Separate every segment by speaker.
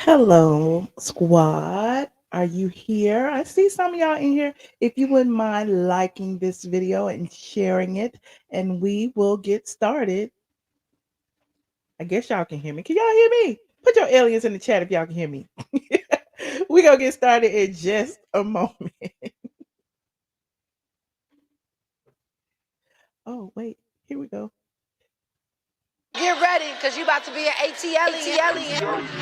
Speaker 1: Hello, squad. Are you here? I see some of y'all in here. If you wouldn't mind liking this video and sharing it, and we will get started. I guess y'all can hear me. Can y'all hear me? Put your aliens in the chat if y'all can hear me. We're going to get started in just a moment. Oh, wait. Here we go.
Speaker 2: Get ready, because you about to be an ATLien.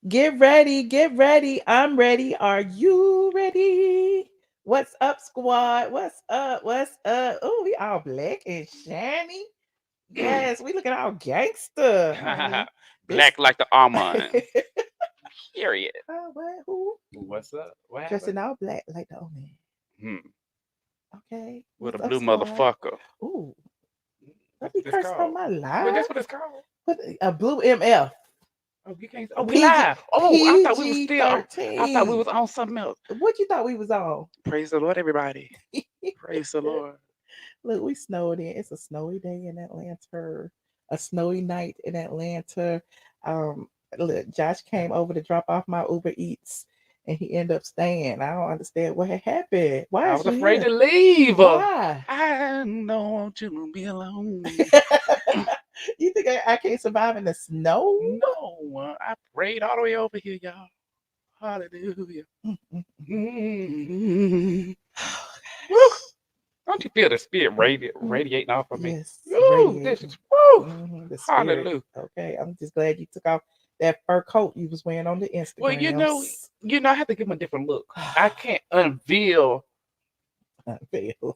Speaker 1: Get ready, get ready. I'm ready. Are you ready? What's up, squad? What's up? What's up? Oh, we all black and shiny. Yes, we looking all gangster. honey.
Speaker 3: Black like the almond. Period.
Speaker 1: What? Who?
Speaker 3: What's up? What
Speaker 1: Dressing
Speaker 3: happened?
Speaker 1: all black like the old man.
Speaker 3: Hmm.
Speaker 1: Okay.
Speaker 3: With a
Speaker 1: What's up,
Speaker 3: blue
Speaker 1: squad?
Speaker 3: motherfucker.
Speaker 1: Ooh, don't
Speaker 3: What's
Speaker 1: be
Speaker 3: this
Speaker 1: cursing on
Speaker 3: called?
Speaker 1: my
Speaker 3: Well,
Speaker 1: live.
Speaker 3: that's what it's called.
Speaker 1: What a blue MF.
Speaker 3: Oh, you can't. Oh, we
Speaker 1: PG
Speaker 3: live. Oh, I thought we was
Speaker 1: PG
Speaker 3: still. I thought we
Speaker 1: 13.
Speaker 3: was on something else.
Speaker 1: What you thought we was on?
Speaker 3: Praise the Lord, everybody. Praise the Lord.
Speaker 1: Look, we snowed in. It's a snowy day in Atlanta. A snowy night in Atlanta. Look, Josh came over to drop off my Uber Eats, and he ended up staying. I don't understand what had happened. Why
Speaker 3: I
Speaker 1: is
Speaker 3: was
Speaker 1: you
Speaker 3: afraid
Speaker 1: here?
Speaker 3: to leave.
Speaker 1: Why?
Speaker 3: I don't want you to be alone.
Speaker 1: You think I can't survive in the snow?
Speaker 3: No, I prayed all the way over here, y'all. Hallelujah.
Speaker 1: Mm-mm.
Speaker 3: Woo! Don't you feel the spirit radiating off of me?
Speaker 1: Yes,
Speaker 3: Woo! This
Speaker 1: radiating.
Speaker 3: is woo!
Speaker 1: The spirit.
Speaker 3: Hallelujah.
Speaker 1: Okay, I'm just glad you took off that fur coat you was wearing on the Instagram.
Speaker 3: Well, I have to give him a different look. I can't unveil.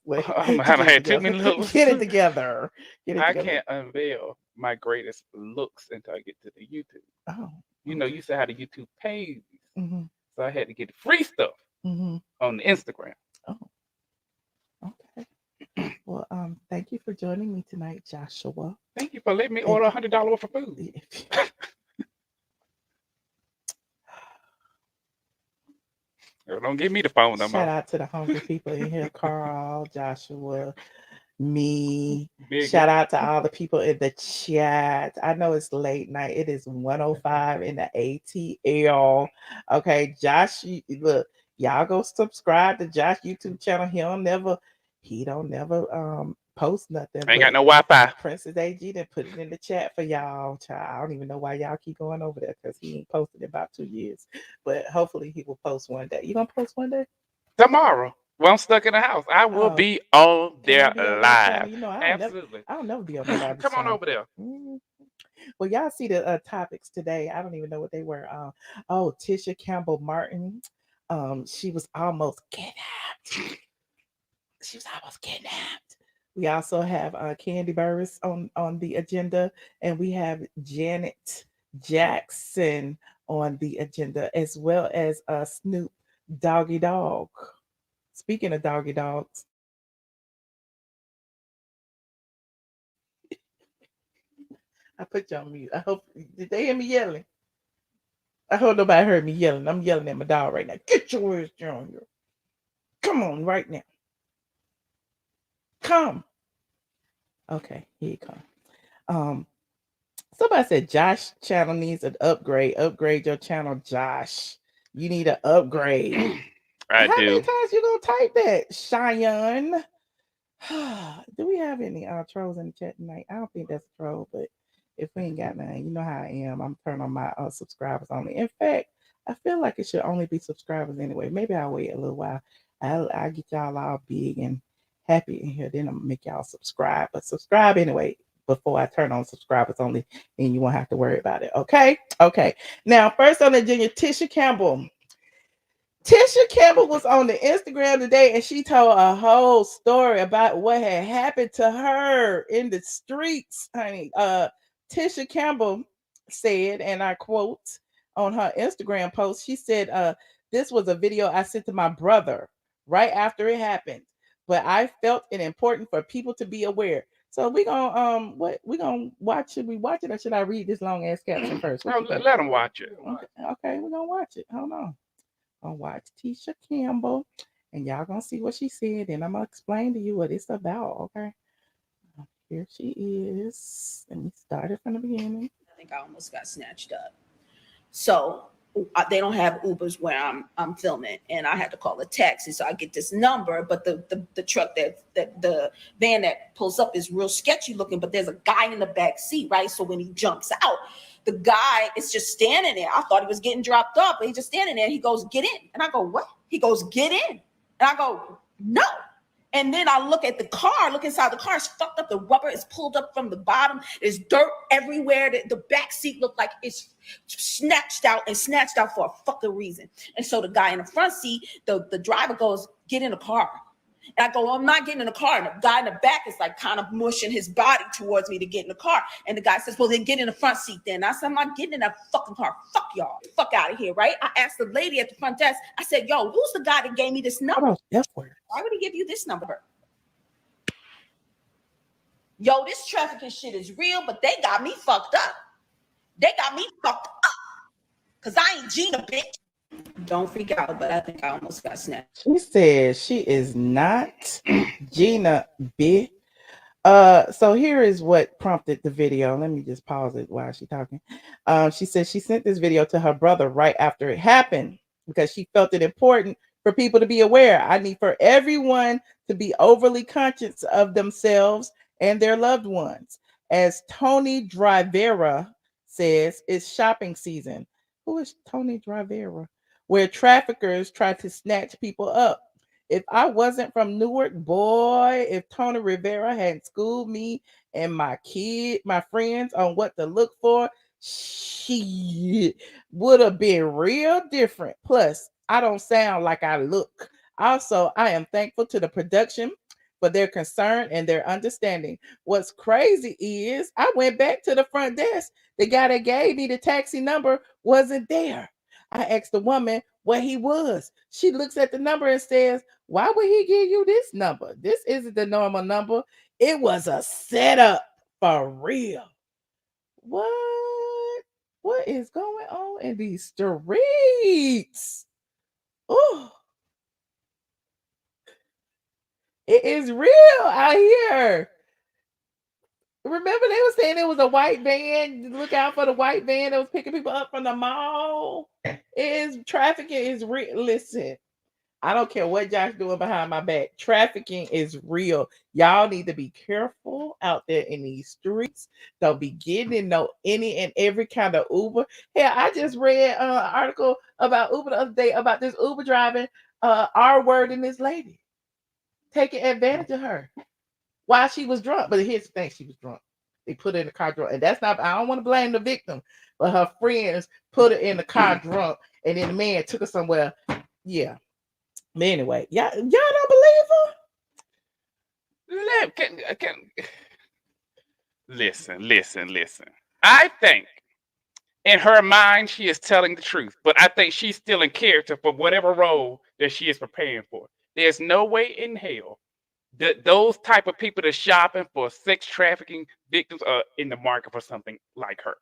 Speaker 1: Wait,
Speaker 3: I had too many looks.
Speaker 1: Get it together. Get it
Speaker 3: I
Speaker 1: together.
Speaker 3: can't unveil my greatest looks until I get to the YouTube.
Speaker 1: Oh,
Speaker 3: You said how the YouTube pays,
Speaker 1: mm-hmm.
Speaker 3: so I had to get the free stuff
Speaker 1: Mm-hmm.
Speaker 3: on the Instagram.
Speaker 1: Oh, okay. Well, thank you for joining me tonight, Joshua.
Speaker 3: Thank you for letting me order $100 worth of food. Don't give me the phone number.
Speaker 1: Shout out to the hungry people in here, Carl, Joshua, me.
Speaker 3: Big
Speaker 1: Shout out to all the people in the chat. I know it's late night. It is 1:05 in the ATL. Okay, Josh, look, y'all go subscribe to Josh YouTube channel. He don't never post nothing.
Speaker 3: I ain't got no Wi-Fi.
Speaker 1: Princess AG didn't put it in the chat for y'all. Child, I don't even know why y'all keep going over there because he ain't posted in about 2 years. But hopefully he will post one day. You gonna post one day?
Speaker 3: Tomorrow. Well, I'm stuck in the house. I will be on there live.
Speaker 1: You know,
Speaker 3: Absolutely.
Speaker 1: I don't never be on nobody's
Speaker 3: Come on
Speaker 1: channel.
Speaker 3: over there.
Speaker 1: Mhm. Well, y'all see the topics today. I don't even know what they were. Tisha Campbell Martin. She was almost kidnapped. We also have Kandi Burruss on the agenda, and we have Janet Jackson on the agenda, as well as Snoop Doggy Dog. Speaking of doggy dogs, I put you on mute. I hope did they hear me yelling? I hope nobody heard me yelling. I'm yelling at my dog right now. Get your ass down here. Come on, right now. Come. Okay, here you come. Somebody said Josh channel needs an upgrade. Upgrade your channel, Josh. You need an upgrade.
Speaker 3: How
Speaker 1: many times you gonna type that, Cheyenne? Do we have any trolls in the chat tonight? I don't think that's a troll, but if we ain't got none, you know how I am. I'm turning on my subscribers only. In fact, I feel like it should only be subscribers anyway. Maybe I'll wait a little while. I'll get y'all all big and happy in here. Then I'll make y'all subscribe. But subscribe anyway before I turn on subscribers only, and you won't have to worry about it. Okay? Okay. Now, first on the agenda, Tisha Campbell. Tisha Campbell was on the Instagram today and she told a whole story about what had happened to her in the streets, honey. Tisha Campbell said, and I quote on her Instagram post, she said, this was a video I sent to my brother right after it happened, but I felt it important for people to be aware. So we gonna what we gonna watch? Should we watch it or should I read this long ass caption first?
Speaker 3: Oh, let them watch it.
Speaker 1: Okay, we're gonna watch it. Hold on. Gonna watch Tisha Campbell, and y'all gonna see what she said, and I'm gonna explain to you what it's about. Okay. Here she is. Let me start it from the beginning.
Speaker 4: I think I almost got snatched up. So they don't have Ubers where I'm filming, and I had to call a taxi. So I get this number, but the truck that the van that pulls up is real sketchy looking. But there's a guy in the back seat, right? So when he jumps out, the guy is just standing there. I thought he was getting dropped off, but he's just standing there. He goes, "Get in," and I go, "What?" He goes, "Get in," and I go, "No." And then I look at the car, look inside the car, it's fucked up. The rubber is pulled up from the bottom. There's dirt everywhere. The back seat looked like it's snatched out for a fucking reason. And so the guy in the front seat, the driver goes, "Get in the car." And I go, "Well, I'm not getting in the car." And the guy in the back is like kind of mushing his body towards me to get in the car. And the guy says, "Well, then get in the front seat then." And I said, "I'm not getting in that fucking car. Fuck y'all. Fuck out of here," right? I asked the lady at the front desk, I said, "Yo, who's the guy that gave me this number? Why would he give you this number?" Yo, this trafficking shit is real, but they got me fucked up. They got me fucked up. Because I ain't Gina, bitch. Don't freak out, but I think I almost got snatched.
Speaker 1: She says she is not Gina, bitch. So here is what prompted the video. Let me just pause it while she's talking. She says she sent this video to her brother right after it happened because she felt it important for people to be aware. I need for everyone to be overly conscious of themselves and their loved ones. As Tony Drivera says, it's shopping season. Who is Tony Drivera? Where traffickers try to snatch people up. If I wasn't from Newark, boy, if Tony Rivera hadn't schooled me and my friends on what to look for, she would have been real different. Plus, I don't sound like I look. Also, I am thankful to the production for their concern and their understanding. What's crazy is I went back to the front desk. The guy that gave me the taxi number wasn't there. I asked the woman what he was. She looks at the number and says, "Why would he give you this number? This isn't the normal number. It was a setup for real." What? What is going on in these streets? Oh, it is real out here. Remember they were saying it was a white van. Look out for the white van that was picking people up from the mall. Trafficking is real. Listen, I don't care what Josh doing behind my back. Trafficking is real. Y'all need to be careful out there in these streets. Don't be getting any and every kind of Uber. Hell, I just read an article about Uber the other day about this Uber driving R-word in this lady taking advantage of her while she was drunk. But here's the thing, she was drunk. They put her in the car drunk. And that's not, I don't want to blame the victim, but her friends put her in the car drunk, and then the man took her somewhere. Yeah. But anyway, y'all don't believe her?
Speaker 3: Listen. I think in her mind she is telling the truth, but I think she's still in character for whatever role that she is preparing for. There's no way in hell that those type of people that shopping for sex trafficking victims are in the market for something like her.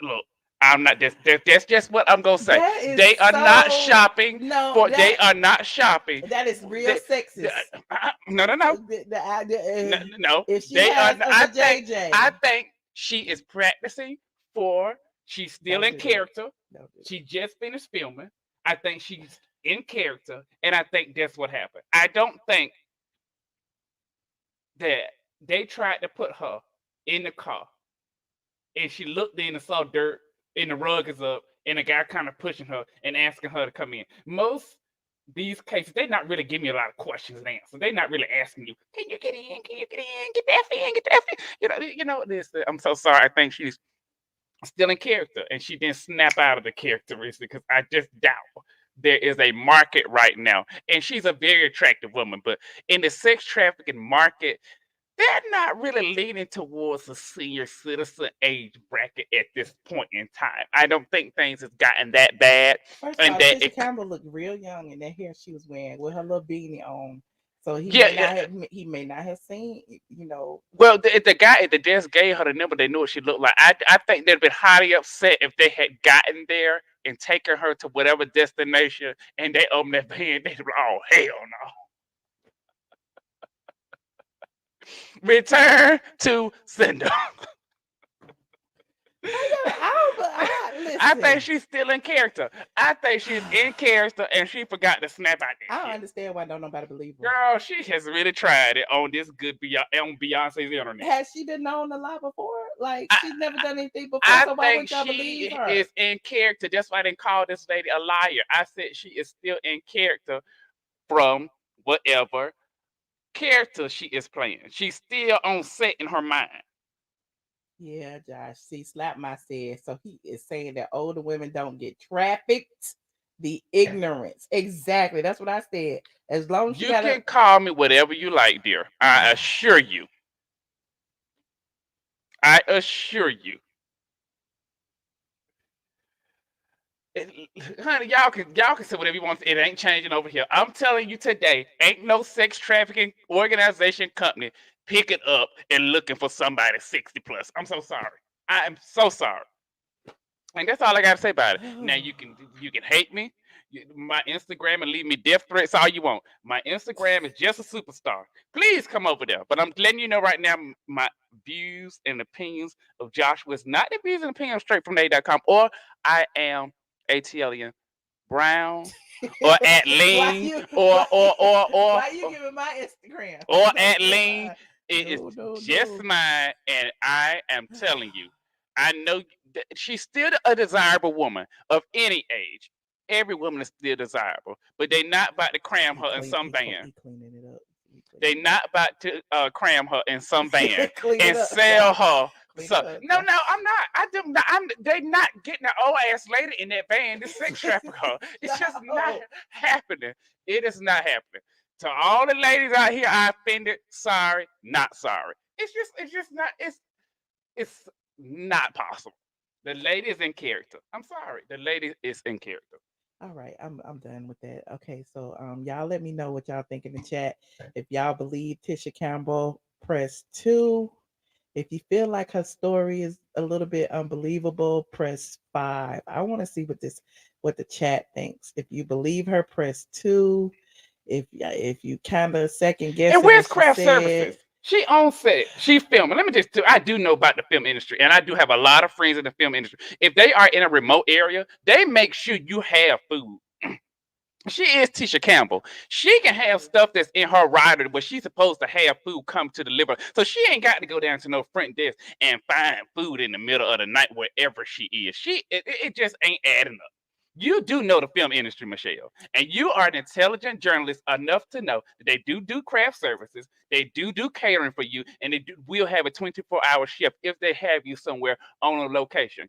Speaker 3: Look, I'm not. That's just what I'm gonna say. They are not shopping. They are not shopping.
Speaker 1: That is real sexist.
Speaker 3: No. No.
Speaker 1: If she
Speaker 3: they
Speaker 1: has
Speaker 3: are. I think she is practicing for. She's still in character. She just finished filming. I think she's in character, and I think that's what happened. I don't think that they tried to put her in the car, and she looked in and saw dirt, and the rug is up, and a guy kind of pushing her and asking her to come in. Most these cases, they're not really giving you a lot of questions and answers. They're not really asking you, "Can you get in? Can you get in? Get that in? Get that in?" You know this. I'm so sorry. I think she's still in character, and she didn't snap out of the characteristic because I just doubt there is a market right now. And she's a very attractive woman, but in the sex trafficking market, they're not really leaning towards a senior citizen age bracket at this point in time. I don't think things has gotten that bad.
Speaker 1: First of
Speaker 3: And
Speaker 1: all,
Speaker 3: that
Speaker 1: Tisha
Speaker 3: it,
Speaker 1: Campbell looked real young in that hair she was wearing with her little beanie on. So
Speaker 3: yeah,
Speaker 1: he may not have seen,
Speaker 3: well, the guy at the desk gave her the number. They knew what she looked like. I think they'd been highly upset if they had gotten there and taken her to whatever destination and they opened that van. They'd be like, oh, hell no. Return to sender. I think
Speaker 1: listen.
Speaker 3: she's still in character. I think she's in character and she forgot to snap out
Speaker 1: I
Speaker 3: that
Speaker 1: don't
Speaker 3: shit.
Speaker 1: understand why don't nobody believe her.
Speaker 3: Girl, she has really tried it on this good on Beyonce's internet.
Speaker 1: Has she been known a lot before? Like
Speaker 3: I,
Speaker 1: she's never done anything before,
Speaker 3: I
Speaker 1: so why
Speaker 3: think
Speaker 1: would y'all
Speaker 3: she
Speaker 1: believe her?
Speaker 3: is in character. That's why I didn't call this lady a liar. I said she is still in character from whatever character she is playing. She's still on set in her mind.
Speaker 1: Yeah, Josh. See, Slap My said. So he is saying that older women don't get trafficked. The ignorance. Exactly. That's what I said. As long as
Speaker 3: You
Speaker 1: you
Speaker 3: can call me whatever you like, dear. I assure you. I assure you. Honey, y'all can say whatever you want. It ain't changing over here. I'm telling you today, ain't no sex trafficking organization company picking up and looking for somebody 60 plus. I'm so sorry. I am so sorry. And that's all I gotta say about it. Now you can hate me. My Instagram and leave me death threats all you want. My Instagram is just a superstar. Please come over there. But I'm letting you know right now, my views and opinions of Joshua is not the views and opinions straight from A.com or I am ATLien Brown or ATLien or
Speaker 1: why you giving my Instagram?
Speaker 3: or
Speaker 1: No,
Speaker 3: ATLien. It is
Speaker 1: no.
Speaker 3: just mine, and I am telling you, I know she's still a desirable woman of any age. Every woman is still desirable, but they not about to cram her in some van. They not about to cram her in some van and sell her. So no, I'm not. I do not. They not getting that old ass lady in that van. This sex trafficker. It's just not happening. It is not happening. To all the ladies out here, I offended. Sorry, not sorry. It's just not. It's not possible. The lady is in character. I'm sorry. The lady is in character.
Speaker 1: All right, I'm done with that. Okay, so y'all let me know what y'all think in the chat. If y'all believe Tisha Campbell, press 2. If you feel like her story is a little bit unbelievable, press 5. I want to see what the chat thinks. If you believe her, press 2. If you kind of second guess,
Speaker 3: and where's craft services? She on set. She filming. Let me just I do know about the film industry, and I do have a lot of friends in the film industry. If they are in a remote area, they make sure you have food. She is Tisha Campbell. She can have stuff that's in her rider where she's supposed to have food come to deliver. So she ain't got to go down to no front desk and find food in the middle of the night wherever she is. It just ain't adding up. You do know the film industry, Michelle, and you are an intelligent journalist enough to know that they do craft services, they do catering for you, and they will have a 24-hour shift if they have you somewhere on a location.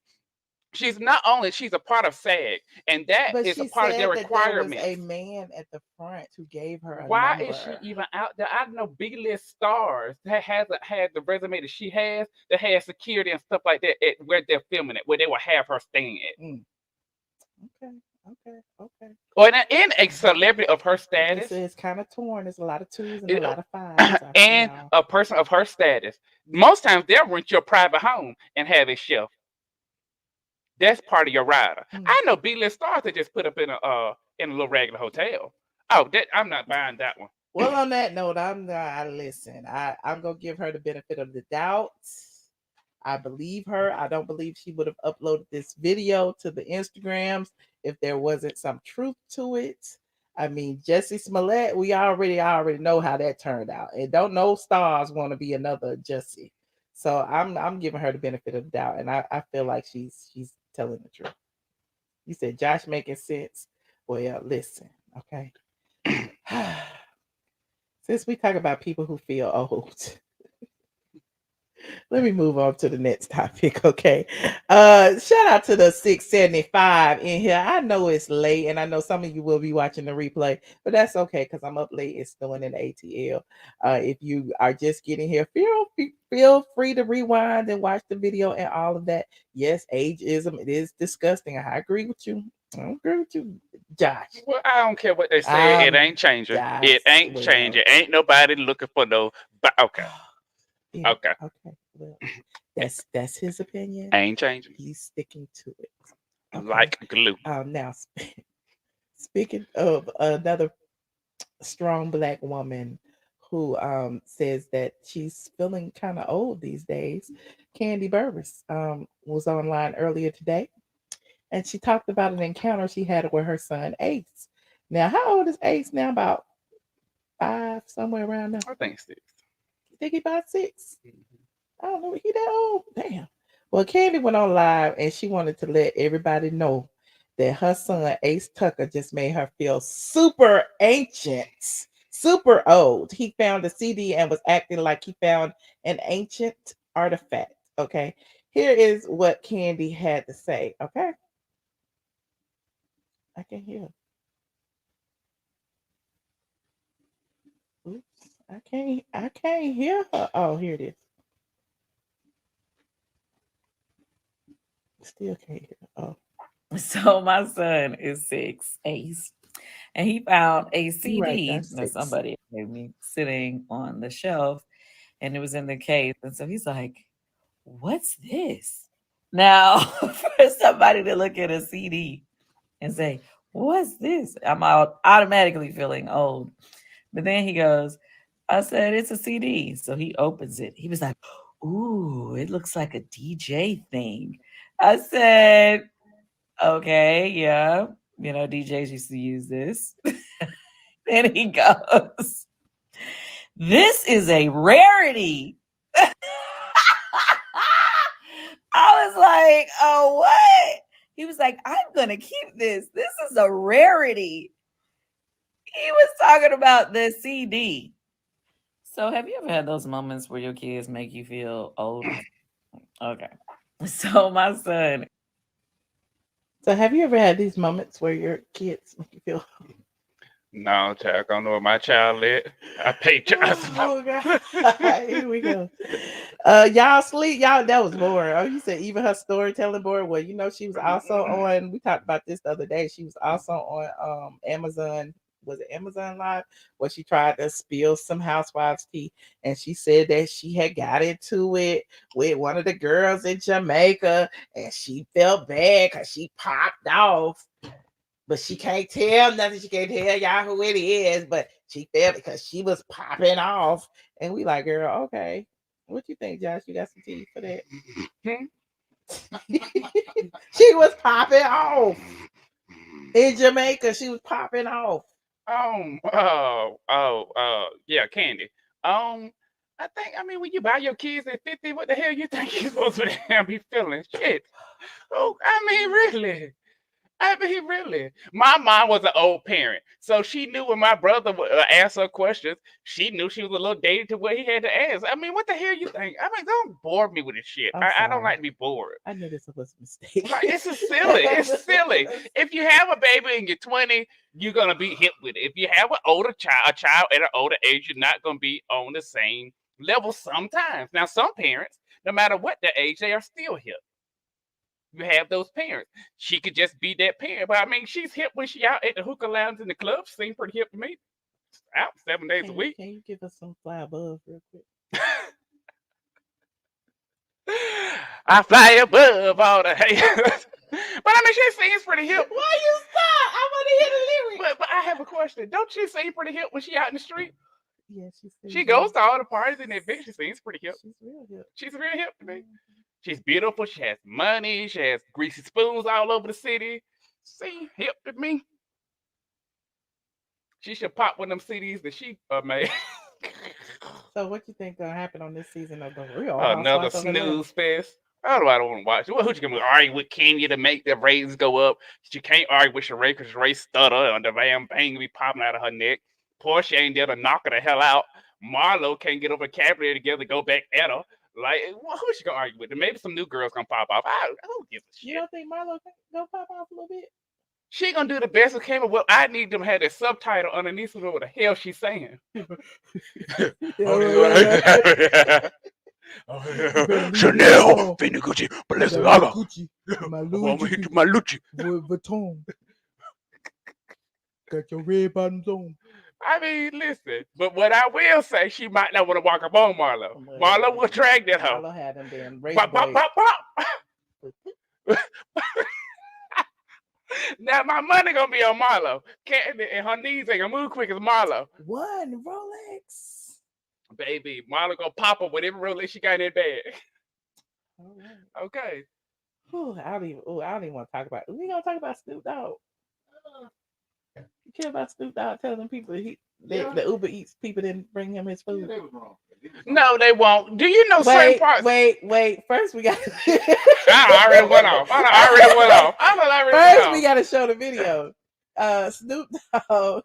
Speaker 3: She's a part of SAG, and that is a part of their requirements.
Speaker 1: There was a man at the front who gave her a
Speaker 3: Why
Speaker 1: number.
Speaker 3: is she even out there? I know B-list stars that had the resume that she has, that has security and stuff like that at where they're filming it, where they will have her staying at.
Speaker 1: Okay.
Speaker 3: Or in a celebrity of her status.
Speaker 1: It's kind of torn. There's a lot of 2s and a lot of 5s.
Speaker 3: And a person of her status. Most times they'll rent your private home and have a chef. That's part of your rider. I know B-list stars that just put up in a little regular hotel. Oh, I'm not buying that one.
Speaker 1: Well, on that note, I'm gonna give her the benefit of the doubt. I believe her. I don't believe she would have uploaded this video to the Instagrams if there wasn't some truth to it. I mean, Jussie Smollett, we already know how that turned out. And don't no stars want to be another Jussie. So I'm giving her the benefit of the doubt, and I feel like she's telling the truth. You said Josh making sense. Well, listen, okay. Since we talk about people who feel old, Let me move on to the next topic, okay? Shout out to the 675 in here. I know it's late, and I know some of you will be watching the replay, but that's okay because I'm up late. It's doing an ATL. If you are just getting here, feel free to rewind and watch the video and all of that. Yes, ageism, it is disgusting. I agree with you. I agree with you, Josh.
Speaker 3: Well, I don't care what they say. It ain't changing. It ain't changing. Ain't nobody looking for no. But okay.
Speaker 1: Yeah,
Speaker 3: Okay.
Speaker 1: Okay. Well, that's his opinion.
Speaker 3: Ain't changing.
Speaker 1: He's sticking to it. Okay.
Speaker 3: Like glue.
Speaker 1: Now, speaking of another strong Black woman who says that she's feeling kind of old these days, Kandi Burruss was online earlier today, and she talked about an encounter she had with her son Ace. Now, how old is Ace now? About 5, somewhere around there.
Speaker 3: I think 6.
Speaker 1: You think he about 6? I don't know. He that old? Damn. Well, Kandi went on live and she wanted to let everybody know that her son Ace Tucker just made her feel super ancient, super old. He found a CD and was acting like he found an ancient artifact. Okay. Here is what Kandi had to say. Okay. I can hear. Oops. I can't hear her. Oh, here it is. Still can't hear. Oh.
Speaker 5: So my son is 6, Ace, and he found a CD
Speaker 1: Right,
Speaker 5: that somebody gave me sitting on the shelf, and it was in the case. And so he's like, "What's this?" Now, for somebody to look at a CD and say, "What's this?" I'm automatically feeling old. But then he goes, I said, "It's a CD." So he opens it. He was like, "Ooh, it looks like a DJ thing." I said, "Okay, yeah. You know, DJs used to use this." Then he goes, "This is a rarity." I was like, "Oh, what?" He was like, "I'm going to keep this. This is a rarity." He was talking about the CD. So have you ever had those moments where your kids make you feel old? Okay. So my son.
Speaker 1: So have you ever had these moments where your kids make you feel?
Speaker 3: No, child, I don't know where my child at. I pay child support.
Speaker 1: Oh God. Here we go. Y'all sleep. Y'all, that was boring. Oh, you said even her storytelling board. Well, you know, she was also on, we talked about this the other day. She was also on Amazon. Was it Amazon Live? Where she tried to spill some Housewives tea. And she said that she had got into it with one of the girls in Jamaica. And she felt bad because she popped off. But she can't tell nothing. She can't tell y'all who it is. But she felt because she was popping off. And we like, girl, okay. What you think, Josh? You got some tea for that? She was popping off. In Jamaica, she was popping off.
Speaker 3: Yeah, Kandi. I think, when you buy your kids at 50, what the hell you think you're supposed to be feeling? Shit. Oh, really. Really. My mom was an old parent, so she knew when my brother would ask her questions, she knew she was a little dated to what he had to ask. What the hell you think? Don't bore me with this shit. I don't like to be bored.
Speaker 1: I knew this was a mistake.
Speaker 3: Like, it's silly. It's silly. If you have a baby and you're 20, you're gonna be hip with it. If you have a child at an older age, you're not gonna be on the same level sometimes. Now, some parents, no matter what their age, they are still hip. You have those parents. She could just be that parent. But she's hip when she out at the hookah lounge in the club. She seems pretty hip to me. Out 7 days a week.
Speaker 1: Can you give us some fly above real quick?
Speaker 3: I fly above all the haters. But she seems pretty hip.
Speaker 1: Why you stop? I want to hear the lyrics.
Speaker 3: But I have a question. Don't she seem pretty hip when she out in the street?
Speaker 1: Yeah,
Speaker 3: she goes to all the parties and events. She seems pretty hip.
Speaker 1: She's real hip.
Speaker 3: She's real hip to me. She's beautiful. She has money. She has greasy spoons all over the city. See, hip to me. She should pop one of them CDs that she made.
Speaker 1: So what you think gonna happen on this season of the real?
Speaker 3: Another snooze fest. I don't want to watch. Who's gonna argue with Kenya to make the ratings go up? She can't argue with Sheree because Sheree stutter and the bang be popping out of her neck. Portia ain't there to knock her the hell out. Marlo can't get her vocabulary together to go back at her. Like, who she gonna argue with? Maybe some new girls gonna pop off. I don't give a shit.
Speaker 1: You don't think Marlo can go pop off a little bit?
Speaker 3: She gonna do the best we can. But what I need them to have that subtitle underneath so what the hell she's saying. Chanel, Fendi Gucci, Balenciaga.
Speaker 1: My
Speaker 3: I'm gonna hit you, my Lucci.
Speaker 1: Vuitton. Got your red bottoms on.
Speaker 3: I mean, listen. But what I will say, she might not want to walk up on Marlo. Marlo will drag that hoe.
Speaker 1: Marlo had them damn razor
Speaker 3: Bop, bop,
Speaker 1: blades.
Speaker 3: bop, bop. Now my money gonna be on Marlo. And her knees ain't gonna move quick as Marlo.
Speaker 1: One Rolex.
Speaker 3: Baby, Marlo gonna pop up whatever Rolex she got in that bag.
Speaker 1: All right.
Speaker 3: Okay.
Speaker 1: Whew, I don't even want to talk about it. We gonna talk about Snoop Dogg. You care about Snoop Dogg telling people the Uber Eats people didn't bring him his food?
Speaker 6: They was wrong.
Speaker 3: No, they won't. Do you know certain parts?
Speaker 1: Wait. First we got.
Speaker 3: I already went off. I already went off.
Speaker 1: First we got to show the video. Snoop Dogg.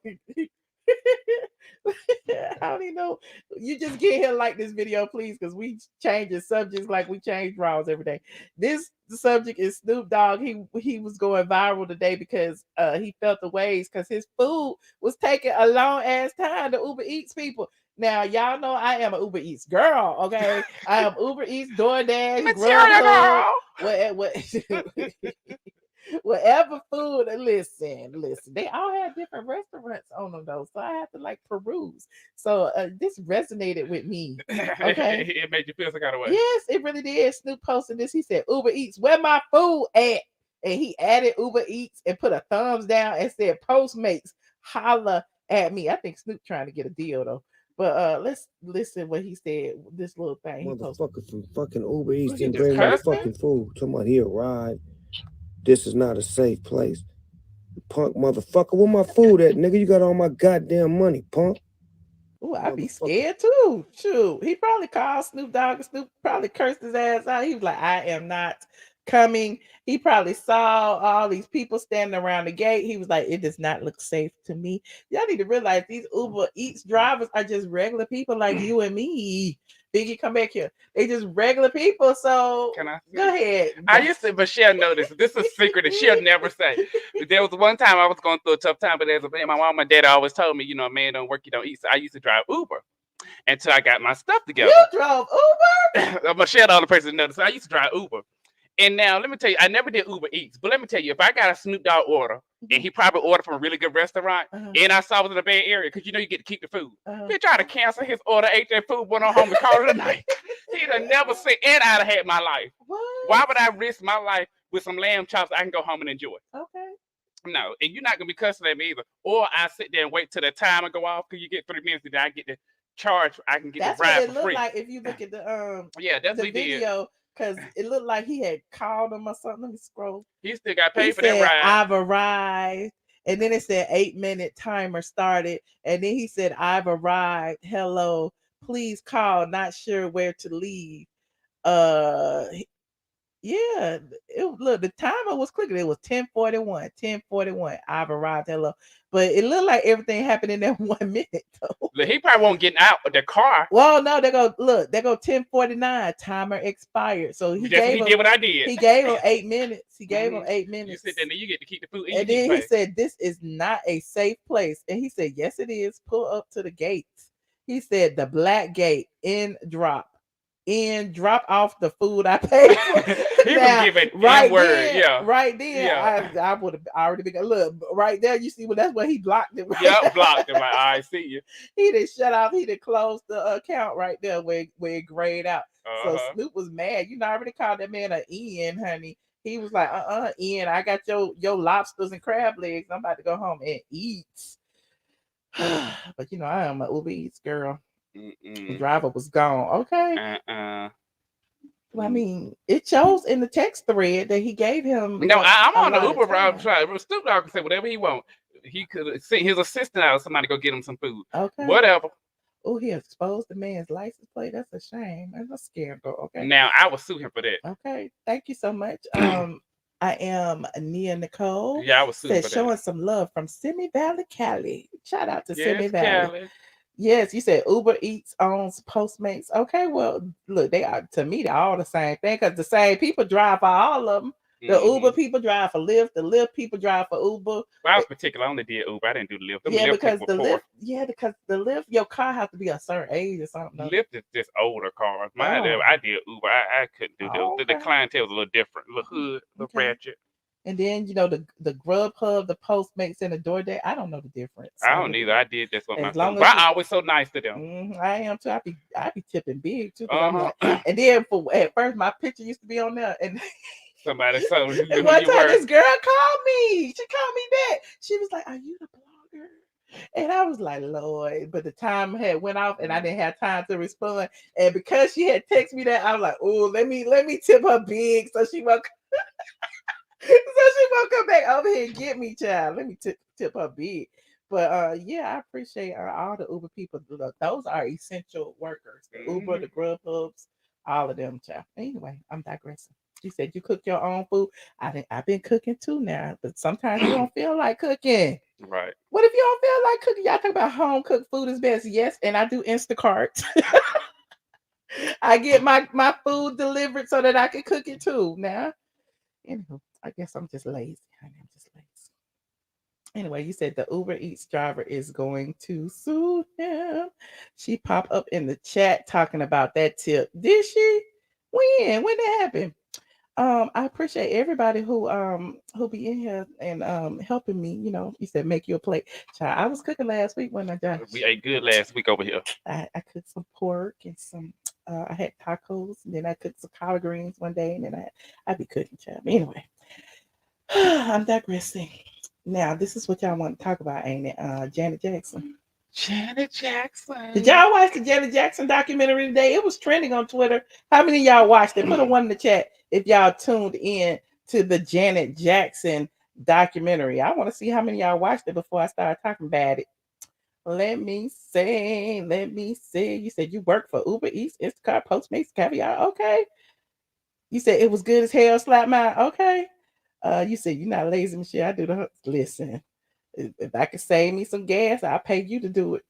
Speaker 1: I don't even know. You just get here like this video, please, because we change the subjects like we change draws every day. The subject is Snoop Dogg. He was going viral today because he felt the ways because his food was taking a long ass time to Uber Eats people. Now y'all know I am an Uber Eats girl, okay? I am Uber Eats, DoorDash,
Speaker 3: Material
Speaker 1: Grubhub, whatever food. Listen. They all have different restaurants on them though, so I have to like peruse. So this resonated with me. Okay,
Speaker 3: it made you feel some kind of way.
Speaker 1: Yes, it really did. Snoop posted this. He said, "Uber Eats, where my food at?" And he added Uber Eats and put a thumbs down and said, "Postmates, holla at me." I think Snoop trying to get a deal though. But let's listen what he said. This little thing.
Speaker 7: Motherfucker from fucking Uber Eats
Speaker 3: He
Speaker 7: didn't
Speaker 3: just
Speaker 7: bring my
Speaker 3: cursed him?
Speaker 7: fucking food. Talking about he a ride. This is not a safe place. You punk motherfucker. Where my food at, nigga? You got all my goddamn money, punk.
Speaker 1: Oh, I'd be scared too. Shoot. He probably called Snoop Dogg and Snoop probably cursed his ass out. He was like, "I am not coming." He probably saw all these people standing around the gate. He was like, "It does not look safe to me." Y'all need to realize these Uber Eats drivers are just regular people like you and me. Biggie, come back here. They just regular people. So
Speaker 3: Can I?
Speaker 1: Go ahead.
Speaker 3: I used to, but she'll know this. This is a secret that she'll never say. There was one time I was going through a tough time, but as a man, my mom and dad always told me, a man don't work, you don't eat. So I used to drive Uber until I got my stuff together.
Speaker 1: You drove Uber?
Speaker 3: I'm Michelle, the only person that knows. So I used to drive Uber. And now let me tell you, I never did Uber Eats, but let me tell you, if I got a Snoop Dogg order and he probably ordered from a really good restaurant, and I saw it was in a bad area, because you get to keep the food. He tried to cancel his order, ate that food, went on home and called it a night. He'd have never said, and I'd have had my life.
Speaker 1: What?
Speaker 3: Why would I risk my life with some lamb chops I can go home and enjoy?
Speaker 1: Okay.
Speaker 3: No, and you're not gonna be cussing at me either. Or I sit there and wait till the timer go off, because you get 3 minutes, and then I get the charge. I can get
Speaker 1: That's
Speaker 3: the ride
Speaker 1: what it
Speaker 3: for
Speaker 1: looked
Speaker 3: free.
Speaker 1: like if you look at the
Speaker 3: That's what he
Speaker 1: video. Because it looked like he had called him or something. Let me scroll.
Speaker 3: He still got paid
Speaker 1: He
Speaker 3: for that
Speaker 1: said,
Speaker 3: ride.
Speaker 1: "I've arrived." And then it said 8-minute timer started. And then he said, "I've arrived. Hello. Please call. Not sure where to leave." Yeah. Look, the timer was clicking. It was 10:41. 10:41. I've arrived. Hello. But it looked like everything happened in that 1 minute though.
Speaker 3: Look, he probably won't get out of the car.
Speaker 1: Well, no, they go 10:49. Timer expired. So he
Speaker 3: did what I did.
Speaker 1: He gave him 8 minutes. He gave him 8 minutes.
Speaker 3: You sit there and you get to keep the food.
Speaker 1: And then he said, "This is not a safe place." And he said, "Yes, it is. Pull up to the gates." He said, "The black gate, drop off the food I paid for."
Speaker 3: He was giving
Speaker 1: right
Speaker 3: word.
Speaker 1: then,
Speaker 3: Yeah.
Speaker 1: Right then,
Speaker 3: Yeah.
Speaker 1: I would have already been look right there. You see, that's where he blocked it. Right?
Speaker 3: Yeah, blocked him. Like, I see you.
Speaker 1: He didn't shut off. He didn't close the account right there where it grayed out. So Snoop was mad. I already called that man an Ian, honey. He was like, Ian, I got your lobsters and crab legs. I'm about to go home and eat. But I am an Uber Eats girl. The driver was gone. Okay. Well, I mean, it shows in the text thread that he gave him.
Speaker 3: No, I'm on the Uber route. Snoop Dogg can say whatever he want. He could send his assistant out, somebody go get him some food.
Speaker 1: Okay.
Speaker 3: Whatever.
Speaker 1: Oh, he exposed the man's license plate. That's a shame. That's a scandal. Okay.
Speaker 3: Now I will sue him for that.
Speaker 1: Okay. Thank you so much. I am Nia Nicole.
Speaker 3: Yeah, I was sue for that.
Speaker 1: Showing some love from Simi Valley, Cali. Shout out to Simi Valley.
Speaker 3: Cali.
Speaker 1: Yes, you said Uber Eats owns Postmates. Okay, well, look, they are, to me, they're all the same thing because the same people drive for all of them. The Uber people drive for Lyft. The Lyft people drive for Uber.
Speaker 3: Well, I was particular. I only did Uber. I didn't do Lyft. Them
Speaker 1: Yeah,
Speaker 3: Lyft
Speaker 1: because
Speaker 3: people
Speaker 1: the
Speaker 3: were poor.
Speaker 1: Lyft, because the Lyft, your car has to be a certain age or something.
Speaker 3: Lyft is just older cars. Mine,
Speaker 1: Oh.
Speaker 3: I did Uber. I couldn't do
Speaker 1: Oh,
Speaker 3: the
Speaker 1: okay.
Speaker 3: clientele was a little different, a little hood, a little
Speaker 1: Okay.
Speaker 3: ratchet.
Speaker 1: And then the Grubhub, the Postmates, and the DoorDash. I don't know the difference.
Speaker 3: I don't either. I did this one
Speaker 1: As
Speaker 3: myself.
Speaker 1: long
Speaker 3: But
Speaker 1: as
Speaker 3: I always so nice to them.
Speaker 1: I am too. I be tipping big too. 'Cause I'm
Speaker 3: Uh-huh.
Speaker 1: like, and then at first my picture used to be on there, and
Speaker 3: Somebody so you
Speaker 1: and one
Speaker 3: you
Speaker 1: time
Speaker 3: were.
Speaker 1: this girl called me. She called me back. She was like, "Are you the blogger?" And I was like, "Lord," but the time had went off, and I didn't have time to respond. And because she had texted me that, I was like, "Oh, let me tip her big, so she won't." So she won't come back over here and get me, child. Let me tip her big. But yeah, I appreciate all the Uber people. Look, those are essential workers. The Uber, the Grubhubs, all of them, child. Anyway, I'm digressing. She said you cook your own food. I've been cooking too now, but sometimes you don't feel like cooking.
Speaker 3: Right.
Speaker 1: What if you don't feel like cooking? Y'all talk about home cooked food is best. Yes, and I do Instacart. I get my food delivered so that I can cook it too. Now, anywho, I guess I'm just lazy. I'm just lazy. Anyway, you said the Uber Eats driver is going to sue him. She popped up in the chat talking about that tip. Did she? When? When that happened? I appreciate everybody who be in here and helping me. You know, you said make you a plate. Child, I was cooking last week when I got.
Speaker 3: We ate good last week over here.
Speaker 1: I cooked some pork and some. I had tacos, and then I cooked some collard greens one day, and then I be cooking, child. Anyway, I'm digressing. Now, this is what y'all want to talk about, ain't it? Janet Jackson.
Speaker 3: Janet Jackson.
Speaker 1: Did y'all watch the Janet Jackson documentary today? It was trending on Twitter. How many of y'all watched it? Put a one in the chat if y'all tuned in to the Janet Jackson documentary. I want to see how many of y'all watched it before I start talking about it. Let me see. You said you work for Uber Eats, Instacart, Postmates, Caviar. Okay. You said it was good as hell, slap mine. Okay. You said you're not lazy, Michelle. I do the listen. If I could save me some gas, I'll pay you to do it.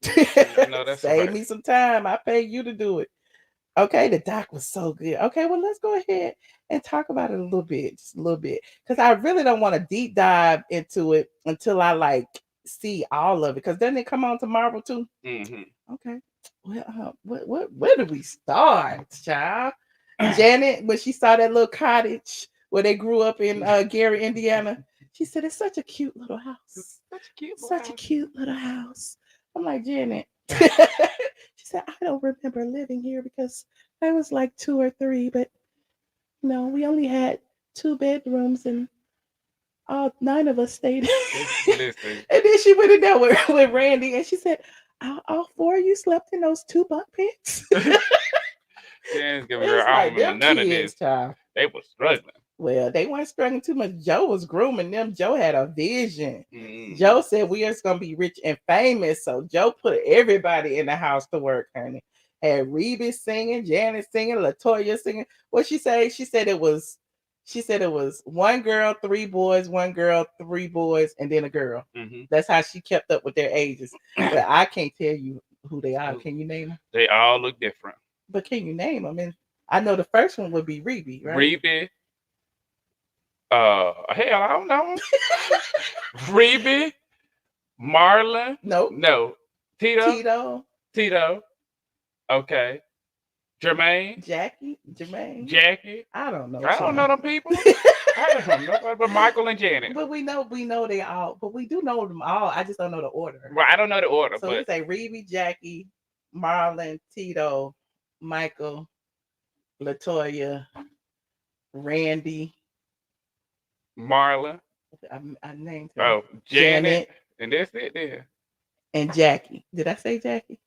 Speaker 3: No, that's
Speaker 1: save
Speaker 3: right.
Speaker 1: me some time, I'll pay you to do it. Okay, the doc was so good. Okay, well, let's go ahead and talk about it a little bit, just a little bit. Because I really don't want to deep dive into it until I see all of it. Because then they come on to Marvel too.
Speaker 3: Mm-hmm.
Speaker 1: Okay. Well, where do we start, child? Janet, when she saw that little cottage where they grew up in Gary, Indiana, she said it's such a cute little house. Such a cute little house. I'm like, Janet. She said, I don't remember living here because I was like 2 or 3, but no, we only had 2 bedrooms and all 9 of us stayed.
Speaker 3: Listen.
Speaker 1: And then she went in there with Randy and she said, all 4 of you slept in those 2 bunk beds.
Speaker 3: Yeah, I don't remember none of this.
Speaker 1: Child.
Speaker 3: They were struggling.
Speaker 1: Well, they weren't struggling too much. Joe was grooming them. Joe had a vision.
Speaker 3: Mm-hmm.
Speaker 1: Joe said we are going to be rich and famous. So Joe put everybody in the house to work, honey. Had Reba singing, Janet singing, LaToya singing. What she say? She said it was 1 girl, 3 boys, 1 girl, 3 boys, and then a girl.
Speaker 3: Mm-hmm.
Speaker 1: That's how she kept up with their ages. But I can't tell you who they are. Can you name them?
Speaker 3: They all look different.
Speaker 1: But can you name them? And I know the first one would be Reba, right?
Speaker 3: Reba. Hell, I don't know. Reba, Marlon.
Speaker 1: Nope.
Speaker 3: No. Tito. Okay. Jermaine. Jackie.
Speaker 1: I don't know.
Speaker 3: I don't know them people. I don't know, but Michael and Janet.
Speaker 1: But we know they all. But we do know them all. I just don't know the order.
Speaker 3: Well, I don't know the order.
Speaker 1: So we say Reba, Jackie, Marlon, Tito, Michael, LaToya, Randy,
Speaker 3: Marlon.
Speaker 1: I named her.
Speaker 3: Oh, Janet. And that's it there.
Speaker 1: And Jackie. Did I say Jackie?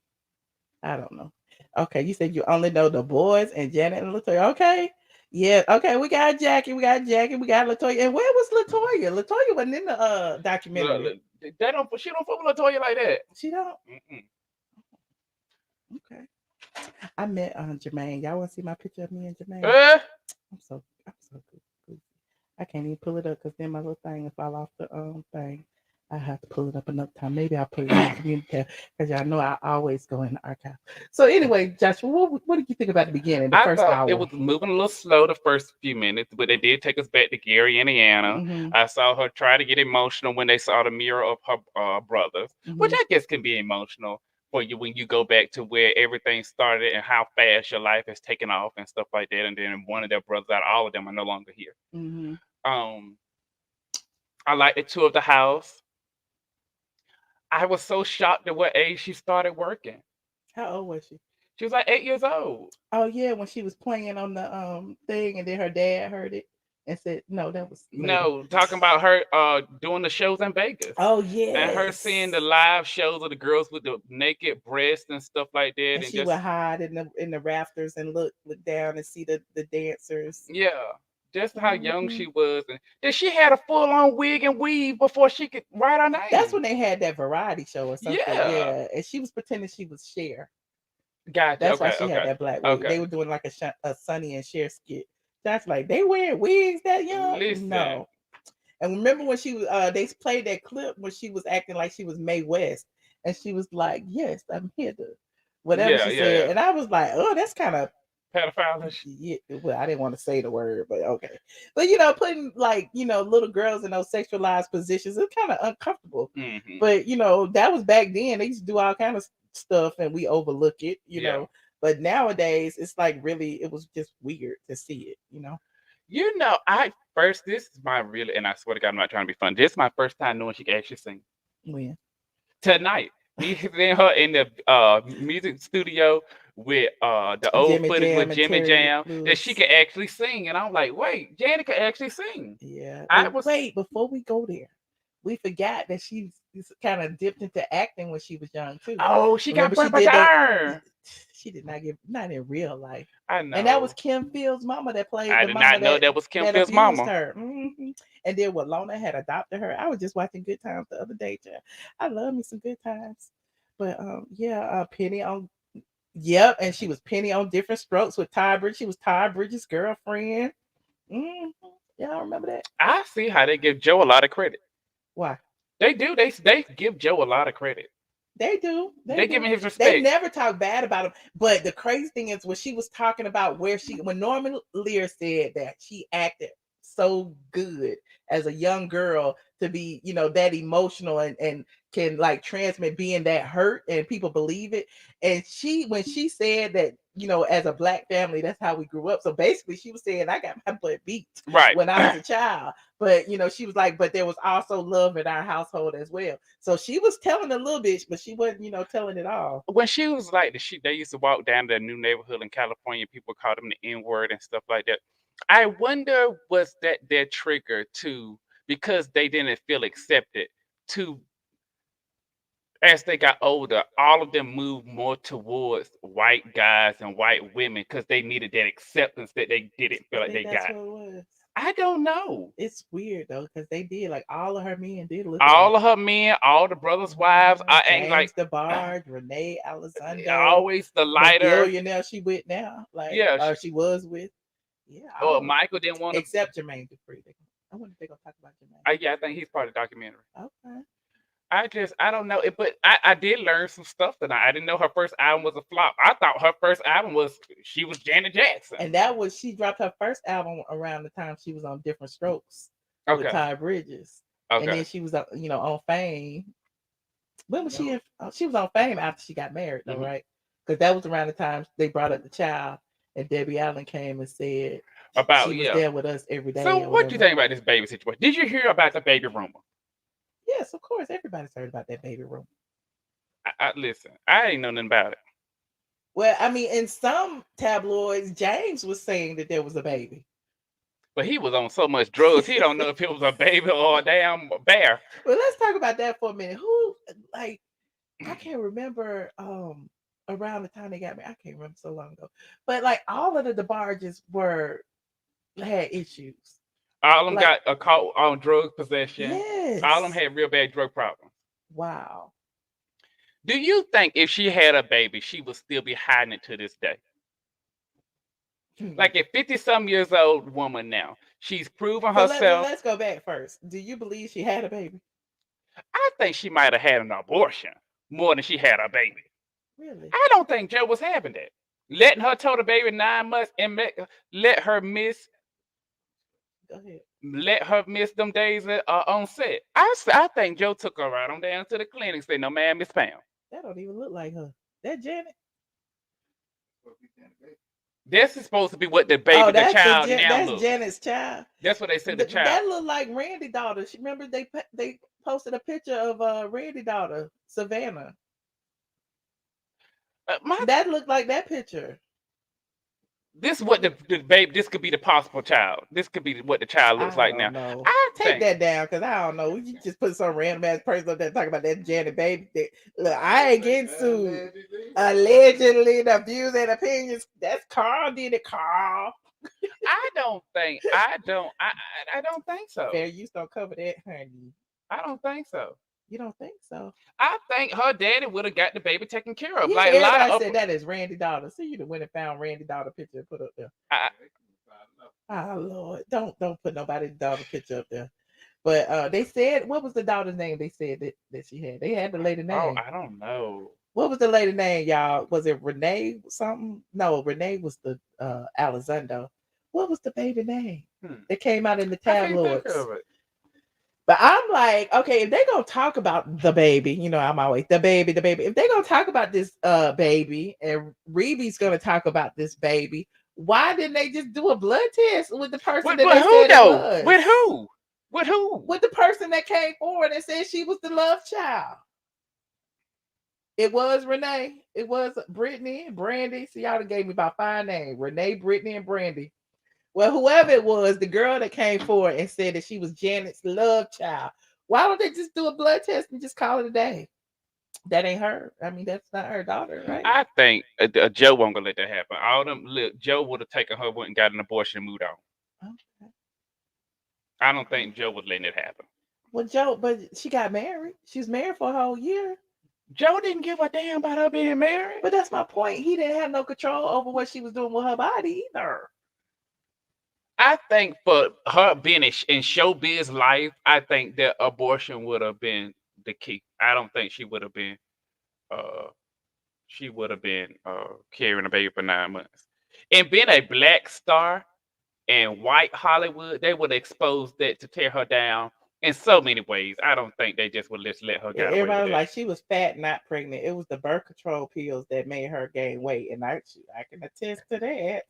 Speaker 1: I don't know. Okay, you said you only know the boys and Janet and LaToya. Okay. Yeah, okay, we got Jackie, we got LaToya. And where was LaToya? LaToya wasn't in the documentary.
Speaker 3: She don't fuck with LaToya like that.
Speaker 1: She don't?
Speaker 3: Mm-mm.
Speaker 1: Okay. I met Jermaine. Y'all want to see my picture of me and Jermaine? I'm so good. I can't even pull it up because then my little thing will fall off the thing. I have to pull it up another time. Maybe I'll put it in the community tab because y'all know I always go in the archive. So anyway, Joshua, what did you think about the beginning, the
Speaker 3: I
Speaker 1: first
Speaker 3: thought
Speaker 1: hour?
Speaker 3: it was moving a little slow the first few minutes, but they did take us back to Gary, Indiana.
Speaker 1: Mhm,
Speaker 3: I saw her try to get emotional when they saw the mirror of her brothers, which
Speaker 1: mhm.
Speaker 3: I guess can be emotional for you when you go back to where everything started and how fast your life has taken off and stuff like that. And then one of their brothers, out of all of them, are no longer here.
Speaker 1: Mhm.
Speaker 3: Um, I like the tour of the house. I was so shocked at what age she started working.
Speaker 1: How old was she?
Speaker 3: She was like 8 years old.
Speaker 1: Oh yeah, when she was playing on the thing, and then her dad heard it and said, "No, that was later."
Speaker 3: No, talking about her doing the shows in Vegas.
Speaker 1: Oh
Speaker 3: And her seeing the
Speaker 1: yes.
Speaker 3: live shows of the girls with the naked breasts and stuff like that,
Speaker 1: And
Speaker 3: and
Speaker 1: she would
Speaker 3: just
Speaker 1: hide in the rafters and look down and see the dancers.
Speaker 3: yeah, just how young
Speaker 1: Mhm.
Speaker 3: she was, and then she had a full on wig and weave before she could write her name.
Speaker 1: That's when they had that variety show or something.
Speaker 3: Yeah,
Speaker 1: Yeah, and she was pretending she was Cher.
Speaker 3: gotcha.
Speaker 1: That's why
Speaker 3: Okay,
Speaker 1: she had
Speaker 3: okay,
Speaker 1: that black wig. They
Speaker 3: okay.
Speaker 1: were doing like a Sonny and Cher skit. That's like they wearing wigs that young.
Speaker 3: Listen,
Speaker 1: No. And remember when she was they played that clip when she was acting like she was Mae West, and she was like, "Yes, I'm here to," whatever
Speaker 3: yeah,
Speaker 1: she
Speaker 3: yeah,
Speaker 1: said,
Speaker 3: yeah.
Speaker 1: and I was like, "Oh, that's kind of."
Speaker 3: Pedophile.
Speaker 1: Yeah, well, I didn't want to say the word, but okay. But putting like little girls in those sexualized positions, it's kind of uncomfortable.
Speaker 3: Mm-hmm.
Speaker 1: But that was back then. They used to do all kind of stuff, and we overlook it.
Speaker 3: Yeah.
Speaker 1: But nowadays, it's like really, it was just weird to see it.
Speaker 3: This is my really, and I swear to God, I'm not trying to be funny. This is my first time knowing she can actually sing.
Speaker 1: When
Speaker 3: Tonight. Me seeing her in the music studio with the old
Speaker 1: Jimmy
Speaker 3: footage
Speaker 1: Jam
Speaker 3: with
Speaker 1: and
Speaker 3: Jimmy
Speaker 1: Terry
Speaker 3: Jam, that
Speaker 1: Lewis.
Speaker 3: she can actually sing. And I'm like, wait, Janet can actually sing.
Speaker 1: Yeah.
Speaker 3: I
Speaker 1: But
Speaker 3: was
Speaker 1: wait, before we go there, we forgot that she kind of dipped into acting when she was young too.
Speaker 3: Oh, she got
Speaker 1: Remember she
Speaker 3: burnt by
Speaker 1: did that?
Speaker 3: iron.
Speaker 1: She did not in real life.
Speaker 3: I
Speaker 1: And that was
Speaker 3: know.
Speaker 1: Kim Fields' mama that played
Speaker 3: I
Speaker 1: the
Speaker 3: did
Speaker 1: mama
Speaker 3: not know that was Kim
Speaker 1: that
Speaker 3: Fields'
Speaker 1: abused
Speaker 3: mama.
Speaker 1: her. And then what Lona had adopted her. I was just watching Good Times the other day, child. I love me some Good Times. But Penny on and she was Penny on Different Strokes with Ty Bridge. She was Ty Bridges' girlfriend. hmm Y'all remember that?
Speaker 3: I see how they give Joe a lot of credit.
Speaker 1: Why?
Speaker 3: They do. They give Joe a lot of credit.
Speaker 1: They do.
Speaker 3: They give him his
Speaker 1: They
Speaker 3: respect.
Speaker 1: never talk bad about him. But the crazy thing is when she was talking about when Norman Lear said that she acted so good as a young girl to be, that emotional and can like transmit being that hurt and people believe it. And when she said that, as a black family, that's how we grew up. So basically she was saying I got my butt beat
Speaker 3: Right.
Speaker 1: when I was a child. But she was like, but there was also love in our household as well. So she was telling a little bit, but she wasn't, telling it all.
Speaker 3: When she was like they used to walk down to a new neighborhood in California, people called them the N-word and stuff like that. I wonder was that their trigger to, because they didn't feel accepted, to, as they got older, all of them moved more towards white guys and white women because they needed that acceptance that they didn't feel
Speaker 1: I
Speaker 3: like
Speaker 1: think
Speaker 3: they
Speaker 1: that's
Speaker 3: got.
Speaker 1: what it was.
Speaker 3: I don't know.
Speaker 1: It's weird though, because they did like all of her men did look
Speaker 3: All of her men, all the brothers' wives, I ain't
Speaker 1: James
Speaker 3: like
Speaker 1: DeBarge, Renee Elizondo,
Speaker 3: always the
Speaker 1: the
Speaker 3: lighter.
Speaker 1: billionaire she with now, like
Speaker 3: Yeah,
Speaker 1: she was with. Yeah,
Speaker 3: or Michael didn't want to.
Speaker 1: except Jermaine Dupri. I wonder if they're gonna talk about Jermaine.
Speaker 3: Yeah, I think he's part of the documentary.
Speaker 1: Okay.
Speaker 3: I don't know it, but I did learn some stuff tonight. I didn't know her first album was a flop. I thought her first album was she was Janet Jackson.
Speaker 1: And that was she dropped her first album around the time she was on Different Strokes with
Speaker 3: Okay.
Speaker 1: Ty Bridges. And
Speaker 3: Okay.
Speaker 1: then she was on Fame. When was she she was on Fame after she got married though, right? Because that was around the time they brought up the child, and Debbie Allen came and said
Speaker 3: About
Speaker 1: she was there with us every day.
Speaker 3: So what do you think about this baby situation? Did you hear about the baby rumor?
Speaker 1: Yes, of course. Everybody's heard about that baby rumor.
Speaker 3: Listen, I ain't know nothing about it.
Speaker 1: Well, I mean, in some tabloids, James was saying that there was a baby.
Speaker 3: But he was on so much drugs, he don't know if it was a baby or a damn bear.
Speaker 1: Well, let's talk about that for a minute. Who, like, I can't remember around the time they got married. I can't remember so long ago. But like all of the DeBarges had issues.
Speaker 3: All of them got caught on drug possession.
Speaker 1: Yes.
Speaker 3: All of them had real bad drug problems.
Speaker 1: Wow.
Speaker 3: Do you think if she had a baby, she would still be hiding it to this day? Like a 50-some years old woman now, she's proven herself.
Speaker 1: Let's go back first. Do you believe she had a baby?
Speaker 3: I think she might have had an abortion more than she had a baby.
Speaker 1: Really?
Speaker 3: I don't think Joe was having that. Letting her tow the baby 9 months and let her miss
Speaker 1: Go ahead.
Speaker 3: them days on set. I think Joe took her right on down to the clinic and said, "No, ma'am, Miss Pam."
Speaker 1: That don't even look like her. That Janet?
Speaker 3: This is supposed to be what the baby, the child now
Speaker 1: that's
Speaker 3: looks.
Speaker 1: Janet's child.
Speaker 3: That's what they said. The child.
Speaker 1: That looked like Randy's daughter. She remember they posted a picture of Randy's daughter, Savannah. That looked like that picture.
Speaker 3: This is what the baby. This could be the possible child. This could be what the child looks like now.
Speaker 1: Know.
Speaker 3: I
Speaker 1: take that down because I don't know. You just put some random ass person up there talking about that Janet baby. Look, I ain't getting sued. Allegedly, the views and opinions. That's Carl did it, Carl.
Speaker 3: I don't think so.
Speaker 1: Fair use don't cover that, honey.
Speaker 3: I don't think so.
Speaker 1: You don't think so?
Speaker 3: I think her daddy would have got the baby taken care of.
Speaker 1: Yeah,
Speaker 3: like a lot of
Speaker 1: said that is Randy's daughter. So you went and found Randy's daughter picture and put up there. Oh Lord, don't put nobody's daughter picture up there. But they said, what was the daughter's name? They said that she had. They had the lady name.
Speaker 3: Oh, I don't know.
Speaker 1: What was the lady name, y'all? Was it Renee something? No, Renee was the Elizondo. What was the baby name? That came out in the tabloids. But I'm like, okay, if they're gonna talk about the baby, you know, I'm always the baby. If they're gonna talk about this baby, and Reeby's gonna talk about this baby, why didn't they just do a blood test with the person that they said it was?
Speaker 3: With who? With who?
Speaker 1: With the person that came forward and said she was the love child. It was Renee. It was Brittany and Brandy. See, y'all done gave me about 5 names: Renee, Brittany, and Brandy. Well, whoever it was, the girl that came forward and said that she was Janet's love child. Why don't they just do a blood test and just call it a day? That ain't her. I mean, that's not her daughter, right?
Speaker 3: I think Joe won't gonna let that happen. All them, look, Joe would have taken her, went and got an abortion and moved on.
Speaker 1: Okay.
Speaker 3: I don't think Joe was letting it happen.
Speaker 1: Well, Joe, but she got married. She was married for a whole year.
Speaker 3: Joe didn't give a damn about her being married.
Speaker 1: But that's my point. He didn't have no control over what she was doing with her body either.
Speaker 3: I think for her being in showbiz life, I think that abortion would have been the key. I don't think she would have been carrying a baby for 9 months. And being a black star in white Hollywood, they would expose that to tear her down in so many ways. I don't think they just would just let her get away with
Speaker 1: Everybody
Speaker 3: that.
Speaker 1: like she was fat, not pregnant. It was the birth control pills that made her gain weight, and I can attest to that.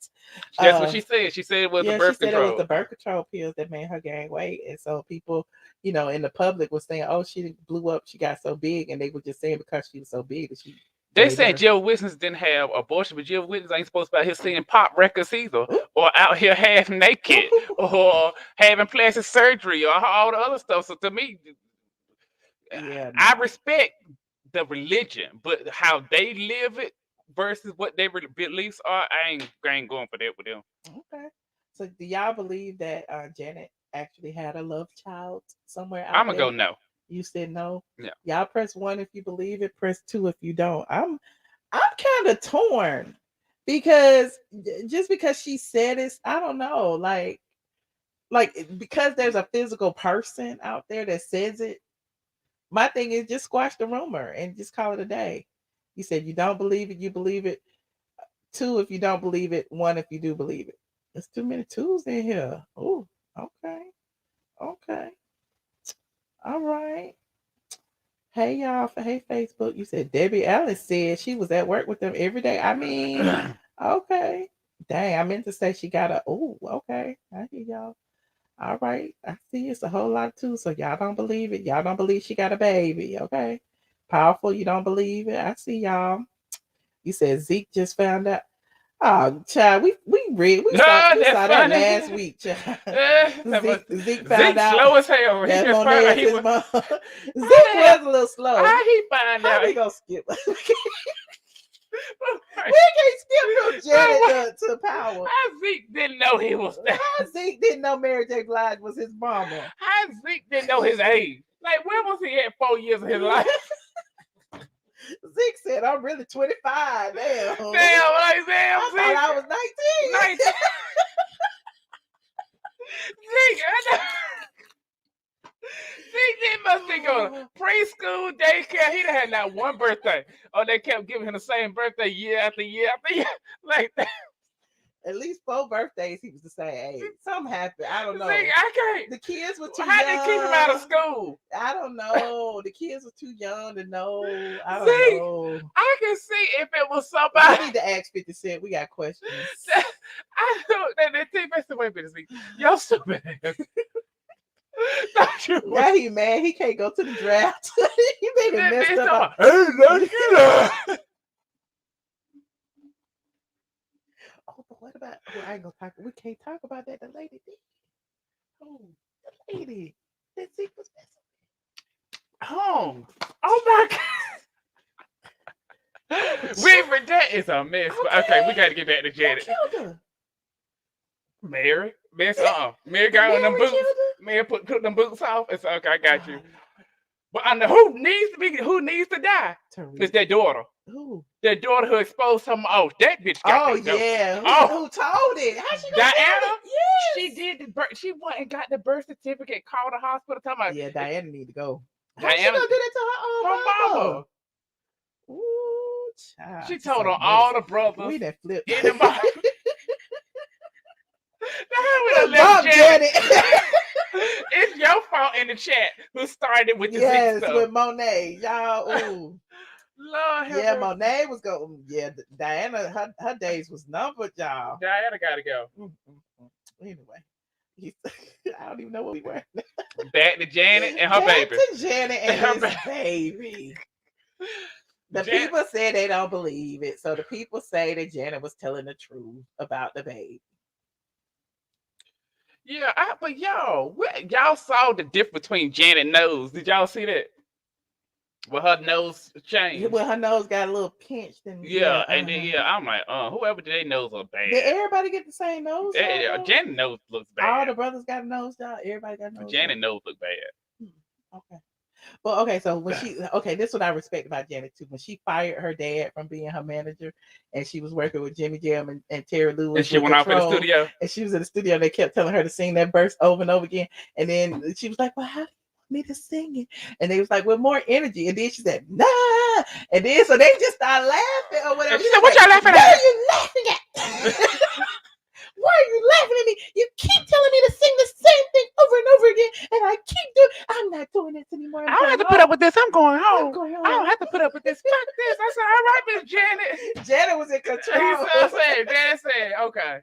Speaker 3: That's what she said. She said it was the birth control.
Speaker 1: It was the birth control pills that made her gain weight, and so people, you know, in the public was saying, "Oh, she blew up. She got so big," and they were just saying because she was so big that she.
Speaker 3: They said Jill Witness didn't have abortion, but Jill Witness ain't supposed to be out here singing pop records either, or out here half naked, or having plastic surgery, or all the other stuff. So to me, I respect the religion, but how they live it versus what their beliefs are, I ain't going for that with them.
Speaker 1: Okay. So do y'all believe that Janet actually had a love child somewhere out
Speaker 3: I'm
Speaker 1: there?
Speaker 3: gonna go no.
Speaker 1: You said no.
Speaker 3: Yeah.
Speaker 1: Y'all press 1 if you believe it. Press 2 if you don't. I'm kind of torn because just because she said it, I don't know. Like because there's a physical person out there that says it. My thing is just squash the rumor and just call it a day. You said you don't believe it. You believe it. 2 if you don't believe it. 1 if you do believe it. There's too many 2s in here. Oh, okay. All right. Hey, y'all. Hey, Facebook. You said Debbie Allen said she was at work with them every day. I mean, okay. Dang, I meant to say she got okay. I hear y'all. All right. I see it's a whole lot too. So y'all don't believe it. Y'all don't believe she got a baby. Okay. Powerful. You don't believe it. I see y'all. You said Zeke just found out. Oh, child, we saw that last week, child. Zeke found out.
Speaker 3: Slow as hell.
Speaker 1: Zeke was a little slow.
Speaker 3: How he find out?
Speaker 1: How we gonna skip? We can't skip from Janet to Power.
Speaker 3: How Zeke didn't know he was there?
Speaker 1: How Zeke didn't know Mary J. Blige was his mama?
Speaker 3: How Zeke didn't know his age? Like, where was he at 4 years of his life?
Speaker 1: Zeke said, I'm really 25. Damn.
Speaker 3: I
Speaker 1: thought I was 19.
Speaker 3: Zeke thinking on preschool, daycare. He done had not one birthday. Oh, they kept giving him the same birthday year after year after year. Like that.
Speaker 1: At least 4 birthdays, he was the same age. Something happened. I don't know.
Speaker 3: See, I can't.
Speaker 1: The kids were too
Speaker 3: How
Speaker 1: young.
Speaker 3: they keep him out of school?
Speaker 1: I don't know. The kids were too young to know. I don't
Speaker 3: See,
Speaker 1: know.
Speaker 3: I can see if it was
Speaker 1: I
Speaker 3: somebody.
Speaker 1: need to ask 50 Cent. We got questions.
Speaker 3: I don't. They think that's the way it is. Y'all stupid. Don't you?
Speaker 1: Now he mad. He can't go to the draft. He made it messed up.
Speaker 3: Hey, look at
Speaker 1: Oh, but what about? Oh, I ain't gonna talk. We can't talk about that. The lady did. Oh, the lady. That Zeke was messing.
Speaker 3: Oh my God. River, that is a mess. But okay, we got to get back to Janet.
Speaker 1: Who killed her?
Speaker 3: Mary, Miss, Mary got on them
Speaker 1: Mary
Speaker 3: boots.
Speaker 1: killed her?
Speaker 3: Mary put them boots off. It's okay. I got you. But I know who needs to die. It's their daughter.
Speaker 1: Who?
Speaker 3: Their daughter who exposed some. Oh, that bitch got
Speaker 1: Oh
Speaker 3: to go.
Speaker 1: yeah.
Speaker 3: Oh.
Speaker 1: Who told it? How she
Speaker 3: Diana?
Speaker 1: Yes.
Speaker 3: She did the birth. She went and got the birth certificate. Called the hospital. Talking about
Speaker 1: Yeah, Diana need to go. How
Speaker 3: Diana
Speaker 1: she gonna do that to her own
Speaker 3: mama.
Speaker 1: Ooh, child.
Speaker 3: She told on all the brothers.
Speaker 1: We done flipped.
Speaker 3: Anybody. Now we done
Speaker 1: Mom,
Speaker 3: left Janet.
Speaker 1: Janet.
Speaker 3: It's your fault in the chat who started with the
Speaker 1: Yes,
Speaker 3: Zeke stuff.
Speaker 1: with Monet. Y'all, ooh.
Speaker 3: Lord help
Speaker 1: Yeah,
Speaker 3: her.
Speaker 1: Monet was going. Yeah, Diana, her days was numbered, y'all.
Speaker 3: Diana gotta go.
Speaker 1: Anyway, I don't even know what we were.
Speaker 3: Back to Janet and her
Speaker 1: Back
Speaker 3: baby.
Speaker 1: to Janet and
Speaker 3: Her
Speaker 1: his baby. The
Speaker 3: Janet-
Speaker 1: people say they don't believe it, so the people say that Janet was telling the truth about the baby.
Speaker 3: Yeah, but y'all saw the difference between Janet nose. Did y'all see that? Well, her nose changed.
Speaker 1: Well, her nose got a little pinched, and
Speaker 3: Yeah, and then I'm like, whoever did their nose was bad.
Speaker 1: Did everybody get the same nose?
Speaker 3: Yeah,
Speaker 1: job,
Speaker 3: Janet nose looks
Speaker 1: though? All
Speaker 3: bad.
Speaker 1: the brothers got a nose job. Everybody got a nose.
Speaker 3: Janet
Speaker 1: job?
Speaker 3: nose look bad.
Speaker 1: Okay. Well, okay, so when this is what I respect about Janet too. When she fired her dad from being her manager, and she was working with Jimmy Jam and Terry Lewis,
Speaker 3: And she went off in the studio.
Speaker 1: and she was in the studio, and they kept telling her to sing that verse over and over again, and then she was like, "Well, how do you want me to sing it?" And they was like, "With more energy," and then she said, "Nah," and then so they just started laughing or whatever.
Speaker 3: And she said, "What y'all laughing
Speaker 1: What
Speaker 3: at?"
Speaker 1: are you laughing at? Why are you laughing at me? You keep telling me to sing the same thing over and over again, and I keep doing. I'm not doing this anymore.
Speaker 3: I don't have to put up with this. I'm going home.
Speaker 1: I'm going home.
Speaker 3: I don't have to put up with this. Fuck this. I said, all right, Miss Janet.
Speaker 1: Janet was in control.
Speaker 3: Janet said, okay.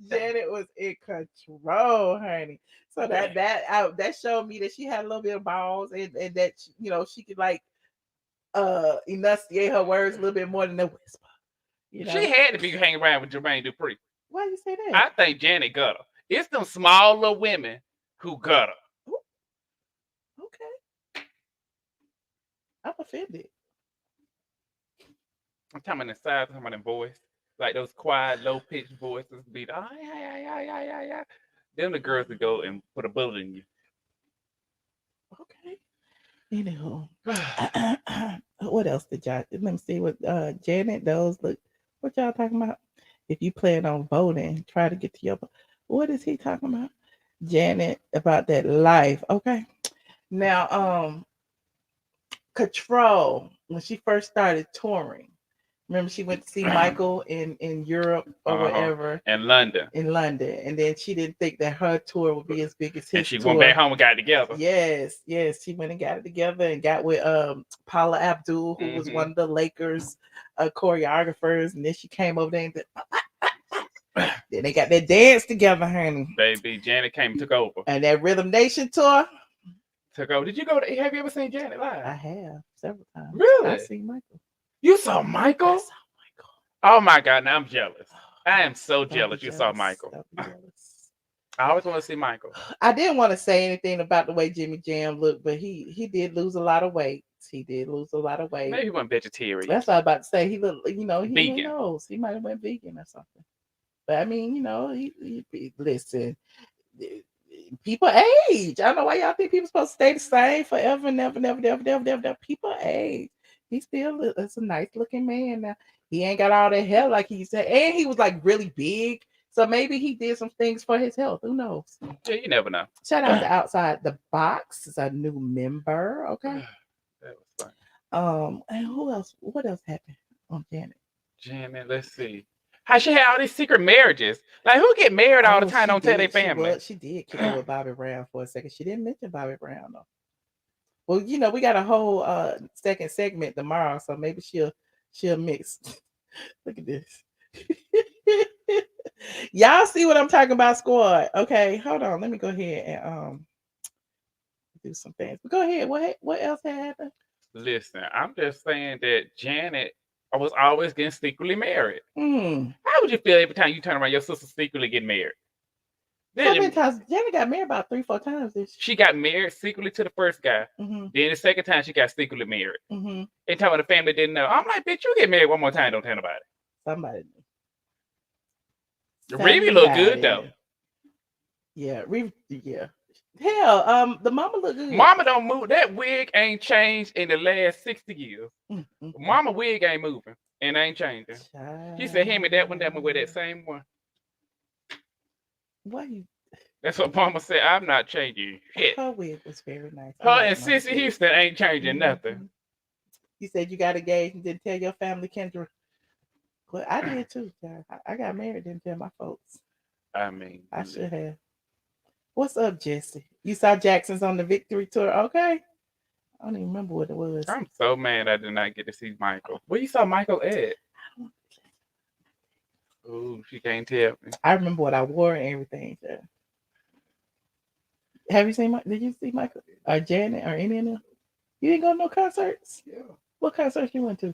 Speaker 1: Janet was in control, honey. So that showed me that she had a little bit of balls, and that she could like enunciate her words a little bit more than the whisper.
Speaker 3: She had to be hanging around with Jermaine Dupri.
Speaker 1: Why you say that?
Speaker 3: I think Janet got her. It's them small little women who got her.
Speaker 1: Ooh. Okay. I'm offended.
Speaker 3: I'm talking about the size, I'm talking about them voice. Like those quiet, low pitched voices be yeah. Them the girls that go and put a bullet in you.
Speaker 1: Okay. Anywho. What else did y'all let me see what Janet those look what y'all talking about? If you plan on voting, try to get to your what is he talking about? Janet about that life. Okay. Now Control, when she first started touring. Remember, she went to see Michael in Europe or whatever.
Speaker 3: In London.
Speaker 1: And then she didn't think that her tour would be as big as his
Speaker 3: And she
Speaker 1: tour.
Speaker 3: went back home and got it together.
Speaker 1: Yes. She went and got it together and got with Paula Abdul, who was one of the Lakers choreographers. And then she came over there and then they got that dance together, honey.
Speaker 3: Baby, Janet came and took over.
Speaker 1: And that Rhythm Nation tour.
Speaker 3: Took over. Did you go to, have you ever seen Janet live?
Speaker 1: I have several times.
Speaker 3: Really?
Speaker 1: I've seen Michael.
Speaker 3: You saw Michael?
Speaker 1: I saw Michael.
Speaker 3: Oh my God, now I'm jealous. I am so jealous you saw Michael. I always want to see Michael.
Speaker 1: I didn't want to say anything about the way Jimmy Jam looked, but he did lose a lot of weight. Maybe he
Speaker 3: wasn't vegetarian.
Speaker 1: That's what I was about to say. He looked, he
Speaker 3: vegan.
Speaker 1: Who knows? He might have went vegan or something. But I mean, he listen. People age. I don't know why y'all think people supposed to stay the same forever, never. People age. He still is a nice looking man now. He ain't got all that hair like he used to. And he was like really big. So maybe he did some things for his health. Who knows?
Speaker 3: Yeah, you never know.
Speaker 1: Shout out to Outside the Box. Is a new member. Okay.
Speaker 3: That was fun.
Speaker 1: And who else? What else happened on Janet?
Speaker 3: Janet, let's see. How she had all these secret marriages. Like, who get married all the time, don't tell their family?
Speaker 1: She did kick it with Bobby Brown for a second. She didn't mention Bobby Brown, though. Well, you know, we got a whole second segment tomorrow, so maybe she'll mix. Look at this. Y'all see what I'm talking about, squad? Okay, hold on. Let me go ahead and do some things. But go ahead. What else had happened?
Speaker 3: Listen, I'm just saying that Janet was always getting secretly married. How would you feel every time you turn around your sister secretly getting married?
Speaker 1: How many times? Janet got married about 3-4 times.
Speaker 3: She got married secretly to the first guy. Then the second time she got secretly married. And talking the family didn't know. I'm like, bitch, you get married one more time, don't tell nobody.
Speaker 1: Somebody.
Speaker 3: Riri look good though.
Speaker 1: Yeah, Riri. Yeah. Hell, the mama look good.
Speaker 3: Mama don't move. That wig ain't changed in the last 60 years. Mama wig ain't moving and ain't changing. She said, hand me that one, that one with that same one.
Speaker 1: Why you?
Speaker 3: That's what Mama said. I'm not changing shit.
Speaker 1: Her wig was very nice.
Speaker 3: Her and Sissy Houston ain't changing nothing.
Speaker 1: You said you got engaged and didn't tell your family, Kendra. Well, I did too. I got married, didn't tell my folks.
Speaker 3: I mean,
Speaker 1: I should have. What's up, Jesse? You saw Jackson's on the victory tour, okay? I don't even remember what it was.
Speaker 3: I'm so mad I did not get to see Michael. Where you saw Michael at? Oh, she can't tell me.
Speaker 1: I remember what I wore and everything. Yeah. Have you seen Did you see Michael or Janet or any of them? You didn't go to no concerts?
Speaker 6: Yeah.
Speaker 1: What concerts you went to?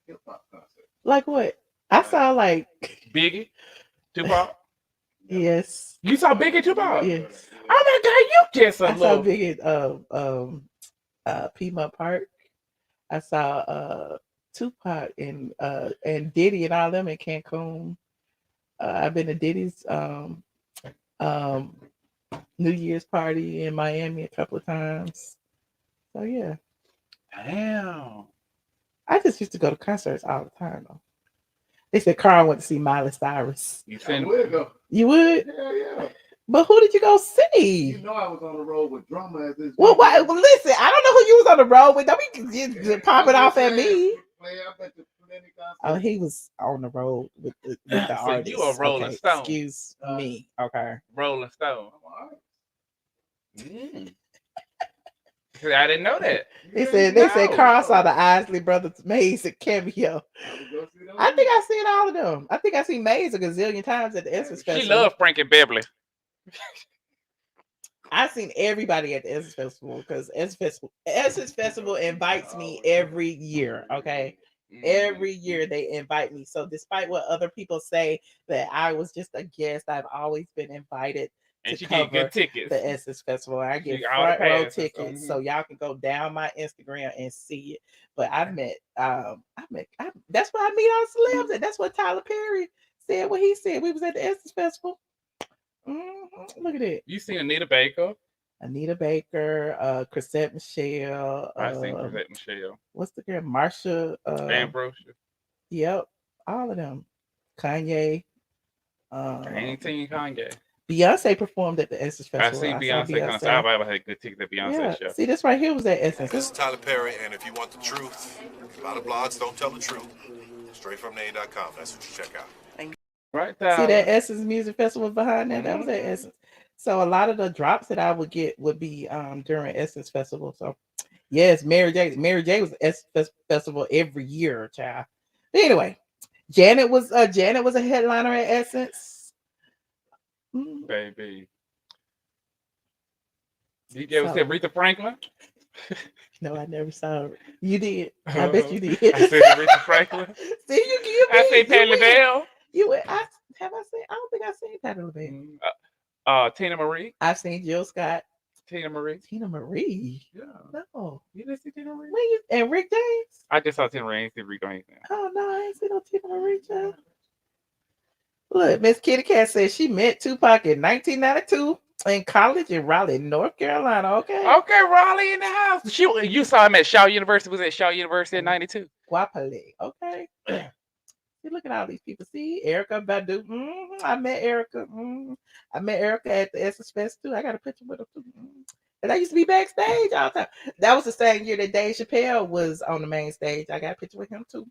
Speaker 6: Hip hop concert.
Speaker 1: Like what? I saw like
Speaker 3: Biggie, Tupac.
Speaker 1: Yes.
Speaker 3: You saw Biggie, Tupac?
Speaker 1: Yes.
Speaker 3: Oh my God, you just a
Speaker 1: I
Speaker 3: little.
Speaker 1: saw Biggie at Piedmont Park. I saw Tupac and Diddy and all them in Cancun. I've been to Diddy's New Year's party in Miami a couple of times. So yeah.
Speaker 3: Damn.
Speaker 1: I just used to go to concerts all the time though. They said Carl went to see Miley Cyrus.
Speaker 3: You
Speaker 6: would go.
Speaker 1: You would?
Speaker 6: Yeah.
Speaker 1: But who did you go see?
Speaker 6: You know I was on the road with drama at this.
Speaker 1: Well, why? Well, listen, I don't know who you was on the road with. Don't be just popping off at me. Oh, he was on the road with the
Speaker 3: So
Speaker 1: artist.
Speaker 3: you a Rolling Stone.
Speaker 1: Excuse me. Okay.
Speaker 3: Rolling Stone. I didn't know that.
Speaker 1: They said Carl saw the Isley Brothers Maze at Cameo. I think I seen all of them. I think I seen Maze a gazillion times at the Essence Festival.
Speaker 3: She loved Frankie Beverly.
Speaker 1: I've seen everybody at the Essence Festival because Essence Festival invites me every year. Okay. Every year they invite me. So despite what other people say that I was just a guest, I've always been invited
Speaker 3: And
Speaker 1: to
Speaker 3: she
Speaker 1: cover
Speaker 3: get good tickets.
Speaker 1: the Essence Festival. I get
Speaker 3: She all the
Speaker 1: front row
Speaker 3: passes.
Speaker 1: tickets, so y'all can go down my Instagram and see it. But I met that's why I meet all celebs, and that's what Tyler Perry said. What he said, we was at the Essence Festival. Look at it.
Speaker 3: You seen Anita Baker?
Speaker 1: Anita Baker, Chrisette Michelle.
Speaker 3: I seen Chrisette Michelle.
Speaker 1: What's the girl? Marsha.
Speaker 3: Ambrosia.
Speaker 1: Yep, all of them. Kanye.
Speaker 3: I ain't seen Kanye.
Speaker 1: Beyonce performed at the Essence
Speaker 3: I
Speaker 1: Festival.
Speaker 3: seen Beyonce concert. I had good tickets at Beyonce show.
Speaker 1: See, this right here was at Essence.
Speaker 8: This is Tyler Perry, and if you want the truth, a lot of blogs don't tell the truth. StraightFromTheA.com. That's what you check out.
Speaker 3: Right there.
Speaker 1: See that Essence Music Festival behind that? That was at Essence. So a lot of the drops that I would get would be during Essence Festival. So yes, Mary J was Essence Festival every year, child. But anyway, Janet was a headliner at Essence.
Speaker 3: Baby. Did you ever see Aretha Franklin?
Speaker 1: No, I never saw her. You did. I bet you did.
Speaker 3: I seen Aretha Franklin.
Speaker 1: See, you give me.
Speaker 3: I seen Patti LaBelle.
Speaker 1: I don't think I've seen Patti LaBelle.
Speaker 3: Tina Marie.
Speaker 1: I've seen Jill Scott.
Speaker 3: Tina Marie.
Speaker 1: Tina Marie.
Speaker 3: Yeah.
Speaker 1: No.
Speaker 3: You didn't see Tina Marie?
Speaker 1: And Rick James?
Speaker 3: I just saw Tina Marie. I didn't see Rick James.
Speaker 1: Oh no, I ain't seen no Tina Marie, child. Look, Miss Kitty Cat says she met Tupac in 1992 in college in Raleigh, North Carolina. Okay,
Speaker 3: Raleigh in the house. You saw him at Shaw University. Was at Shaw University in '92.
Speaker 1: Guapale. Okay. See, look at all these people. See, Erica Badu. I met Erica. I met Erica at the Essence Fest too. I got a picture with her too. And I used to be backstage all the time. That was the same year that Dave Chappelle was on the main stage. I got a picture with him too.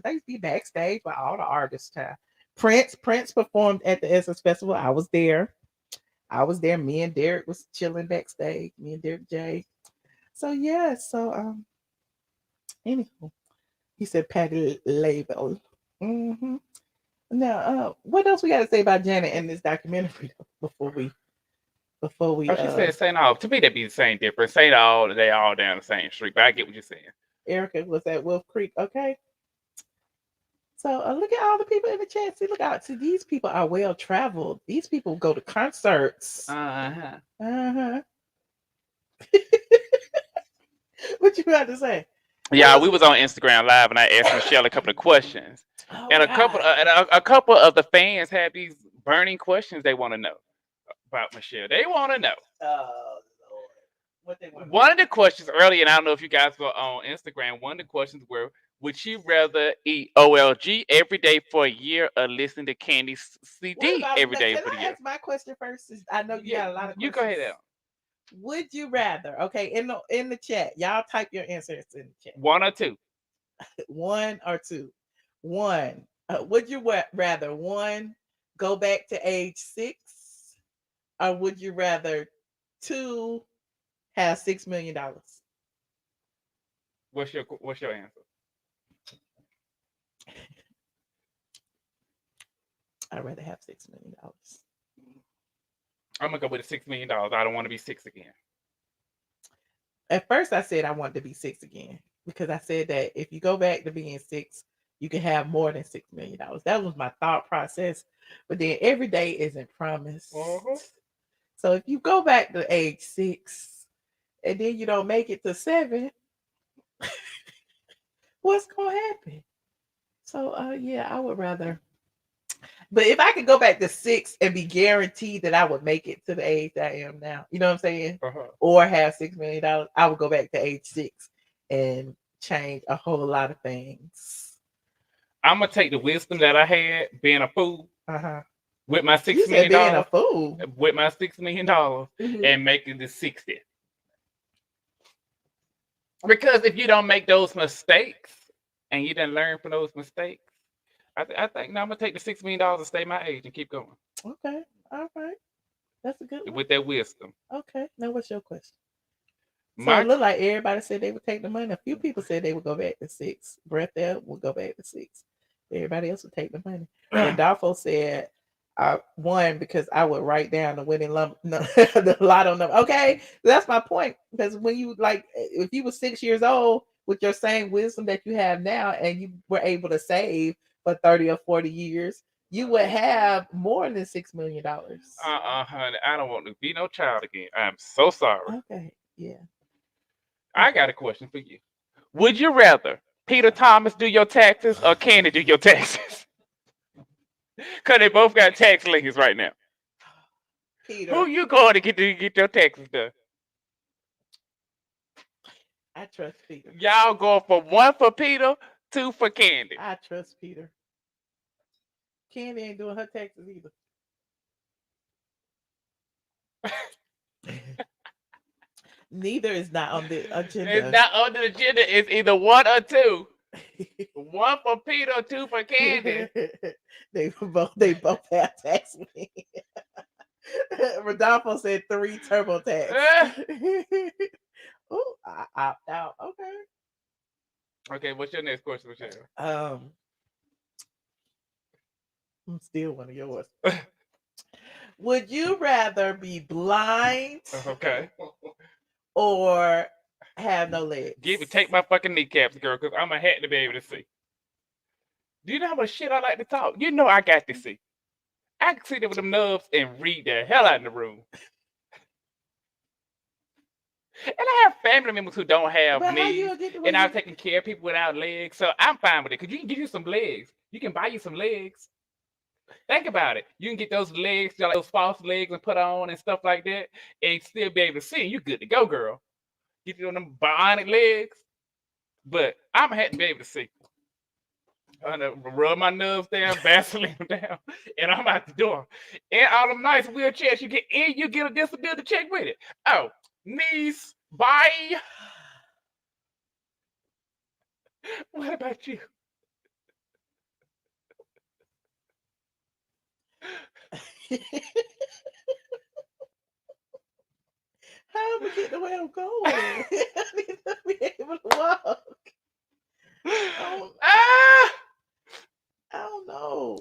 Speaker 1: I used to be backstage with all the artists. Time. Prince performed at the Essence Festival. I was there. Me and Derek was chilling backstage. Me and Derek J. So yeah. So anywho, he said Patty Label. Now, what else we got to say about Janet and this documentary before we?
Speaker 3: Oh, she said St. All. To me, that'd be the same difference. St. All, they all down the same street. But I get what you're saying.
Speaker 1: Erica was at Wolf Creek. Okay. So look at all the people in the chat. See, look out. See, these people are well traveled. These people go to concerts.
Speaker 3: Uh-huh.
Speaker 1: What you got to say?
Speaker 3: Yeah, we was on Instagram Live and I asked Michelle a couple of questions. And a couple of the fans had these burning questions they want to know about Michelle. They want to know.
Speaker 1: Oh, Lord. What they want?
Speaker 3: One of the questions earlier, and I don't know if you guys were on Instagram, one of the questions were, would she rather eat OLG every day for a year or listen to Kandi's CD every day for the year?
Speaker 1: Can I ask my question first? I know you got a lot of questions.
Speaker 3: You go ahead, Al.
Speaker 1: Would you rather? Okay, in the chat, y'all type your answers in the chat.
Speaker 3: 1 or 2.
Speaker 1: 1 or 2. 1. Would you rather 1 go back to age 6, or would you rather 2 have $6 million?
Speaker 3: What's your answer?
Speaker 1: I'd rather have $6 million.
Speaker 3: I'm gonna go with the $6 million. I don't want to be 6 again.
Speaker 1: At first, I said I wanted to be 6 again because I said that if you go back to being 6, you can have more than $6 million. That was my thought process. But then every day isn't promised. So if you go back to age 6 and then you don't make it to 7, what's gonna happen? So yeah, I would rather. But if I could go back to 6 and be guaranteed that I would make it to the age I am now, you know what I'm saying? Or have $6 million, I would go back to age 6 and change a whole lot of things.
Speaker 3: I'm gonna take the wisdom that I had being a fool with my $6
Speaker 1: You
Speaker 3: million.
Speaker 1: Said being a fool
Speaker 3: with my $6 million and making the 60. Because if you don't make those mistakes and you didn't learn from those mistakes, I think now I'm gonna take the $6 million and stay my age and keep going.
Speaker 1: Okay, all right, that's a good one.
Speaker 3: With that wisdom.
Speaker 1: Okay, now what's your question? So it looked like everybody said they would take the money. A few people said they would go back to 6. Brett there would go back to 6. Everybody else would take the money. Rodolfo said 1 because I would write down the winning the lotto number. Okay, that's my point. Because when you if you were 6 years old with your same wisdom that you have now, and you were able to save for 30 or 40 years, you would have more than $6 million.
Speaker 3: Honey, I don't want to be no child again. I'm so sorry.
Speaker 1: Okay, yeah.
Speaker 3: I got a question for you. Would you rather Peter Thomas do your taxes or Kandi do your taxes? Because they both got tax liens right now.
Speaker 1: Peter.
Speaker 3: Who you going to get your taxes done?
Speaker 1: I trust Peter.
Speaker 3: Y'all going for 1 for Peter, 2 for Kandi.
Speaker 1: I trust Peter. Kandi ain't doing her taxes either. Neither is not on the agenda.
Speaker 3: It's not on the agenda. It's either 1 or 2. 1 for Peter, 2 for Kandi.
Speaker 1: they both have tax liens. Rodolfo said 3 TurboTax. Oh, I opt out. Okay.
Speaker 3: Okay, what's your next question, Michelle?
Speaker 1: I'm still one of yours. Would you rather be blind?
Speaker 3: Okay.
Speaker 1: Or have no legs?
Speaker 3: Take my fucking kneecaps, girl, because I'm a hat to be able to see. Do you know how much shit I like to talk? You know I got to see. I can sit there with them nubs and read the hell out in the room. And I have family members who don't have knees, and I'm taking care of people without legs, so I'm fine with it. Because you can get you some legs. You can buy you some legs. Think about it. You can get those legs, those false legs, and put on and stuff like that, and still be able to see. You good to go, girl. Get you on them bionic legs. But I'm happy to be able to see. I'm gonna rub my nerves down, Vaseline down, and I'm out the door. And all them nice wheelchairs you get in, you get a disability check with it. Oh, knees, bye. What about you?
Speaker 1: How am I getting the way I'm going? I need to be able to walk. I don't know.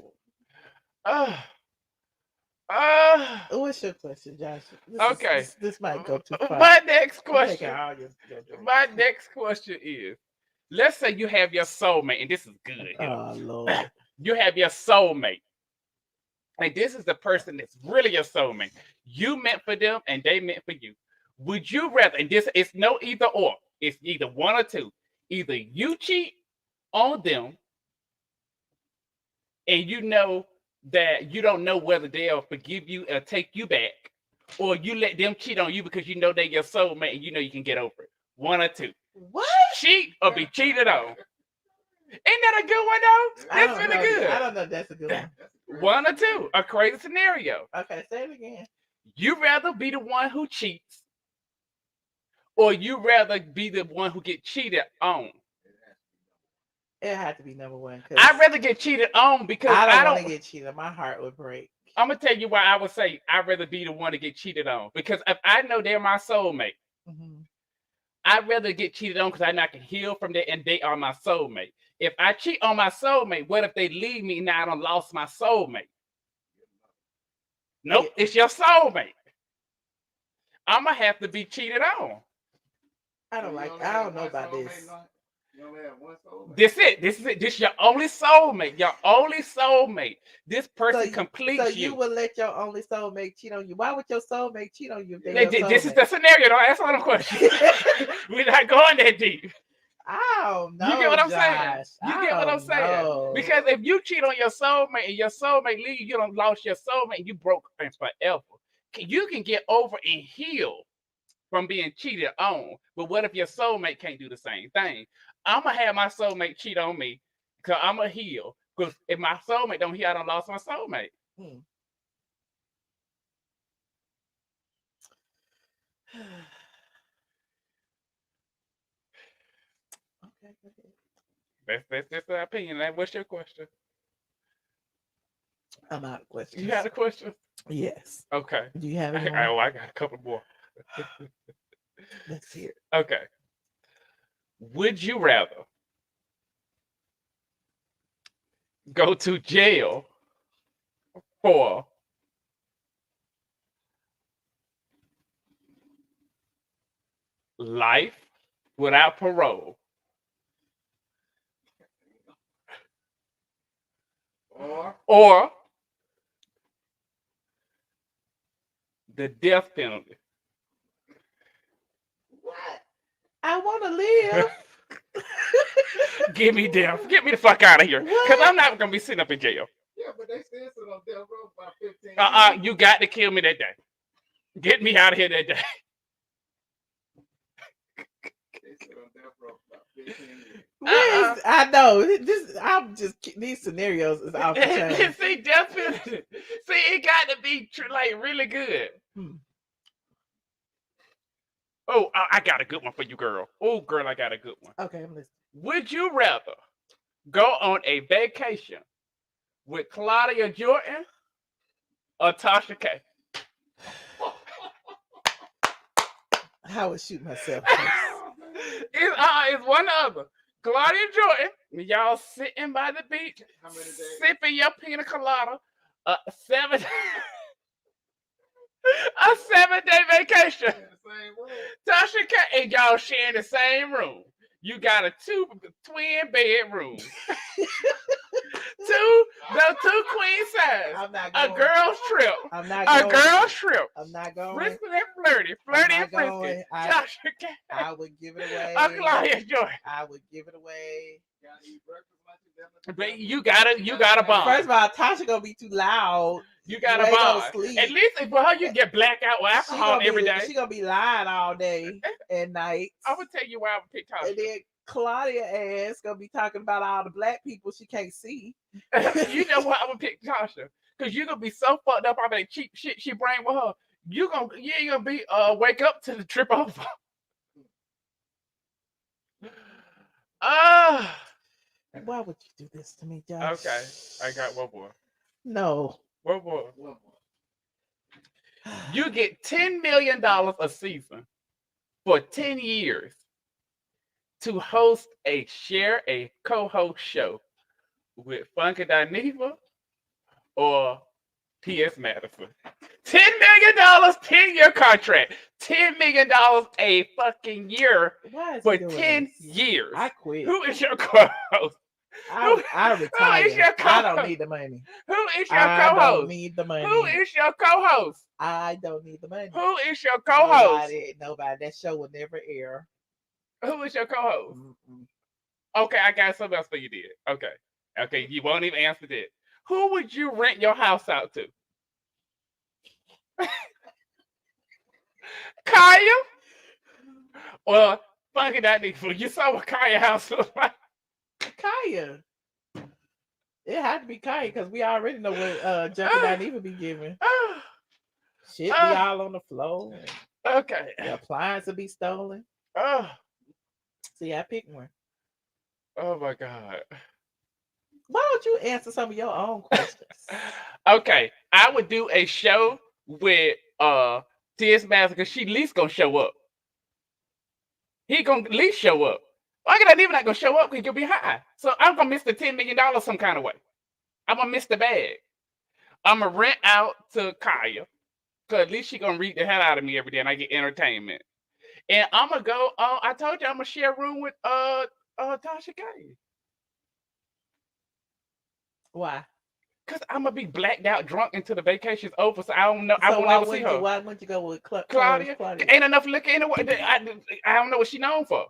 Speaker 1: What's your question, Josh?
Speaker 3: Okay.
Speaker 1: This might go too far.
Speaker 3: My next
Speaker 1: I'm taking
Speaker 3: question.
Speaker 1: all your drinks.
Speaker 3: My next question is: let's say you have your soulmate, and this is good. Here.
Speaker 1: Oh Lord.
Speaker 3: You have your soulmate, and this is the person that's really your soulmate. You meant for them, and they meant for you. Would you rather? And this it's no either or. It's either one or two. Either you cheat on them, and you know that you don't know whether they'll forgive you or take you back, or you let them cheat on you because you know they're your soulmate and you know you can get over it. One or two.
Speaker 1: What?
Speaker 3: Cheat or be cheated on. Ain't that a good one though? That's really good.
Speaker 1: I don't know if that's a good one.
Speaker 3: One or two. A crazy scenario.
Speaker 1: Okay, say it again.
Speaker 3: You rather be the one who cheats, or you rather be the one who get cheated on?
Speaker 1: It had to be number one.
Speaker 3: I'd rather get cheated on because
Speaker 1: I don't want to get cheated. My heart would break.
Speaker 3: I'm gonna tell you why I would say I'd rather be the one to get cheated on. Because if I know they're my soulmate, I'd rather get cheated on because I know I can heal from that and they are my soulmate. If I cheat on my soulmate, what if they leave me and now I done lost my soulmate? Nope, it's your soulmate. I'm gonna have to be cheated on.
Speaker 1: I don't know about this.
Speaker 6: You only have one soulmate.
Speaker 3: This it. This is it. This your only soulmate. Your only soulmate. This person completes
Speaker 1: so
Speaker 3: you.
Speaker 1: You will let your only soulmate cheat on you. Why would your soulmate cheat on you?
Speaker 3: This is the scenario. Don't ask all them questions. We're not going that deep.
Speaker 1: I don't know.
Speaker 3: You get what I'm saying?
Speaker 1: Josh.
Speaker 3: You get what I'm saying? Because if you cheat on your soulmate and your soulmate leave you, don't lost your soulmate and you broke forever. You can get over and heal from being cheated on. But what if your soulmate can't do the same thing? I'm going to have my soulmate cheat on me because I'm going to heal. Because if my soulmate don't heal, I done lost my soulmate.
Speaker 1: Okay, go ahead.
Speaker 3: That's just the opinion. What's your question?
Speaker 1: I'm out of questions.
Speaker 3: You had a question?
Speaker 1: Yes.
Speaker 3: Okay.
Speaker 1: Do you have any more?
Speaker 3: I got a couple more.
Speaker 1: Let's hear it.
Speaker 3: Okay. Would you rather go to jail for life without parole or the death penalty?
Speaker 1: What? I want to live.
Speaker 3: Give me death. Get me the fuck out of here. Because I'm not going to be sitting up in jail.
Speaker 6: Yeah, but they still sit on death row for 15 years.
Speaker 3: You got to kill me that day. Get me out of here that day.
Speaker 6: They sit on death row for 15 years.
Speaker 1: I know. These scenarios is off the chain.
Speaker 3: See, death penalty. See, it got to be like really good. Oh, I got a good one for you, girl. Oh, girl, I got a good one.
Speaker 1: Okay, I'm listening.
Speaker 3: Would you rather go on a vacation with Claudia Jordan or Tasha K?
Speaker 1: I would shoot myself.
Speaker 3: It's one other. Claudia Jordan, y'all sitting by the beach, sipping your pina colada, a 7-day vacation. Tasha K and y'all sharing the same room. You got a twin bedroom. two queen size.
Speaker 1: I'm not
Speaker 3: going. A girl's trip.
Speaker 1: I'm not going.
Speaker 3: A girl's trip.
Speaker 1: I'm not going.
Speaker 3: Frisky and flirty and frisky. Tasha K.
Speaker 1: I would give it away.
Speaker 3: Claudia Jordan.
Speaker 1: I would give it away.
Speaker 3: But you gotta bomb.
Speaker 1: First of all, Tasha gonna be too loud.
Speaker 3: You gotta bomb. At least for her, you get blackout with alcohol every day.
Speaker 1: She gonna be lying all day and night.
Speaker 3: I'm gonna tell you why I would pick Tasha.
Speaker 1: And then Claudia ass gonna be talking about all the black people she can't see.
Speaker 3: You know what? I'm gonna pick Tasha because you're gonna be so fucked up on that cheap shit she bring with her. You ain't gonna be wake up to the trip over. Ah.
Speaker 1: Why would you do this to me, Josh?
Speaker 3: Okay, I got one more.
Speaker 1: No.
Speaker 3: One more. You get $10 million a season for 10 years to host a co-host show with Funky DINEVA or T.S. Madison. $10 million, 10-year contract. $10 million a fucking year for 10 years.
Speaker 1: I quit.
Speaker 3: Who is your co-host?
Speaker 1: I retire.
Speaker 3: Who is your
Speaker 1: I don't need the money.
Speaker 3: Who is your
Speaker 1: I
Speaker 3: co-host?
Speaker 1: don't need the money.
Speaker 3: Who is your co-host?
Speaker 1: I don't need the money.
Speaker 3: Who is your co-host?
Speaker 1: Nobody. That show will never air.
Speaker 3: Who is your co-host?
Speaker 1: Mm-mm.
Speaker 3: Okay, I got something else for you. Did okay? You won't even answer that. Who would you rent your house out to? Kaya? Well, Funky DINEVA. You saw what Kaya house was like.
Speaker 1: Kaya. It had to be Kaya because we already know what Junkie DINEVA be giving. Shit be all on the floor.
Speaker 3: Okay.
Speaker 1: The appliance will be stolen. See, I picked one.
Speaker 3: Oh my God.
Speaker 1: Why don't you answer some of your own questions?
Speaker 3: Okay. I would do a show with T.S. Madison because she at least gonna show up. He gonna at least show up. I ain't even not gonna show up because he'll be high. So I'm gonna miss the $10 million some kind of way. I'm gonna miss the bag. I'm gonna rent out to Kaya because at least she gonna read the hell out of me every day and I get entertainment. And I'm gonna go. I told you I'm gonna share a room with Tasha K.
Speaker 1: Why?
Speaker 3: Because I'm gonna be blacked out, drunk until the vacation's over. So I don't know.
Speaker 1: So
Speaker 3: I won't ever see her.
Speaker 1: Why wouldn't you go with
Speaker 3: Claudia? Ain't enough liquor in the way. I don't know what she known for.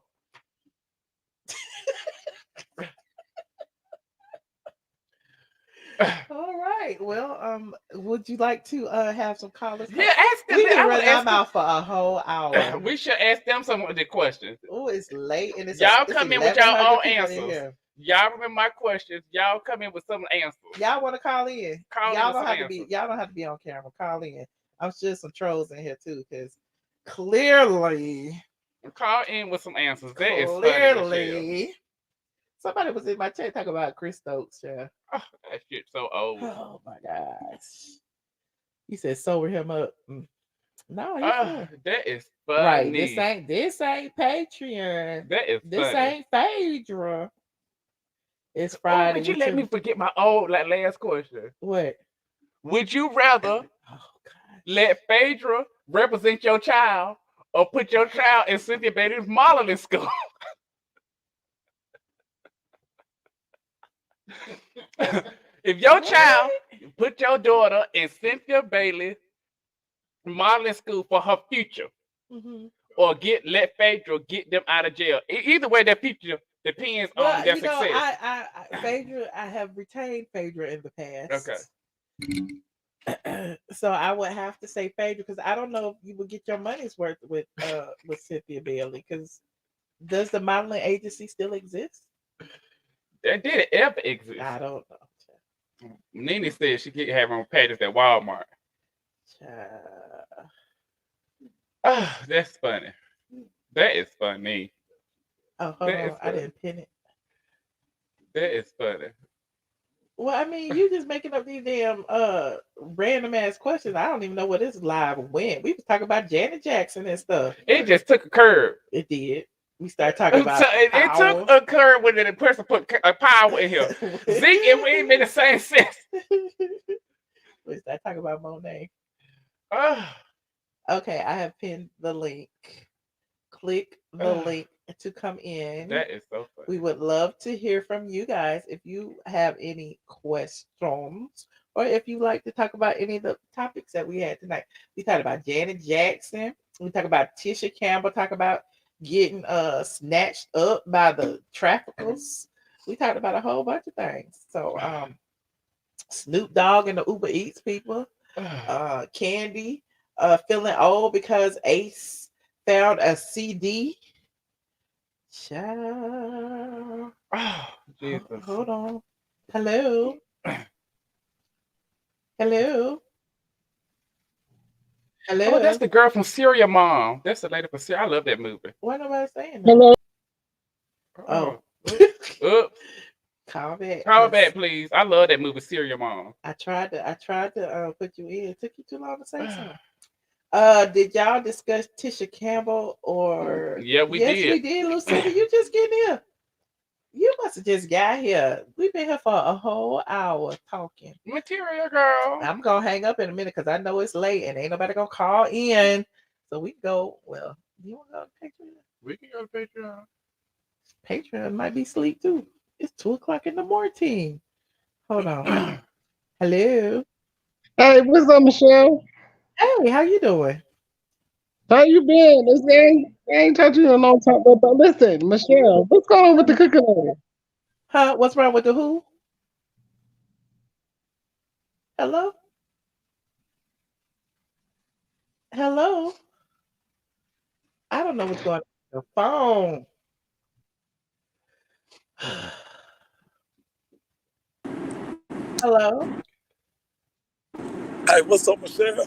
Speaker 1: All right. Well, would you like to have some callers?
Speaker 3: Yeah, ask them.
Speaker 1: We've been running our mouth for a whole hour.
Speaker 3: We should ask them some of the questions.
Speaker 1: Oh, it's late and it's
Speaker 3: y'all come in with y'all own answers. Y'all remember my questions. Y'all come in with some answers.
Speaker 1: Y'all want to call in?
Speaker 3: Y'all
Speaker 1: don't have to be. Y'all don't have to be on camera. Call in. I'm sure some trolls in here too, because clearly,
Speaker 3: call in with some answers. That is
Speaker 1: clearly. Somebody was in my chat talking about Chris Stokes, yeah.
Speaker 3: Oh, that shit so old.
Speaker 1: Oh my gosh. He said sober him up. No,
Speaker 3: that is funny.
Speaker 1: Right. This ain't Patreon.
Speaker 3: That is
Speaker 1: this
Speaker 3: funny.
Speaker 1: Ain't Phaedra. It's Friday.
Speaker 3: Would you let me forget my old last question?
Speaker 1: What?
Speaker 3: Would you rather let Phaedra represent your child or put your child in Cynthia Bailey's modeling school? If your child put your daughter in Cynthia Bailey modeling school for her future, or let Phaedra get them out of jail. Either way, their future depends on their success.
Speaker 1: Phaedra, I have retained Phaedra in the past.
Speaker 3: Okay.
Speaker 1: So I would have to say Phaedra because I don't know if you would get your money's worth with Cynthia Bailey. Because does the modeling agency still exist?
Speaker 3: Did it ever exist?
Speaker 1: I don't know.
Speaker 3: Nene said she could have her own pages at Walmart. Oh, that's funny. That is funny.
Speaker 1: Oh, hold on. I didn't pin it.
Speaker 3: That is funny.
Speaker 1: Well, I mean, you just making up these damn random ass questions. I don't even know where this live went. We was talking about Janet Jackson and stuff.
Speaker 3: It just took a curve.
Speaker 1: It did. We started talking about
Speaker 3: it took a curve when the person put a power in here. Zeke and we ain't been the same sense.
Speaker 1: We started talking about Monet. Okay, I have pinned the link. Click the link to come in.
Speaker 3: That is so funny.
Speaker 1: We would love to hear from you guys if you have any questions or if you like to talk about any of the topics that we had tonight. We talked about Janet Jackson. We talked about Tisha Campbell. Talk about getting snatched up by the traffickers. We talked about a whole bunch of things. So Snoop Dogg and the Uber Eats people. Kandi feeling old because Ace found a CD Child.
Speaker 3: Oh, Jesus.
Speaker 1: Hold on. Hello. Hello. Hello.
Speaker 3: Oh, that's the girl from Syria Mom. That's the lady from Syria. I love that movie.
Speaker 1: Why nobody saying that?
Speaker 9: Hello.
Speaker 1: Oh.
Speaker 3: Oops.
Speaker 1: Call back.
Speaker 3: Call
Speaker 1: 'cause
Speaker 3: back, please. I love that movie, Syria Mom.
Speaker 1: I tried to put you in. It took you too long to say something. Did y'all discuss Tisha Campbell or
Speaker 3: Yeah, we
Speaker 1: yes,
Speaker 3: did.
Speaker 1: we did, Lucinda. You just getting here. You must have just got here. We've been here for a whole hour talking.
Speaker 3: Material girl.
Speaker 1: I'm gonna hang up in a minute because I know it's late and ain't nobody gonna call in. So we can go. Well, you wanna go to Patreon?
Speaker 3: We can go to Patreon.
Speaker 1: Patreon might be asleep too. It's 2:00 in the morning. Hold on. Hello.
Speaker 9: Hey, what's up, Michelle?
Speaker 1: Hey, how you doing?
Speaker 9: How you been? I ain't talked to you in a long time, but listen, Michelle, what's going on with the cooking lady?
Speaker 1: Huh? What's wrong with the who? Hello? Hello? I don't know what's going on with the phone. Hello?
Speaker 10: Hey, what's up, Michelle?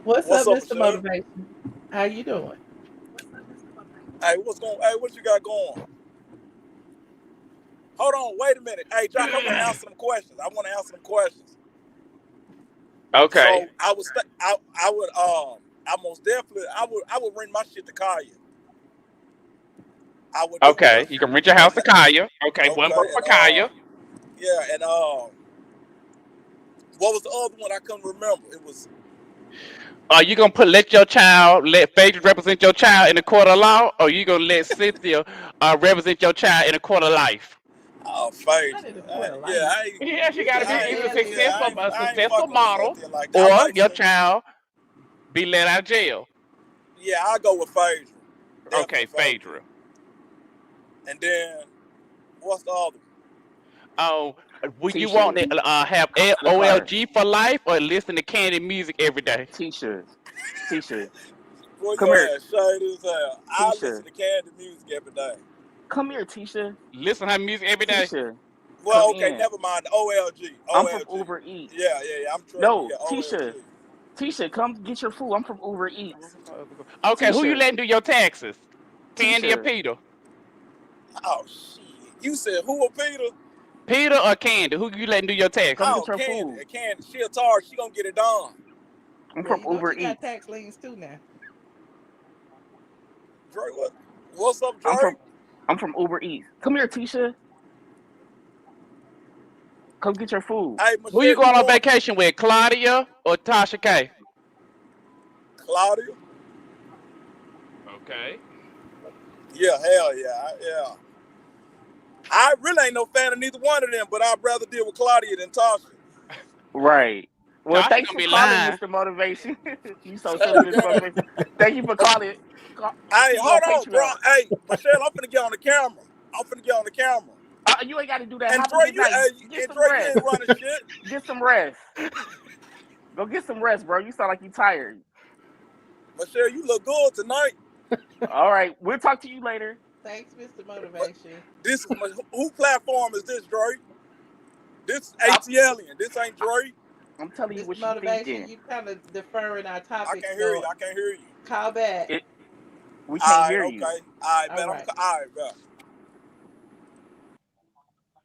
Speaker 1: What's
Speaker 10: What's
Speaker 1: up,
Speaker 10: up,
Speaker 1: Mr.
Speaker 10: Michelle?
Speaker 1: Motivation? How you doing?
Speaker 10: Hey, what's going? Hey, what you got going? Hold on, wait a minute. Hey, Jock, I want to answer them questions.
Speaker 3: Okay.
Speaker 10: So I most definitely, I would rent my shit to Kaya. I would do
Speaker 3: Okay.
Speaker 10: that.
Speaker 3: You can rent your house to Kaya. Okay. One vote
Speaker 10: Okay,
Speaker 3: for Kaya.
Speaker 10: yeah, and what was the other one? I couldn't remember. It was.
Speaker 3: Are you gonna let Phaedra represent your child in the court of law, or you gonna let Cynthia represent your child in the court of life?
Speaker 10: Oh, Phaedra.
Speaker 1: Not in the court of
Speaker 10: Yeah,
Speaker 1: life.
Speaker 3: Yeah, she gotta be
Speaker 1: said
Speaker 3: either
Speaker 1: aliens.
Speaker 3: a
Speaker 10: I ain't
Speaker 3: successful
Speaker 10: fucking with
Speaker 3: model,
Speaker 10: Cynthia like that. I
Speaker 3: or
Speaker 10: like
Speaker 3: your
Speaker 10: Cynthia.
Speaker 3: child be let out of jail.
Speaker 10: Yeah, I'll go with Phaedra.
Speaker 3: Okay,
Speaker 10: Definitely
Speaker 3: Phaedra.
Speaker 10: And then what's the other one?
Speaker 3: Oh, would you
Speaker 11: Tisha,
Speaker 3: want to have
Speaker 11: look her.
Speaker 3: OLG for life, or listen to Kandi music every day?
Speaker 11: Tisha,
Speaker 10: Boy,
Speaker 11: come
Speaker 10: your
Speaker 11: here.
Speaker 10: ass shady as hell. I listen
Speaker 11: Tisha,
Speaker 10: to Kandi music every day.
Speaker 11: come here, Tisha.
Speaker 3: Listen to her music every day.
Speaker 11: Tisha,
Speaker 10: Well,
Speaker 11: come
Speaker 10: okay,
Speaker 11: in.
Speaker 10: never mind. The OLG.
Speaker 11: I'm from Uber Eats.
Speaker 10: Yeah, I'm trusting.
Speaker 11: No,
Speaker 10: Yeah,
Speaker 11: Tisha, come get your food. I'm from Uber Eats.
Speaker 3: Okay, who you
Speaker 11: Tisha,
Speaker 3: letting do your taxes? Kandi or
Speaker 11: Tisha,
Speaker 3: Peter?
Speaker 10: Oh shit. You said who or Peter?
Speaker 3: Peter or Kandi? Who you letting do your taxes?
Speaker 11: come
Speaker 10: Oh,
Speaker 11: get your
Speaker 10: Kandi.
Speaker 11: food.
Speaker 10: Kandi. She a tar. She gonna get it done.
Speaker 11: I'm
Speaker 1: Well,
Speaker 11: from
Speaker 1: you know
Speaker 11: Uber
Speaker 1: she got
Speaker 11: Eats.
Speaker 1: tax liens too now.
Speaker 10: Dre, what's up, Dre?
Speaker 11: I'm from Uber Eats. Come here, Tisha. Come get your food.
Speaker 10: Hey,
Speaker 3: Who
Speaker 10: Michelle,
Speaker 3: you going on vacation with, Claudia or Tasha K?
Speaker 10: Claudia?
Speaker 3: Okay.
Speaker 10: Yeah, hell yeah. I really ain't no fan of neither one of them, but I'd rather deal with Claudia than Tasha.
Speaker 11: Right. Well,
Speaker 3: Tasha
Speaker 11: thanks
Speaker 3: gonna
Speaker 11: for
Speaker 3: be
Speaker 11: calling,
Speaker 3: lying.
Speaker 11: Mr. Motivation. You so silly, Mr. Motivation. Thank you for calling.
Speaker 10: Hey,
Speaker 11: See you
Speaker 10: hold
Speaker 11: on
Speaker 10: on, bro.
Speaker 11: Patreon.
Speaker 10: Hey, Michelle, I'm finna get on the camera.
Speaker 11: You ain't got to do that.
Speaker 10: And
Speaker 11: Have a
Speaker 10: Dre,
Speaker 11: good night. Get some
Speaker 10: you
Speaker 11: rest.
Speaker 10: ain't running shit.
Speaker 11: Get some rest. Go get some rest, bro. You sound like you tired.
Speaker 10: Michelle, you look good tonight.
Speaker 11: All right. We'll talk to you later.
Speaker 1: Thanks, Mr. Motivation.
Speaker 10: This is who platform is this, Dre? This iamATLien. This ain't Dre.
Speaker 11: I'm telling you
Speaker 1: Mr.
Speaker 11: what you
Speaker 1: Motivation,
Speaker 11: thinking.
Speaker 1: you kind of deferring our topic,
Speaker 10: I
Speaker 1: so
Speaker 10: can't hear you.
Speaker 1: call back.
Speaker 11: We
Speaker 10: All
Speaker 11: can't
Speaker 10: right,
Speaker 11: hear
Speaker 10: okay.
Speaker 11: you.
Speaker 10: All right,
Speaker 1: All
Speaker 10: bet.
Speaker 1: right.
Speaker 10: All right, bet.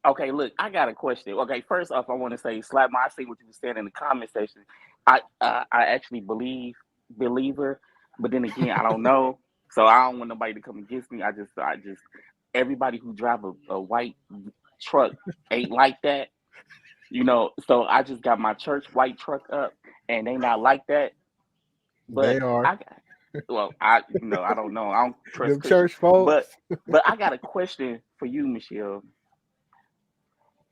Speaker 11: Okay, look, I got a question. Okay, first off, I want to say, Slap I see what you were saying in the comment section. I actually believe her, but then again, I don't know. So I don't want nobody to come against me. I just everybody who drive a white truck ain't like that. So I just got my church white truck up and they not like that.
Speaker 12: They
Speaker 11: But
Speaker 12: are.
Speaker 11: I don't know. I don't trust
Speaker 12: Them
Speaker 11: Christians.
Speaker 12: church folks.
Speaker 11: But I got a question for you, Michelle.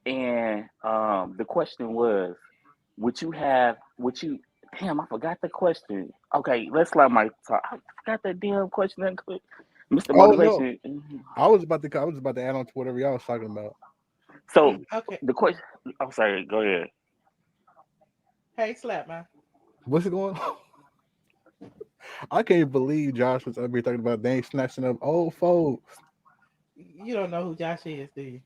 Speaker 11: And the question was, damn, I forgot the question. Okay, let's let my talk. I forgot that damn question. Mr.
Speaker 12: Oh no.
Speaker 11: Motivation.
Speaker 12: I was about to add on to whatever y'all was talking about.
Speaker 11: So
Speaker 1: Okay.
Speaker 11: the question, I'm sorry, go ahead.
Speaker 1: Hey, Slap, man.
Speaker 12: What's going on? I can't believe Josh was up here talking about they ain't snatching up old folks.
Speaker 1: You don't know who Josh is, do you?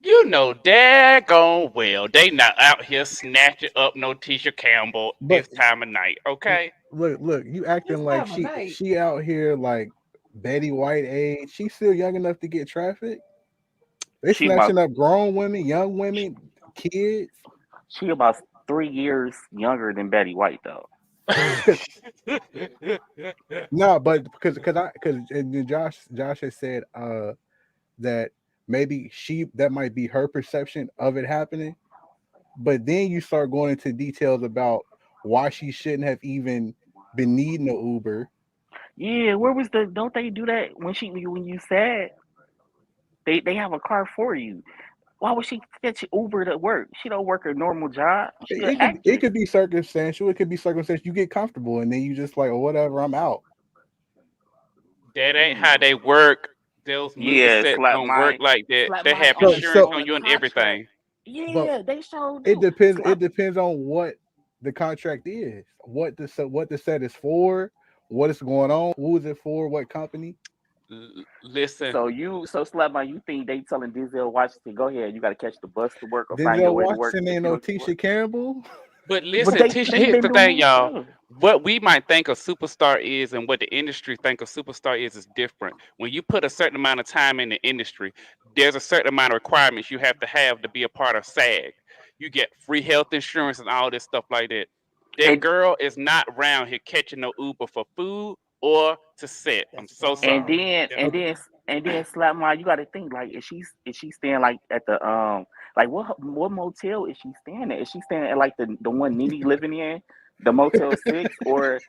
Speaker 3: You know daggone well they not out here snatching up no Tisha Campbell
Speaker 12: But
Speaker 3: this time of night, okay?
Speaker 12: look, you
Speaker 1: This
Speaker 12: acting like
Speaker 1: time of night.
Speaker 12: she out here like Betty White age. She's still young enough to get trafficked. They
Speaker 11: She about
Speaker 12: snatching up grown women, young women, kids.
Speaker 11: she about 3 years younger than Betty White though.
Speaker 12: No, but because and then Josh has said that maybe that might be her perception of it happening, but then you start going into details about why she shouldn't have even been needing an Uber.
Speaker 11: Yeah, where was the? Don't they do that when you said they have a car for you? Why would she get you Uber to work? She don't work a normal job. She an
Speaker 12: It
Speaker 11: actress.
Speaker 12: could be circumstantial. It could be circumstantial. You get comfortable and then you just like, oh, whatever, I'm out.
Speaker 3: That ain't how they work. Those movie
Speaker 11: Yeah,
Speaker 3: sets don't work like that.
Speaker 11: slap
Speaker 3: They
Speaker 11: mine
Speaker 3: have
Speaker 11: on
Speaker 3: insurance
Speaker 11: the
Speaker 3: on you and
Speaker 11: contract.
Speaker 3: everything.
Speaker 12: But
Speaker 11: Yeah, they showed
Speaker 12: it
Speaker 11: do.
Speaker 12: depends.
Speaker 11: Slap.
Speaker 12: It depends on what the contract is, what the set is for, what is going on, who is it for, what company.
Speaker 3: Listen,
Speaker 11: So slap mine. You think they telling Denzel Washington, go ahead, you got to catch the bus to work or find your
Speaker 12: Denzel
Speaker 11: way to work
Speaker 12: Washington
Speaker 11: if
Speaker 12: ain't
Speaker 11: you
Speaker 12: no
Speaker 11: don't get to work?
Speaker 12: Tisha Campbell.
Speaker 3: but
Speaker 11: But
Speaker 3: listen,
Speaker 11: they
Speaker 3: Tisha,
Speaker 11: they've
Speaker 3: here's
Speaker 11: been
Speaker 3: the
Speaker 11: doing
Speaker 3: thing,
Speaker 11: more
Speaker 3: y'all.
Speaker 11: stuff.
Speaker 3: What we might think a superstar is and what the industry think a superstar is different. When you put a certain amount of time in the industry, there's a certain amount of requirements you have to be a part of SAG. You get free health insurance and all this stuff like that. That
Speaker 11: And
Speaker 3: girl is not around here catching no Uber for food or to sit. I'm
Speaker 1: That's
Speaker 3: so
Speaker 11: and
Speaker 3: sorry.
Speaker 1: wrong.
Speaker 11: then
Speaker 3: That's
Speaker 11: and then and then slap mine. You got to think like is she staying like at the like what motel is she staying at? Is she staying at like the one Nene living in, the Motel 6, or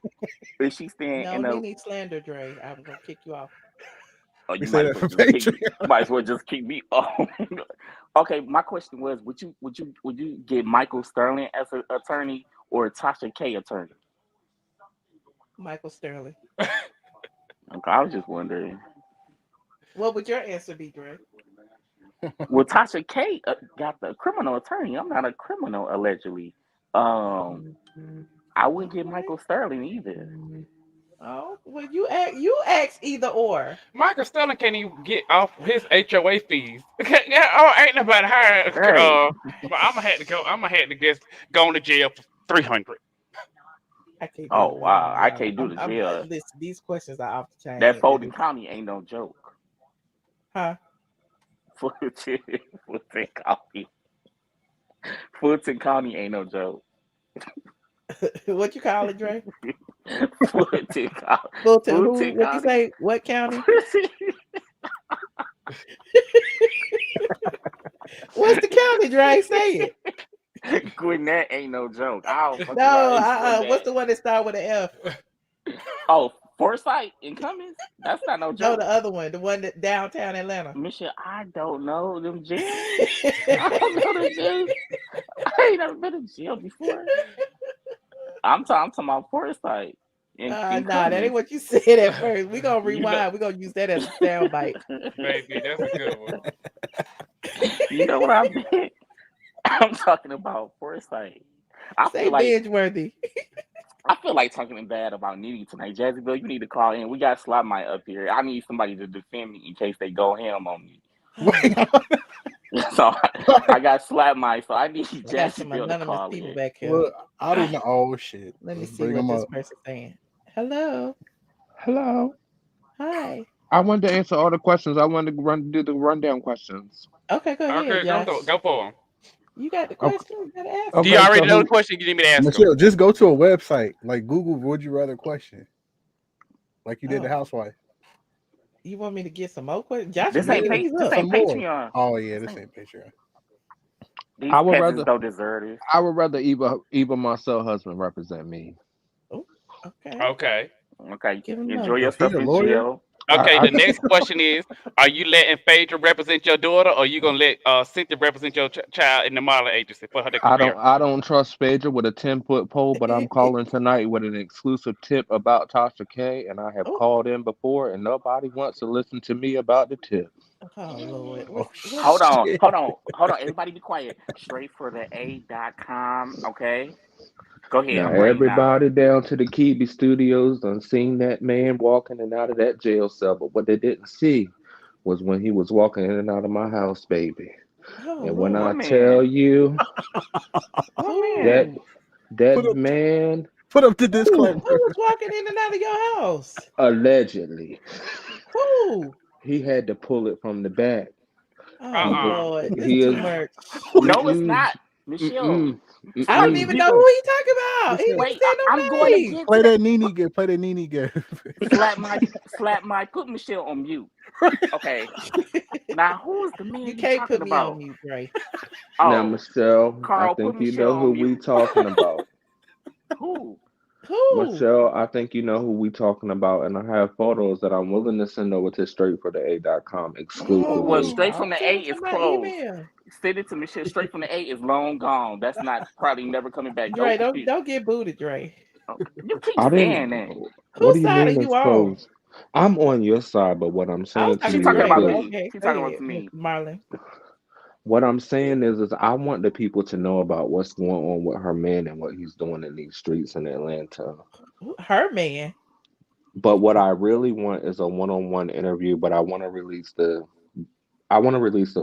Speaker 11: is she staying
Speaker 1: No,
Speaker 11: in a?
Speaker 1: Nene slander, Dre. I'm gonna kick you off.
Speaker 11: Oh,
Speaker 12: We
Speaker 11: you
Speaker 12: say
Speaker 11: might as
Speaker 12: that
Speaker 11: well
Speaker 12: for
Speaker 11: just kick
Speaker 12: Phaedra.
Speaker 11: me. Might as well just kick me off. Okay, my question was: would you get Michael Sterling as an attorney or Tasha K attorney?
Speaker 1: Michael Sterling.
Speaker 11: Okay, I was just wondering.
Speaker 1: What would your answer be, Dre?
Speaker 11: Well, Tasha K got the criminal attorney. I'm not a criminal, allegedly. Um, I wouldn't get
Speaker 1: Okay.
Speaker 11: Michael Sterling either.
Speaker 1: Oh, well, you ask either or.
Speaker 3: Michael Sterling can't even get off his HOA fees. Yeah, oh, ain't nobody hired.
Speaker 11: Right.
Speaker 3: But I'm gonna have to go. I'm gonna have to just go to jail for 300.
Speaker 1: I can't do
Speaker 11: Oh
Speaker 1: it no more,
Speaker 11: wow, I
Speaker 1: y'all.
Speaker 11: can't do the jail.
Speaker 1: Listen, these questions are off the
Speaker 11: That
Speaker 1: chain.
Speaker 11: Fulton County ain't no joke.
Speaker 1: Huh?
Speaker 11: Fulton, Fulton County, Fulton County ain't no joke.
Speaker 1: What you call it, Dre?
Speaker 11: Fulton County,
Speaker 1: Fulton, who?
Speaker 11: Fulton
Speaker 1: What you
Speaker 11: County.
Speaker 1: say? What county? What's the county, Dre? Say it.
Speaker 11: Gwinnett ain't no joke. I don't fuck
Speaker 1: No,
Speaker 11: around. It's
Speaker 1: what's
Speaker 11: Gwinnett.
Speaker 1: the one that start with an F?
Speaker 11: Oh, Forsyth in Cummings? That's not no
Speaker 1: No,
Speaker 11: joke.
Speaker 1: the other one, the one that downtown Atlanta.
Speaker 11: Mission, I don't know them jails. I don't know them jails. I ain't never been in jail before. I'm talking about Forsyth in
Speaker 1: Nah, that
Speaker 11: Cummings.
Speaker 1: ain't what you said at first. We gonna
Speaker 11: You know,
Speaker 1: rewind. We gonna use that as a soundbite.
Speaker 3: Baby, that's a good one.
Speaker 11: you know what I meant? I'm talking about Forsyth. I
Speaker 1: Say
Speaker 11: feel like
Speaker 1: binge worthy.
Speaker 11: talking bad about Nene tonight. Jazzy Bill, you need to call in. We got Slot Mike up here. I need somebody to defend me in case they go ham on me.
Speaker 12: Wait,
Speaker 11: So I got Slap Mike, so I need
Speaker 1: I got
Speaker 11: Jazzy
Speaker 1: some
Speaker 11: Bill to
Speaker 1: anonymous
Speaker 11: call
Speaker 1: people
Speaker 11: in.
Speaker 1: back here.
Speaker 12: look, I don't know. Oh shit!
Speaker 1: Let me see
Speaker 12: Bring
Speaker 1: what
Speaker 12: them
Speaker 1: this
Speaker 12: up.
Speaker 1: person's saying. Hello.
Speaker 9: Hello.
Speaker 1: Hi.
Speaker 9: I wanted to answer all the questions. I wanted to do the rundown questions.
Speaker 1: Okay, go ahead,
Speaker 3: Okay,
Speaker 1: Josh.
Speaker 3: go for him.
Speaker 1: You got the
Speaker 9: Okay.
Speaker 1: question? You gotta ask
Speaker 3: Do
Speaker 1: it.
Speaker 3: you
Speaker 9: Okay.
Speaker 3: already
Speaker 9: So
Speaker 3: know the
Speaker 9: who?
Speaker 3: question? You need me to ask him.
Speaker 12: Michelle, just go to a website like Google "Would you rather" question, like you did the
Speaker 1: Oh,
Speaker 12: housewife.
Speaker 1: you want me to get some more questions? Josh
Speaker 11: This
Speaker 1: is
Speaker 11: ain't
Speaker 1: making
Speaker 12: Yeah,
Speaker 1: these
Speaker 11: this
Speaker 1: up.
Speaker 11: ain't
Speaker 12: some more.
Speaker 11: Patreon.
Speaker 12: Oh yeah,
Speaker 11: This
Speaker 12: this
Speaker 11: ain't
Speaker 12: ain't Patreon.
Speaker 11: these
Speaker 9: I would
Speaker 11: peasants
Speaker 9: rather.
Speaker 11: don't deserve this.
Speaker 9: I would rather either myself husband represent me.
Speaker 1: Oh, okay.
Speaker 3: Okay.
Speaker 11: Okay,
Speaker 1: Give him
Speaker 11: enjoy
Speaker 1: numbers.
Speaker 12: Is he
Speaker 11: yourself
Speaker 12: a
Speaker 11: in
Speaker 12: lawyer?
Speaker 11: jail.
Speaker 3: Okay,
Speaker 9: I
Speaker 3: the next question is: are you letting Phaedra represent your daughter, or you gonna let Cynthia represent your child in the modeling agency for her career?
Speaker 9: I don't trust Phaedra with a 10-foot pole, but I'm calling tonight with an exclusive tip about Tasha K, and I have
Speaker 1: Oh,
Speaker 9: called in before, and nobody wants to listen to me about the tip.
Speaker 1: oh Lord.
Speaker 12: Oh
Speaker 1: What
Speaker 11: Hold on,
Speaker 12: shit!
Speaker 11: hold on, hold on. Everybody be quiet. Straight for the A.com, okay? Go ahead.
Speaker 13: Now
Speaker 11: I'm ready now.
Speaker 13: everybody down to the Kibi Studios done seen that man walking in and out of that jail cell, but what they didn't see was when he was walking in and out of my house, baby.
Speaker 1: Oh
Speaker 13: And when I
Speaker 11: What
Speaker 1: Lord.
Speaker 13: tell
Speaker 11: man?
Speaker 13: you
Speaker 11: What
Speaker 13: that
Speaker 11: man?
Speaker 12: Put up,
Speaker 13: man
Speaker 12: put up the
Speaker 1: Who
Speaker 12: disclaimer.
Speaker 1: was walking in and out of your house?
Speaker 13: allegedly
Speaker 1: Who?
Speaker 13: he had to pull it from the back.
Speaker 1: Oh
Speaker 13: He
Speaker 3: Uh-uh.
Speaker 1: Lord, this
Speaker 13: he
Speaker 1: too
Speaker 13: is
Speaker 1: much.
Speaker 11: No, it's
Speaker 13: mm-mm,
Speaker 11: not. Michelle.
Speaker 13: mm-mm,
Speaker 1: I don't
Speaker 13: mm-mm.
Speaker 1: even
Speaker 11: You
Speaker 1: know who he talking about. He
Speaker 12: Michelle,
Speaker 1: didn't
Speaker 11: wait.
Speaker 1: say
Speaker 11: I'm
Speaker 1: no
Speaker 11: going to
Speaker 1: name.
Speaker 11: get
Speaker 12: play
Speaker 11: to that.
Speaker 12: that Nene game. Play that Nene game.
Speaker 11: Slap my. Put Michelle on mute. Okay. Now, who's the man
Speaker 1: You
Speaker 11: you
Speaker 1: can't
Speaker 11: talking
Speaker 1: put me on
Speaker 11: about?
Speaker 1: mute, Dre.
Speaker 13: Now,
Speaker 11: Oh,
Speaker 13: Michelle, I
Speaker 11: Carl, put
Speaker 13: think you
Speaker 11: Michelle
Speaker 13: know who
Speaker 11: on
Speaker 13: we
Speaker 11: mute.
Speaker 13: talking about.
Speaker 11: Who?
Speaker 1: Who?
Speaker 13: Michelle, I think you know who we talking about, and I have photos that I'm willing to send over to straightforthe8.com
Speaker 11: Well,
Speaker 13: exclusively.
Speaker 11: straight
Speaker 1: I'll
Speaker 11: from the
Speaker 1: send
Speaker 11: A
Speaker 1: it to
Speaker 11: is
Speaker 1: my
Speaker 11: closed.
Speaker 1: email.
Speaker 11: Send it to Michelle. Straight from the A is long gone. That's not probably never coming back.
Speaker 1: Dre, don't get booted, Dre.
Speaker 11: You keep
Speaker 13: I
Speaker 11: saying
Speaker 13: didn't.
Speaker 11: that.
Speaker 13: What do
Speaker 1: Whose
Speaker 13: you
Speaker 1: side are
Speaker 13: mean
Speaker 1: you
Speaker 13: it's
Speaker 1: on?
Speaker 13: closed? I'm on your side, but what I'm
Speaker 1: I was
Speaker 13: saying to
Speaker 11: She
Speaker 1: talking to
Speaker 13: you
Speaker 11: talking
Speaker 13: is
Speaker 1: Dre,
Speaker 11: about
Speaker 1: but
Speaker 13: this.
Speaker 11: me.
Speaker 1: okay,
Speaker 11: She
Speaker 1: go
Speaker 11: talking about
Speaker 1: ahead,
Speaker 11: to me.
Speaker 1: Marlon.
Speaker 13: What I'm saying is I want the people to know about what's going on with her man and what he's doing in these streets in Atlanta.
Speaker 1: Her man.
Speaker 13: But what I really want is a one-on-one interview, but I want to release the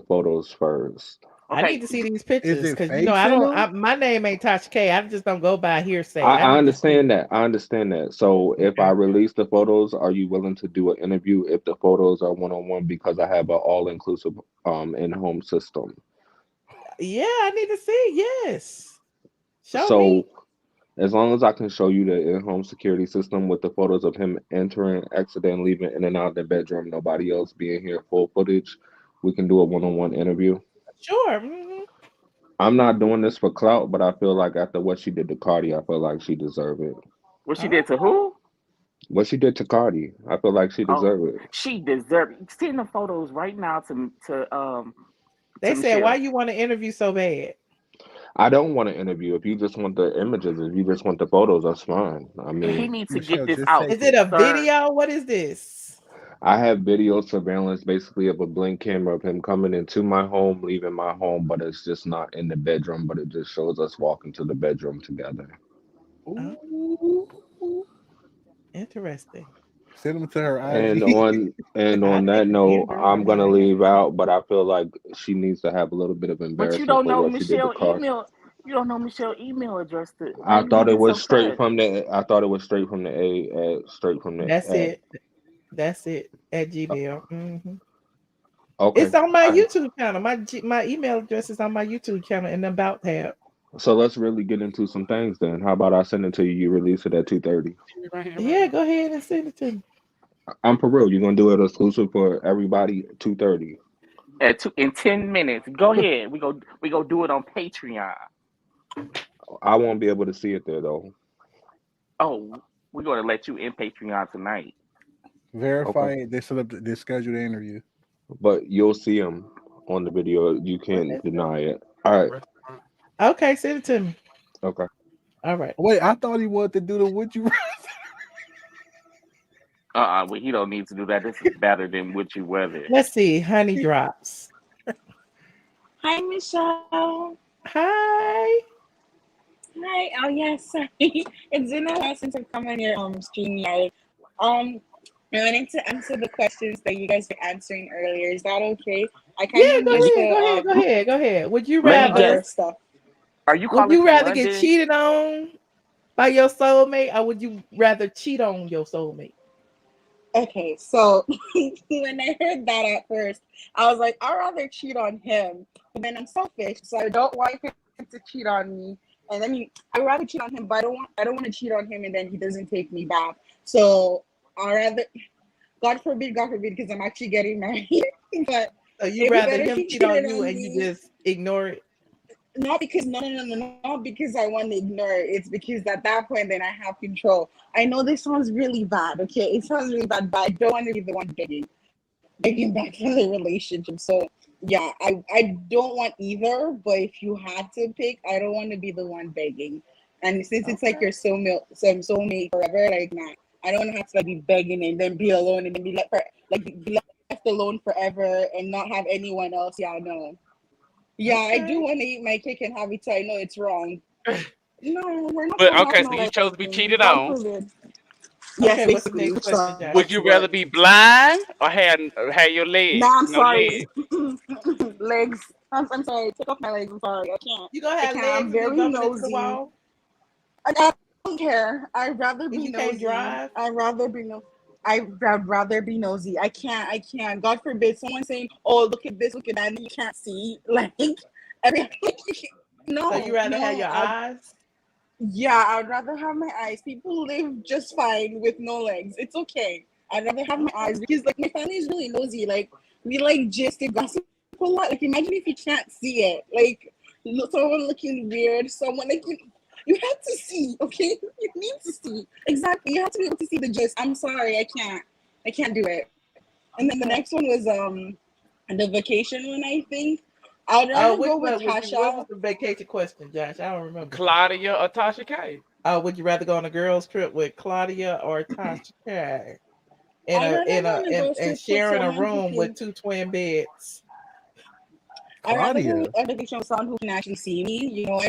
Speaker 13: photos first.
Speaker 1: I
Speaker 11: Okay.
Speaker 1: need to see these
Speaker 12: Is
Speaker 1: pictures
Speaker 12: it
Speaker 1: because
Speaker 12: fake,
Speaker 1: I don't.
Speaker 12: Shannon?
Speaker 1: My name ain't Tasha K. I just don't go by hearsay. I
Speaker 13: I
Speaker 1: need to see.
Speaker 13: understand that. I understand that. So if I
Speaker 1: Okay.
Speaker 13: release the photos, are you willing to do an interview if the photos are one-on-one because I have an all-inclusive in-home system?
Speaker 1: Yeah, I need to see. Yes. Show
Speaker 13: So
Speaker 1: me.
Speaker 13: as long as I can show you the in-home security system with the photos of him entering, exiting, leaving in and out of the bedroom, nobody else being here, full footage, we can do a one-on-one interview.
Speaker 1: Sure.
Speaker 13: I'm not doing this for clout, but I feel like after what she did to Cardi, I feel like she deserved it.
Speaker 11: What she
Speaker 1: Oh,
Speaker 11: did to who?
Speaker 13: What she did to Cardi, I feel like she
Speaker 11: Oh,
Speaker 13: deserved it.
Speaker 11: she deserved it. Send the photos right now to
Speaker 1: they said, why
Speaker 11: Michelle.
Speaker 1: you want to interview so bad?
Speaker 13: I don't want to interview. If you just want the images, if you just want the photos, that's fine. I
Speaker 11: He
Speaker 13: mean,
Speaker 11: needs to get
Speaker 12: Michelle,
Speaker 11: this
Speaker 12: just
Speaker 11: out,
Speaker 12: take
Speaker 1: Is it
Speaker 12: it.
Speaker 1: a
Speaker 11: sir.
Speaker 1: video? What is this?
Speaker 13: I have video surveillance basically of a blink camera of him coming into my home, leaving my home, but it's just not in the bedroom, but it just shows us walking to the bedroom together.
Speaker 1: Oh,
Speaker 12: Ooh.
Speaker 1: interesting.
Speaker 12: Send them to her
Speaker 13: And
Speaker 12: IG.
Speaker 13: on
Speaker 1: I'll take
Speaker 13: that
Speaker 1: a
Speaker 13: note,
Speaker 1: gander
Speaker 13: I'm
Speaker 1: on
Speaker 13: gonna
Speaker 1: that.
Speaker 13: leave out, but I feel like she needs to have a little bit of
Speaker 11: But you
Speaker 13: embarrassment
Speaker 11: don't
Speaker 13: for
Speaker 11: know
Speaker 13: what she did to
Speaker 11: Michelle
Speaker 13: Cardi.
Speaker 11: email. You don't know Michelle email address. Why
Speaker 13: I
Speaker 11: you
Speaker 13: thought it
Speaker 11: get so
Speaker 13: was straight
Speaker 11: sad?
Speaker 13: from the. I thought it was straight from the A. Straight from the.
Speaker 1: That's it. That's it. At Gmail.
Speaker 13: Okay.
Speaker 1: It's on my
Speaker 13: I,
Speaker 1: YouTube channel. My email address is on my YouTube channel in the about tab.
Speaker 13: so let's really get into some things then. How about I send it to you? You release it at 2:30.
Speaker 1: Yeah, go ahead and send it to me.
Speaker 13: I'm for real. You're gonna do it exclusive for everybody. 2:30.
Speaker 11: In 10 minutes. Go ahead. We go do it on Patreon.
Speaker 13: I won't be able to see it there though.
Speaker 11: Oh, we're gonna let you in Patreon tonight.
Speaker 13: Okay.
Speaker 12: Verify it. They set up. They scheduled the interview.
Speaker 13: But you'll see him on the video. You
Speaker 1: What
Speaker 13: can't
Speaker 1: is
Speaker 13: deny it. All right.
Speaker 1: it? Okay, send it to me.
Speaker 13: Okay.
Speaker 1: All right.
Speaker 12: Wait, I thought he wanted to do the would you.
Speaker 11: Well, he don't need to do that. This is better than Would You Weather.
Speaker 1: Let's see. Honey drops.
Speaker 14: Hi, Michelle.
Speaker 1: Hi.
Speaker 14: Hi. Oh, yes. Sorry. It's been a while since I've come on your stream live. I wanted to answer the questions that you guys were answering earlier. Is that okay? I kind
Speaker 1: Yeah,
Speaker 14: of
Speaker 1: go
Speaker 14: missed
Speaker 1: ahead. Go
Speaker 14: the
Speaker 1: ahead. Go ahead. Would you
Speaker 11: Let me
Speaker 14: the
Speaker 11: guess.
Speaker 1: rather
Speaker 14: other stuff.
Speaker 11: Are you calling from
Speaker 1: get
Speaker 11: London?
Speaker 1: cheated on by your soulmate, or would you rather cheat on your soulmate?
Speaker 14: Okay, so when I heard that at first, I was like, I'd rather cheat on him. But then I'm selfish, so I don't want him to cheat on me. And then I'd rather cheat on him, but I don't want to cheat on him and then he doesn't take me back. So I rather God forbid, because I'm actually getting married. But
Speaker 1: So you
Speaker 14: it'd be
Speaker 1: rather
Speaker 14: better if
Speaker 1: him
Speaker 14: he
Speaker 1: cheat on
Speaker 14: cheated
Speaker 1: you
Speaker 14: on
Speaker 1: and you
Speaker 14: me.
Speaker 1: just ignore it?
Speaker 14: Not because no, not because I want to ignore it. It's because at that point then I have control. I know this sounds really bad, okay? It sounds really bad, but I don't want to be the one begging back for the relationship. So yeah, I don't want either, but if you had to pick, I don't want to be the one begging. And since it's like your soulmate forever, like nah, I don't want to have to like be begging and then be alone and then be be left alone forever and not have anyone else. Yeah, I know. Yeah, I do
Speaker 1: Okay.
Speaker 14: want to eat my cake and have it, so I know it's wrong. No, we're not
Speaker 3: But
Speaker 14: talking
Speaker 3: okay,
Speaker 14: about
Speaker 3: so
Speaker 14: no
Speaker 3: you chose to be
Speaker 14: lesbian.
Speaker 3: cheated
Speaker 14: God
Speaker 3: on.
Speaker 14: forbid. Yes,
Speaker 1: Okay, what's the
Speaker 14: basically.
Speaker 1: next question, Josh?
Speaker 3: Would you rather be blind or have your legs?
Speaker 14: Nah, I'm
Speaker 3: No
Speaker 14: sorry.
Speaker 3: legs.
Speaker 14: Legs. I'm sorry. Take off my legs. I'm sorry. I can't.
Speaker 1: You gonna
Speaker 14: I
Speaker 1: have
Speaker 14: can't.
Speaker 1: legs
Speaker 14: I'm
Speaker 1: if you
Speaker 14: very
Speaker 1: bumping into the
Speaker 14: nosy.
Speaker 1: wall?
Speaker 14: I don't care. I'd rather
Speaker 1: If
Speaker 14: be
Speaker 1: you can't
Speaker 14: nosy.
Speaker 1: drive?
Speaker 14: I'd rather be no. I'd rather be nosy. I can't. God forbid someone saying, "Oh, look at this, look at that," and you can't see. Like every.
Speaker 1: So you rather have your eyes?
Speaker 14: Yeah, I'd rather have my eyes. People live just fine with no legs. It's okay. I'd rather have my eyes because like my family is really nosy. Like we like just to gossip a lot. Like imagine if you can't see it. Like someone looking weird, someone like you have to see, okay? You need to see. Exactly. You have to be able to see the gist. I'm sorry, I can't do it. And then the next one was the vacation one, I think. I'd rather
Speaker 1: which
Speaker 14: go
Speaker 1: one
Speaker 14: with
Speaker 1: what
Speaker 14: Tasha.
Speaker 1: was the vacation question, Josh? I don't remember.
Speaker 3: Claudia or Tasha K?
Speaker 1: Would you rather go on a girls trip with Claudia or Tasha K?
Speaker 14: I'd rather go on a girls trip with
Speaker 1: Sharing a
Speaker 14: someone who
Speaker 1: room with
Speaker 14: can.
Speaker 1: 2 twin beds.
Speaker 14: I'd rather go
Speaker 12: Claudia.
Speaker 14: on vacation with someone who can actually see me. You know,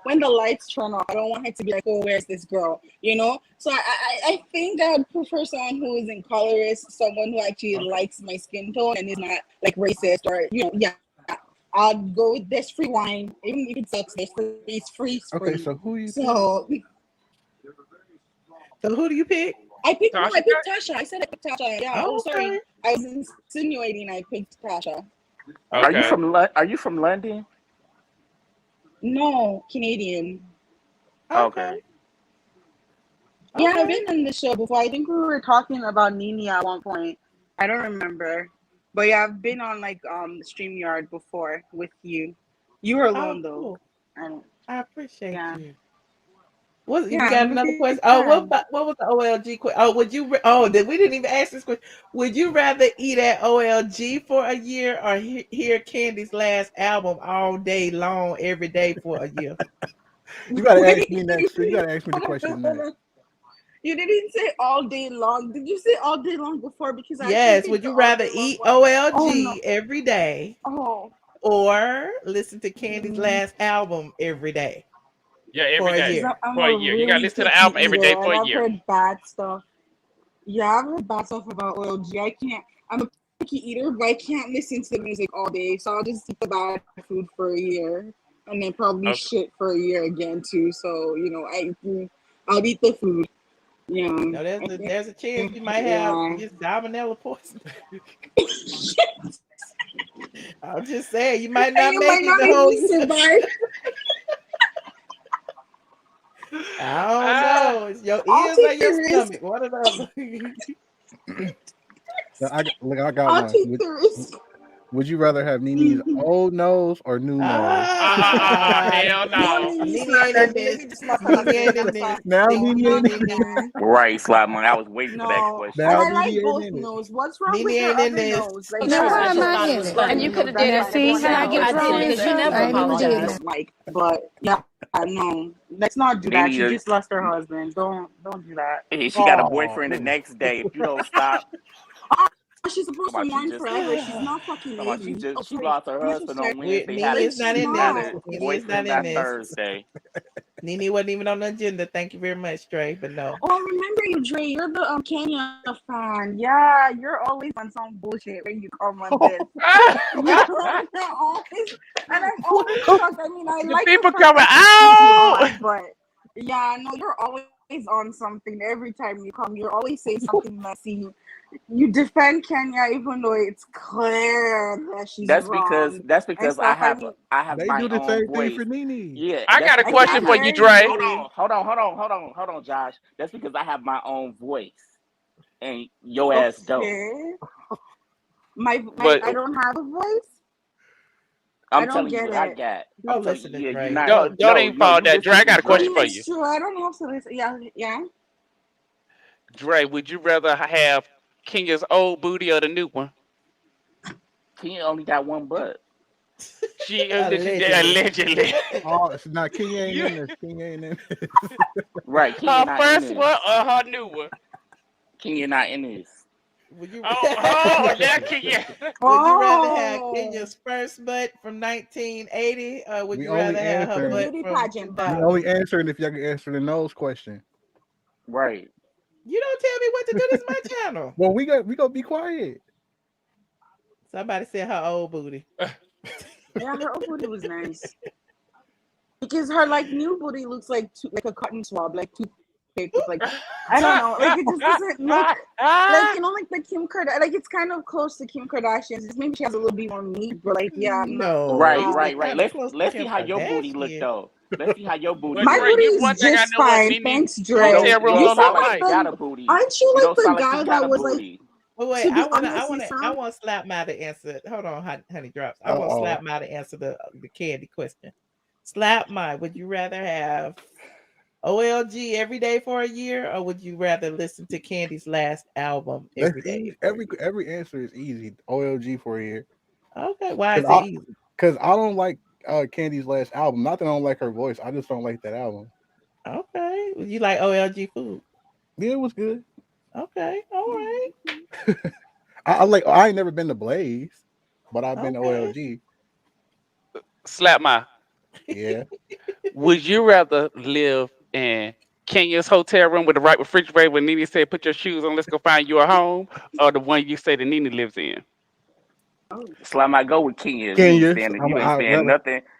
Speaker 14: when the lights turn off, I don't want her to be like, "Oh, where's this girl?" You know. So I think I would prefer someone who isn't colorist, someone who actually likes my skin tone and is not like racist or yeah. I'd go with this free wine, even if it sucks. This free, it's free.
Speaker 12: Okay, so who you
Speaker 14: So
Speaker 1: who do you pick?
Speaker 14: I picked
Speaker 3: Tasha
Speaker 14: I picked Tasha. I said I picked Tasha. Yeah.
Speaker 1: Oh,
Speaker 14: Oh, sorry.
Speaker 1: okay.
Speaker 14: I was insinuating I picked Tasha.
Speaker 11: Are you
Speaker 3: Okay.
Speaker 11: from London?
Speaker 14: No, Canadian.
Speaker 11: Okay.
Speaker 14: Yeah, I've been on the show before. I think we were talking about Nini at one point. I don't remember. But yeah, I've been on like StreamYard before with you. You were alone though.
Speaker 1: Cool. I appreciate
Speaker 14: Yeah.
Speaker 1: you. We
Speaker 14: Yeah,
Speaker 1: got
Speaker 14: I'm a
Speaker 1: another
Speaker 14: big
Speaker 1: question. Oh,
Speaker 14: fan.
Speaker 1: what was the OLG question? Oh, we didn't even ask this question. Would you rather eat at OLG for a year or hear Kandi's last album all day long, every day for a year?
Speaker 12: You gotta ask me next. You gotta ask me the question next.
Speaker 14: You didn't say all day long. Did you say all day long before? Because I can
Speaker 1: Yes.
Speaker 14: take
Speaker 1: Would
Speaker 14: the
Speaker 1: you
Speaker 14: all
Speaker 1: rather
Speaker 14: day long
Speaker 1: eat
Speaker 14: one.
Speaker 1: OLG
Speaker 14: Oh no.
Speaker 1: every day
Speaker 14: Oh.
Speaker 1: or listen to Kandi's last album every day
Speaker 3: Yeah,
Speaker 1: for
Speaker 3: every
Speaker 1: a
Speaker 3: day
Speaker 1: year?
Speaker 14: I'm
Speaker 3: for
Speaker 14: a
Speaker 3: a year. You gotta
Speaker 14: really
Speaker 3: listen to the
Speaker 14: picky
Speaker 3: album every day
Speaker 14: eater,
Speaker 3: for
Speaker 14: and
Speaker 3: a
Speaker 14: I've
Speaker 3: year.
Speaker 14: heard bad stuff. Yeah, I've heard bad stuff about OLG. I can't. I'm a picky eater, but I can't listen to the music all day. So I'll just eat the bad food for a year, and then probably
Speaker 3: Okay.
Speaker 14: shit for a year again too. So I'll eat the food. Yeah.
Speaker 1: No, there's a chance you might have just salmonella poison. I'm just saying you might
Speaker 14: And
Speaker 1: not
Speaker 14: you
Speaker 1: make
Speaker 14: might
Speaker 1: it
Speaker 14: not
Speaker 1: the
Speaker 14: be able
Speaker 1: whole
Speaker 14: to
Speaker 1: year.
Speaker 14: survive.
Speaker 1: I don't know. It's your
Speaker 14: I'll
Speaker 1: ears or
Speaker 14: take the
Speaker 1: your
Speaker 14: risk.
Speaker 1: stomach. One of those.
Speaker 12: I got
Speaker 14: I'll
Speaker 12: one.
Speaker 14: take the risk.
Speaker 12: Would you rather have Nini's old nose or new nose?
Speaker 3: Hell
Speaker 14: Now
Speaker 3: no.
Speaker 14: Nini
Speaker 1: Nene ain't in
Speaker 14: slander.
Speaker 1: this.
Speaker 14: Nini just lost her
Speaker 1: Nene ain't
Speaker 14: husband.
Speaker 1: in
Speaker 14: I'm
Speaker 1: this.
Speaker 14: sorry.
Speaker 12: Now
Speaker 1: Nene
Speaker 12: Nini
Speaker 14: Not
Speaker 12: ain't in
Speaker 14: Nini.
Speaker 12: it.
Speaker 11: Right, Slapman. I was waiting for that
Speaker 14: No,
Speaker 11: question.
Speaker 14: and
Speaker 12: Now
Speaker 14: I like
Speaker 12: Nini ain't
Speaker 14: both
Speaker 12: in it.
Speaker 14: nose. What's wrong
Speaker 1: Nene
Speaker 14: with your
Speaker 1: ain't in
Speaker 14: other
Speaker 1: this.
Speaker 14: nose? Like
Speaker 15: Then
Speaker 14: your
Speaker 15: why
Speaker 14: other
Speaker 15: am I
Speaker 14: nose
Speaker 15: in
Speaker 14: is
Speaker 15: it?
Speaker 14: funny.
Speaker 15: And you could
Speaker 14: No,
Speaker 15: have
Speaker 14: that's
Speaker 15: did it.
Speaker 14: fine. I don't
Speaker 15: See,
Speaker 14: want to
Speaker 15: I
Speaker 14: talk
Speaker 15: get
Speaker 14: about
Speaker 15: wrong
Speaker 14: it.
Speaker 15: because you
Speaker 14: That's
Speaker 15: never
Speaker 14: one nose that I
Speaker 15: apologize.
Speaker 14: don't like. But yeah, no, let's not do that.
Speaker 11: Nini,
Speaker 14: She just lost her husband. Don't do that.
Speaker 11: she got a
Speaker 12: Oh,
Speaker 11: boyfriend the next day. If you don't stop,
Speaker 14: She's supposed to
Speaker 11: about she
Speaker 14: mourn
Speaker 11: just
Speaker 14: forever. She's not fucking
Speaker 11: about she
Speaker 14: 80.
Speaker 11: just
Speaker 14: Oh,
Speaker 11: she
Speaker 14: sorry.
Speaker 11: lost her husband on Wednesday,
Speaker 1: Nene
Speaker 11: had
Speaker 14: Like
Speaker 1: is not
Speaker 14: she's
Speaker 1: in
Speaker 11: had
Speaker 1: this.
Speaker 11: a
Speaker 14: not.
Speaker 1: Nene is not
Speaker 11: boyfriend
Speaker 1: in
Speaker 11: that
Speaker 1: this.
Speaker 11: Thursday.
Speaker 1: Nene wasn't even on the agenda. Thank you very much, Trey. But no.
Speaker 14: Oh, I remember you, Dre. You're the Kenya fan. Yeah, you're always on some bullshit when you come on this. You're always, and I'm always shocked. I mean, I
Speaker 3: The
Speaker 14: like the
Speaker 3: people coming
Speaker 14: perspectives you
Speaker 3: out.
Speaker 14: have, but yeah, no, you're always on something. Every time you come, you always say something messy. You defend Kenya even though it's clear that she's
Speaker 11: That's
Speaker 14: wrong and
Speaker 11: because I
Speaker 14: stuff. I
Speaker 11: have
Speaker 14: mean,
Speaker 12: they
Speaker 11: my
Speaker 12: do the
Speaker 11: own
Speaker 12: same thing
Speaker 11: voice.
Speaker 12: for Nini.
Speaker 11: Yeah,
Speaker 3: I
Speaker 11: that's
Speaker 3: got a
Speaker 11: because I
Speaker 3: question
Speaker 11: have.
Speaker 3: for
Speaker 14: I
Speaker 3: you,
Speaker 14: can't
Speaker 3: Dre.
Speaker 14: hear you.
Speaker 11: Hold on, Josh. That's because I have my own voice, and your ass don't.
Speaker 14: Okay.
Speaker 3: But
Speaker 14: I don't have a voice. I
Speaker 11: I'm
Speaker 14: don't
Speaker 11: telling you
Speaker 14: get
Speaker 11: what I
Speaker 14: it.
Speaker 11: got. I'm
Speaker 1: Don't
Speaker 11: telling you,
Speaker 1: listen to
Speaker 11: yeah, you're
Speaker 1: Dre.
Speaker 11: not.
Speaker 3: don't even
Speaker 11: No,
Speaker 3: fall
Speaker 11: you
Speaker 3: that. Dre,
Speaker 11: listen
Speaker 3: I
Speaker 11: to
Speaker 3: got a
Speaker 14: I
Speaker 3: question
Speaker 14: mean,
Speaker 11: Dre.
Speaker 3: for
Speaker 14: it's
Speaker 3: you.
Speaker 14: true. I don't have to listen. Yeah.
Speaker 3: Dre, would you rather have Kenya's old booty or the new one?
Speaker 11: Kenya only got one butt.
Speaker 3: She
Speaker 1: Allegedly.
Speaker 3: allegedly.
Speaker 12: Oh, it's not Kenya ain't
Speaker 3: You,
Speaker 12: in this. Kenya ain't in this.
Speaker 11: Right, Kenya
Speaker 3: her
Speaker 11: not in
Speaker 3: first
Speaker 11: this.
Speaker 3: one or her new one?
Speaker 11: Kenya not in this.
Speaker 1: Would you?
Speaker 3: Now Kenya.
Speaker 1: Would you rather have Kenya's first butt from 1980, or would
Speaker 12: We
Speaker 1: you
Speaker 12: only
Speaker 1: rather have her
Speaker 12: answering.
Speaker 1: butt
Speaker 4: Beauty
Speaker 1: from
Speaker 4: pageant butt.
Speaker 1: 2000?
Speaker 12: We only answering if y'all can answer the nose question.
Speaker 11: Right.
Speaker 1: You don't tell me what to do. This is my channel.
Speaker 12: Well, we gonna be quiet.
Speaker 1: Somebody said her old booty.
Speaker 14: Yeah, her old booty was nice. Because her like new booty looks like a cotton swab, like toothpaste. Like I don't know, like it just doesn't look like like the Kim Kardashian. Like it's kind of close to Kim Kardashian's. Just maybe she has a little bit more meat, but like yeah,
Speaker 1: no.
Speaker 11: Right. Let's see how your booty look though. Let's see how your booty.
Speaker 14: My
Speaker 11: look.
Speaker 14: booty is just fine. Thanks, Dre.
Speaker 11: You
Speaker 3: Hotel room
Speaker 11: don't
Speaker 3: don't
Speaker 11: sound
Speaker 3: look
Speaker 11: like
Speaker 3: like.
Speaker 11: you got a booty.
Speaker 14: Aren't you
Speaker 11: You
Speaker 14: like
Speaker 11: don't
Speaker 14: the
Speaker 11: sound like
Speaker 14: guy
Speaker 11: you got
Speaker 14: that
Speaker 11: a
Speaker 14: was like?
Speaker 11: booty.
Speaker 1: Wait,
Speaker 14: To be
Speaker 1: I
Speaker 14: honest,
Speaker 1: want to slap my to answer. Hold on, honey drops. I want to slap my to answer the candy question. Slap my. Would you rather have OLG every day for a year, or would you rather listen to Candy's last album every day?
Speaker 12: Every answer is easy. OLG for a year.
Speaker 1: Okay, why is it easy?
Speaker 12: Because I don't like Candy's last album. Not that I don't like her voice. I just don't like that album.
Speaker 1: Okay, you like OLG food?
Speaker 12: Yeah, it was good.
Speaker 1: Okay, all right.
Speaker 12: I ain't never been to Blaze, but I've been to OLG.
Speaker 3: Slap my.
Speaker 12: Yeah.
Speaker 3: Would you rather live in Kenya's hotel room with the right refrigerator when Nene said, "Put your shoes on, let's go find you a home," or the one you say that Nene lives in?
Speaker 11: Slime, I go with Kenya. You ain't staying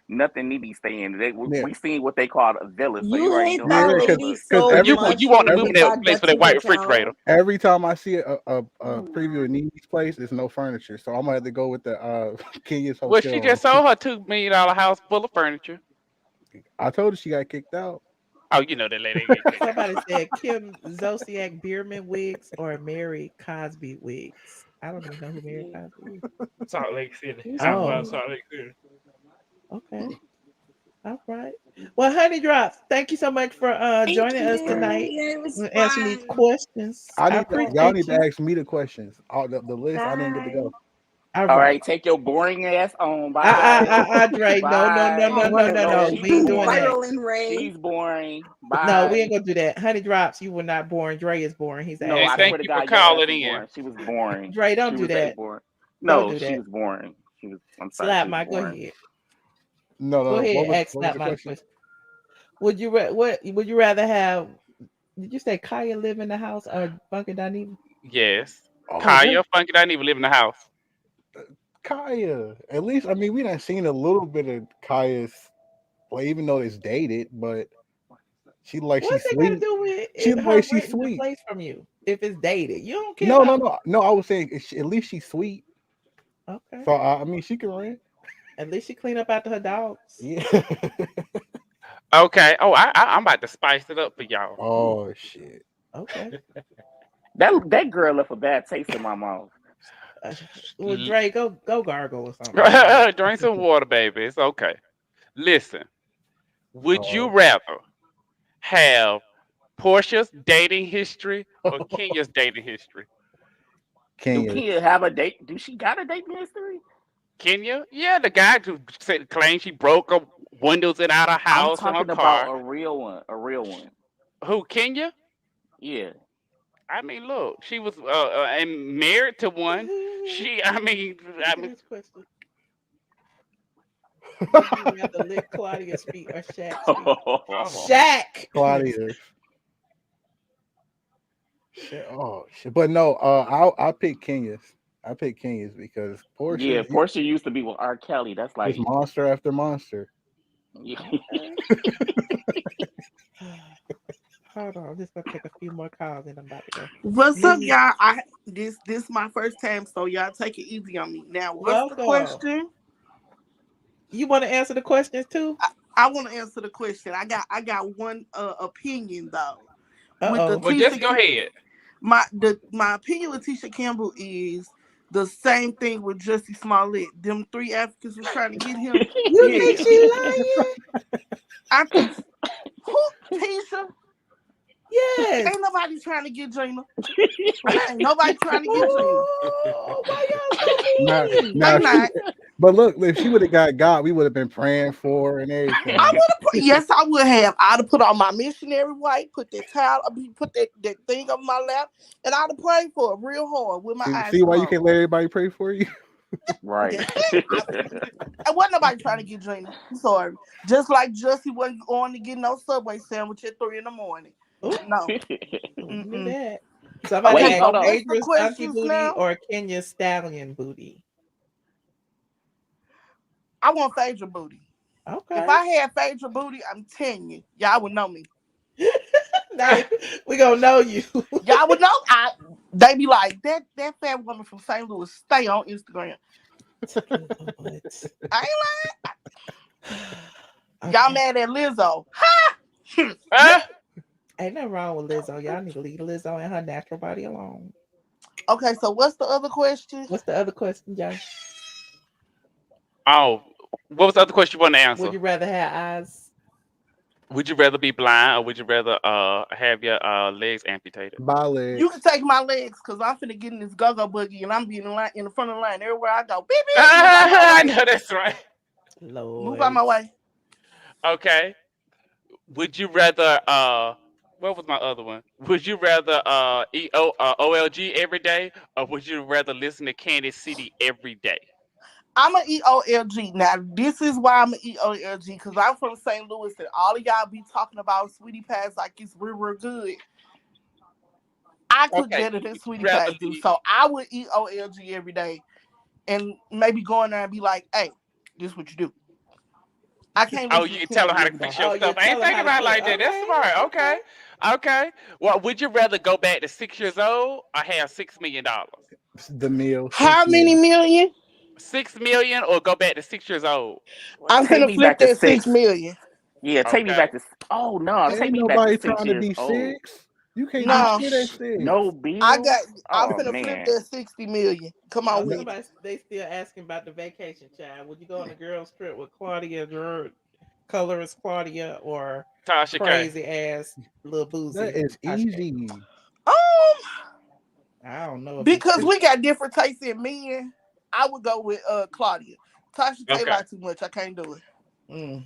Speaker 11: nothing Nene staying. We seen what they call a villa. So
Speaker 14: You hate
Speaker 11: know
Speaker 14: that
Speaker 11: how it
Speaker 14: lady
Speaker 11: looks.
Speaker 14: so much.
Speaker 3: You want to
Speaker 14: that
Speaker 3: move
Speaker 14: you
Speaker 3: in that
Speaker 14: got
Speaker 3: place for
Speaker 14: Dutty
Speaker 3: that white
Speaker 14: Hotel.
Speaker 3: refrigerator?
Speaker 12: Every time I see a preview of Nene's place, there's no furniture. So I'm gonna have to go with the Kenya's hotel.
Speaker 3: Well, she just sold her $2 million house full of furniture.
Speaker 12: I told her she got kicked out.
Speaker 3: Oh, you know that lady.
Speaker 1: Somebody said Kim Zolciak Bierman wigs or Mary Cosby wigs. I don't even know who Mary Cosby is.
Speaker 3: Salt Lake City.
Speaker 1: Oh.
Speaker 3: Salt Lake City.
Speaker 1: Okay. All right. Well, Honey Drops, thank you so much for joining us tonight.
Speaker 14: Yeah, it was
Speaker 1: answering these questions.
Speaker 12: Y'all need to ask me the questions. The list I didn't get to go.
Speaker 11: All right, take your boring ass on. Bye.
Speaker 1: Dre, no. We ain't doing that.
Speaker 11: She's boring. Bye.
Speaker 1: No, we ain't gonna do that. Honey Drops, you were not boring. Dre is boring. He's
Speaker 11: no. I
Speaker 3: thank
Speaker 11: swear to
Speaker 3: you
Speaker 11: God,
Speaker 3: for calling in.
Speaker 11: boring. She was boring.
Speaker 1: Dre, don't do that.
Speaker 11: Boring.
Speaker 1: Don't
Speaker 11: No,
Speaker 1: do
Speaker 11: she
Speaker 1: that.
Speaker 11: was boring. She was. I'm sorry.
Speaker 1: Slap my. Go ahead.
Speaker 12: No.
Speaker 1: Go ahead. Ask slap my question. Would you would you rather have? Did you say Kaya live in the house or Funky DINEVA?
Speaker 3: Yes. Kaya, Funky DINEVA live in the house.
Speaker 12: Kaya, at least we done seen a little bit of Kaya's, well, even though it's dated, but she's sweet.
Speaker 1: Got to do with
Speaker 12: she's
Speaker 1: renting
Speaker 12: sweet.
Speaker 1: The place from you if it's dated. You don't care.
Speaker 12: No. I was saying at least she's sweet.
Speaker 1: Okay.
Speaker 12: So she can rent.
Speaker 1: At least she clean up after her dogs.
Speaker 12: Yeah.
Speaker 3: Okay. Oh, I'm about to spice it up for y'all.
Speaker 12: Oh shit.
Speaker 1: Okay.
Speaker 11: That girl left a bad taste in my mouth.
Speaker 1: Well, Dre, go gargle or something.
Speaker 3: Drink some water, baby. It's okay. Listen, would you rather have Portia's dating history or Kenya's dating history?
Speaker 11: Do Kenya have a date? Do she got a dating history?
Speaker 3: Kenya? Yeah, the guy who claimed she broke her windows in out of house
Speaker 11: I'm
Speaker 3: and her
Speaker 11: talking
Speaker 3: car.
Speaker 11: about a real one.
Speaker 3: Who, Kenya?
Speaker 11: Yeah.
Speaker 3: Look, she was and married to one.
Speaker 1: This question. Would you rather lick Claudia's feet or Shaq's feet? Shaq.
Speaker 12: Claudia. Oh shit. But no, I'll pick Kenya's. I pick Kenya's because Portia.
Speaker 11: Yeah, Portia used to be with R. Kelly. That's like
Speaker 12: it's monster after monster.
Speaker 11: Yeah.
Speaker 1: Hold on, I'm just gonna take a few more calls and I'm about to go.
Speaker 15: What's up, y'all? This my first time, so y'all take it easy on me. Now, what's the question?
Speaker 1: You want to answer the questions too?
Speaker 15: I want to answer the question. I got one opinion though.
Speaker 3: Well, just go ahead.
Speaker 15: My opinion with Tisha Campbell is the same thing with Jussie Smollett. Them 3 Africans was trying to get him.
Speaker 1: You think she lying?
Speaker 15: I think Tisha.
Speaker 1: Yes.
Speaker 15: Ain't nobody trying to get Gina. Ain't nobody trying to get Gina.
Speaker 1: Oh, why y'all so mean?
Speaker 15: They not.
Speaker 12: But look, if she would have got God, we would have been praying for her and everything.
Speaker 15: I would have put, yes, I would have. I'd have put on my missionary white, put that towel, put that thing on my lap, and I'd have prayed for it real hard with my eyes
Speaker 12: See why you
Speaker 15: closed.
Speaker 12: can't let everybody pray for you?
Speaker 11: Right.
Speaker 15: I wasn't nobody trying to get Gina. I'm sorry. Just like Jussie wasn't going to get no Subway sandwich at 3 a.m. No.
Speaker 1: Knew that. Somebody
Speaker 11: Wait,
Speaker 1: asked
Speaker 11: hold on.
Speaker 15: What's the
Speaker 1: Phaedra's donkey
Speaker 15: questions
Speaker 1: booty
Speaker 15: now?
Speaker 1: or Kenya stallion booty.
Speaker 15: I want Phaedra booty.
Speaker 1: Okay.
Speaker 15: If I had Phaedra booty, I'm telling you, y'all would know me.
Speaker 1: Now we gonna know you.
Speaker 15: Y'all would know. They be like, that fat woman from St. Louis, stay on Instagram. I ain't lying. Y'all mad at Lizzo? Ha!
Speaker 1: Ain't nothing wrong with Lizzo. Y'all need to leave Lizzo and her natural body alone.
Speaker 15: Okay, so what's the other question?
Speaker 1: What's the other question, Josh?
Speaker 3: Oh, what was the other question you want to answer?
Speaker 1: Would you rather have eyes?
Speaker 3: Would you rather be blind or would you rather have your legs amputated?
Speaker 12: My legs.
Speaker 15: You can take my legs because I'm finna get in this go-go buggy and I'm being in the front of the line everywhere I go. Beep, beep,
Speaker 3: I know that's right.
Speaker 1: Lord.
Speaker 15: Move out my way.
Speaker 3: Okay. Would you rather what was my other one? Would you rather eat OLG every day or would you rather listen to Kansas City every day?
Speaker 15: I'm gonna eat OLG. Now, this is why I'm gonna eat OLG because I'm from St. Louis and all of y'all be talking about sweetie pies like it's real good. I cook better than sweetie pies do, so I would eat OLG every day and maybe go in there and be like, hey, this is what you do. I can't.
Speaker 3: Oh, you can tell them how to fix your stuff. I ain't thinking about it like that. That's smart. Okay. Okay. Well, would you rather go back to 6 years old or have $6 million?
Speaker 12: The meal.
Speaker 15: How many million?
Speaker 3: 6 million or go back to 6 years old?
Speaker 15: I'm
Speaker 11: Take
Speaker 15: finna
Speaker 11: me
Speaker 15: flip
Speaker 11: back to
Speaker 15: that 6
Speaker 11: 6.
Speaker 15: million.
Speaker 11: Yeah, take me back to. Oh no, take
Speaker 12: Ain't
Speaker 11: me back to
Speaker 12: nobody
Speaker 11: 6
Speaker 12: trying to
Speaker 11: years
Speaker 12: be
Speaker 11: old.
Speaker 12: 6. You can't
Speaker 15: No.
Speaker 12: do shit at 6.
Speaker 11: No bills.
Speaker 15: I'm
Speaker 11: Oh
Speaker 15: finna flip
Speaker 11: man.
Speaker 15: that 60 million. Come on with it.
Speaker 1: They still asking about the vacation, child. Would you go on a girls trip with Claudia, colorist Claudia, or
Speaker 3: Tasha K.
Speaker 1: crazy ass little boozy?
Speaker 12: That is easy.
Speaker 1: I don't know.
Speaker 15: Because we got different tastes in men, I would go with Claudia. Tasha K like too much. I can't do it.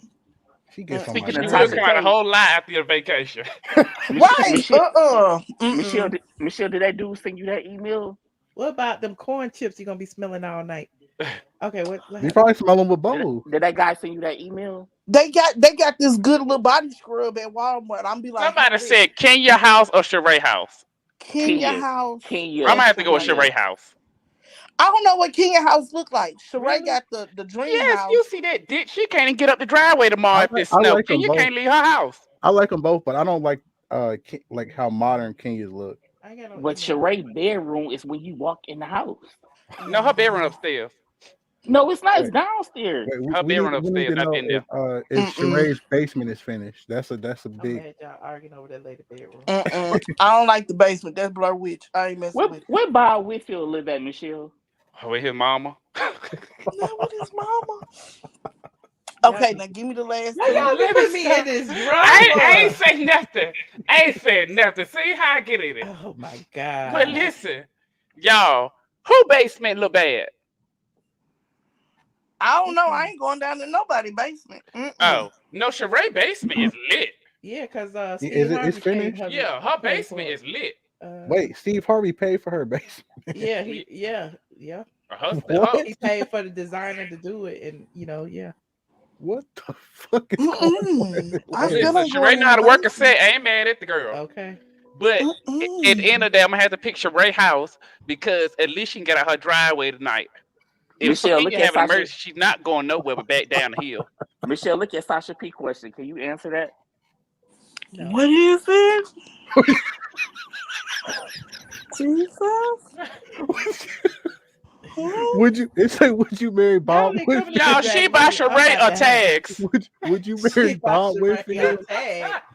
Speaker 12: She gets on my
Speaker 3: Speaking of
Speaker 12: nerves.
Speaker 3: Tasha, come out a whole lot after your vacation.
Speaker 15: Right.
Speaker 11: Michelle, did that dude send you that email?
Speaker 1: What about them corn chips you're gonna be smelling all night? Okay, what
Speaker 12: You probably smell them with both.
Speaker 11: Did that guy send you that email?
Speaker 15: They got this good little body scrub at Walmart. I'm be like,
Speaker 3: Somebody said Kenya House or Sheree House.
Speaker 15: Kenya House.
Speaker 11: Kenya.
Speaker 3: I'm gonna have to go with Sheree House.
Speaker 15: I don't know what Kenya House look like. Sheree got the dream
Speaker 3: Yes,
Speaker 15: house.
Speaker 3: you see that dick? She can't even get up the driveway tomorrow if it's
Speaker 12: I
Speaker 3: snow.
Speaker 12: like them
Speaker 3: Kenya
Speaker 12: both.
Speaker 3: can't leave her house.
Speaker 12: I like them both, but I don't like how modern Kenyas look.
Speaker 11: But Sheree bedroom is when you walk in the house.
Speaker 3: No, her bedroom upstairs.
Speaker 11: No, it's not. It's downstairs.
Speaker 3: Her bedroom
Speaker 12: We need
Speaker 3: upstairs,
Speaker 12: to
Speaker 3: not
Speaker 12: know
Speaker 3: in there.
Speaker 12: if Sheree's basement is finished. That's a big.
Speaker 1: I'm mad y'all arguing over that lady bedroom.
Speaker 15: I don't like the basement. That's Blur Witch. I ain't messing with it.
Speaker 11: Where Bob Whitfield live at, Michelle?
Speaker 3: With his mama.
Speaker 15: Not with his mama. Okay, now give me the last two.
Speaker 1: Y'all put me in this drama.
Speaker 3: I ain't say nothing. I ain't said nothing. See how I get in it.
Speaker 1: Oh my god.
Speaker 3: But listen, y'all, who basement look bad?
Speaker 15: I don't know. I ain't going down to nobody's basement.
Speaker 3: Oh, no, Sheree basement is lit.
Speaker 1: Yeah, because
Speaker 12: it's finished?
Speaker 3: Her basement is lit.
Speaker 12: Wait, Steve Harvey paid for her basement.
Speaker 1: Yeah, yeah.
Speaker 12: What?
Speaker 1: He paid for the designer to do it, and yeah.
Speaker 12: What the fuck is going on?
Speaker 3: Listen, Sheree know how to work a set. I ain't mad at the girl.
Speaker 1: Okay.
Speaker 3: But at the end of the day, I'm gonna have to pick Sheree house because at least she can get out her driveway tonight. If
Speaker 11: Michelle, look
Speaker 3: Kenya
Speaker 11: at
Speaker 3: have an
Speaker 11: Sasha.
Speaker 3: emergency, she's not going nowhere but back down the hill.
Speaker 11: Michelle, look at Sasha P question. Can you answer that?
Speaker 1: No.
Speaker 15: What is it? Jesus.
Speaker 12: Would you marry Bob Whitfield?
Speaker 3: No, she by Sheree or tags.
Speaker 12: Would you marry Bob Whitfield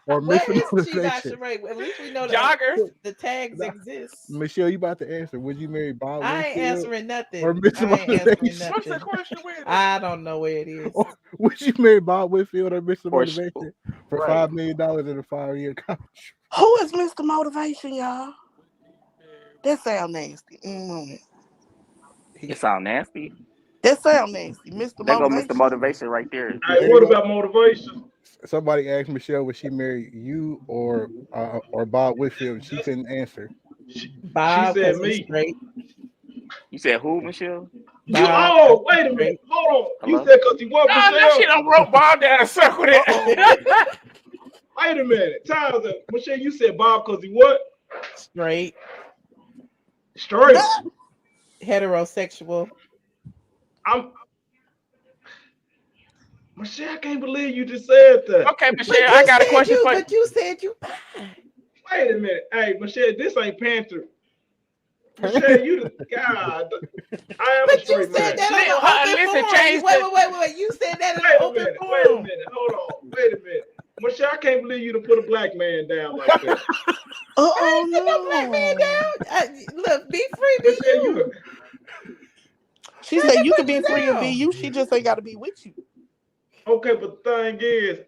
Speaker 12: or
Speaker 1: What
Speaker 12: Mr.
Speaker 1: is she by
Speaker 12: Motivation?
Speaker 1: Sheree? At least we know
Speaker 3: Jogger.
Speaker 1: the tags exist.
Speaker 12: Michelle, you about to answer? Would you marry Bob
Speaker 1: I
Speaker 12: Whitfield?
Speaker 1: ain't answering nothing.
Speaker 12: Or Mr.
Speaker 1: I ain't answering
Speaker 12: Motivation?
Speaker 1: nothing.
Speaker 3: What's the question with it?
Speaker 1: I don't know where it is.
Speaker 12: Or would you marry Bob Whitfield or Mr.
Speaker 11: Or
Speaker 12: Motivation for
Speaker 11: right.
Speaker 12: $5 million in a 5-year contract?
Speaker 15: Who is Mr. Motivation, y'all? That sound nasty.
Speaker 11: It sound nasty.
Speaker 15: That sound nasty, Mr.
Speaker 11: There go Mr.
Speaker 15: Motivation.
Speaker 11: Motivation right there.
Speaker 10: Hey, what about motivation?
Speaker 12: Somebody asked Michelle, would she marry you or Bob Whitfield? She couldn't answer.
Speaker 1: Bob,
Speaker 10: She said
Speaker 1: because he's
Speaker 10: me.
Speaker 1: straight.
Speaker 11: You said who, Michelle?
Speaker 10: Oh, wait a minute. Hold on.
Speaker 11: Hello?
Speaker 10: You said because he was
Speaker 3: Nah, that
Speaker 10: Michelle?
Speaker 3: shit done wrote Bob down and circled it.
Speaker 10: Wait a minute. Times up. Michelle, you said Bob because he what?
Speaker 1: Straight.
Speaker 10: Straight.
Speaker 1: Heterosexual.
Speaker 10: Michelle, I can't believe you just said that.
Speaker 3: Okay, Michelle, I got a question for you.
Speaker 1: But you said you
Speaker 10: Wait a minute. Hey, Michelle, this ain't Panther. Michelle, you the God. I am a straight man.
Speaker 1: Wait. You said that in the open forum.
Speaker 10: Wait a minute. Hold on. Wait a minute. Michelle, I can't believe you to put a black man down like that.
Speaker 1: I ain't put no black man down. Look, be free, be you.
Speaker 15: She said you can be free and be you. She just ain't got to be with you.
Speaker 10: Okay, but the thing is,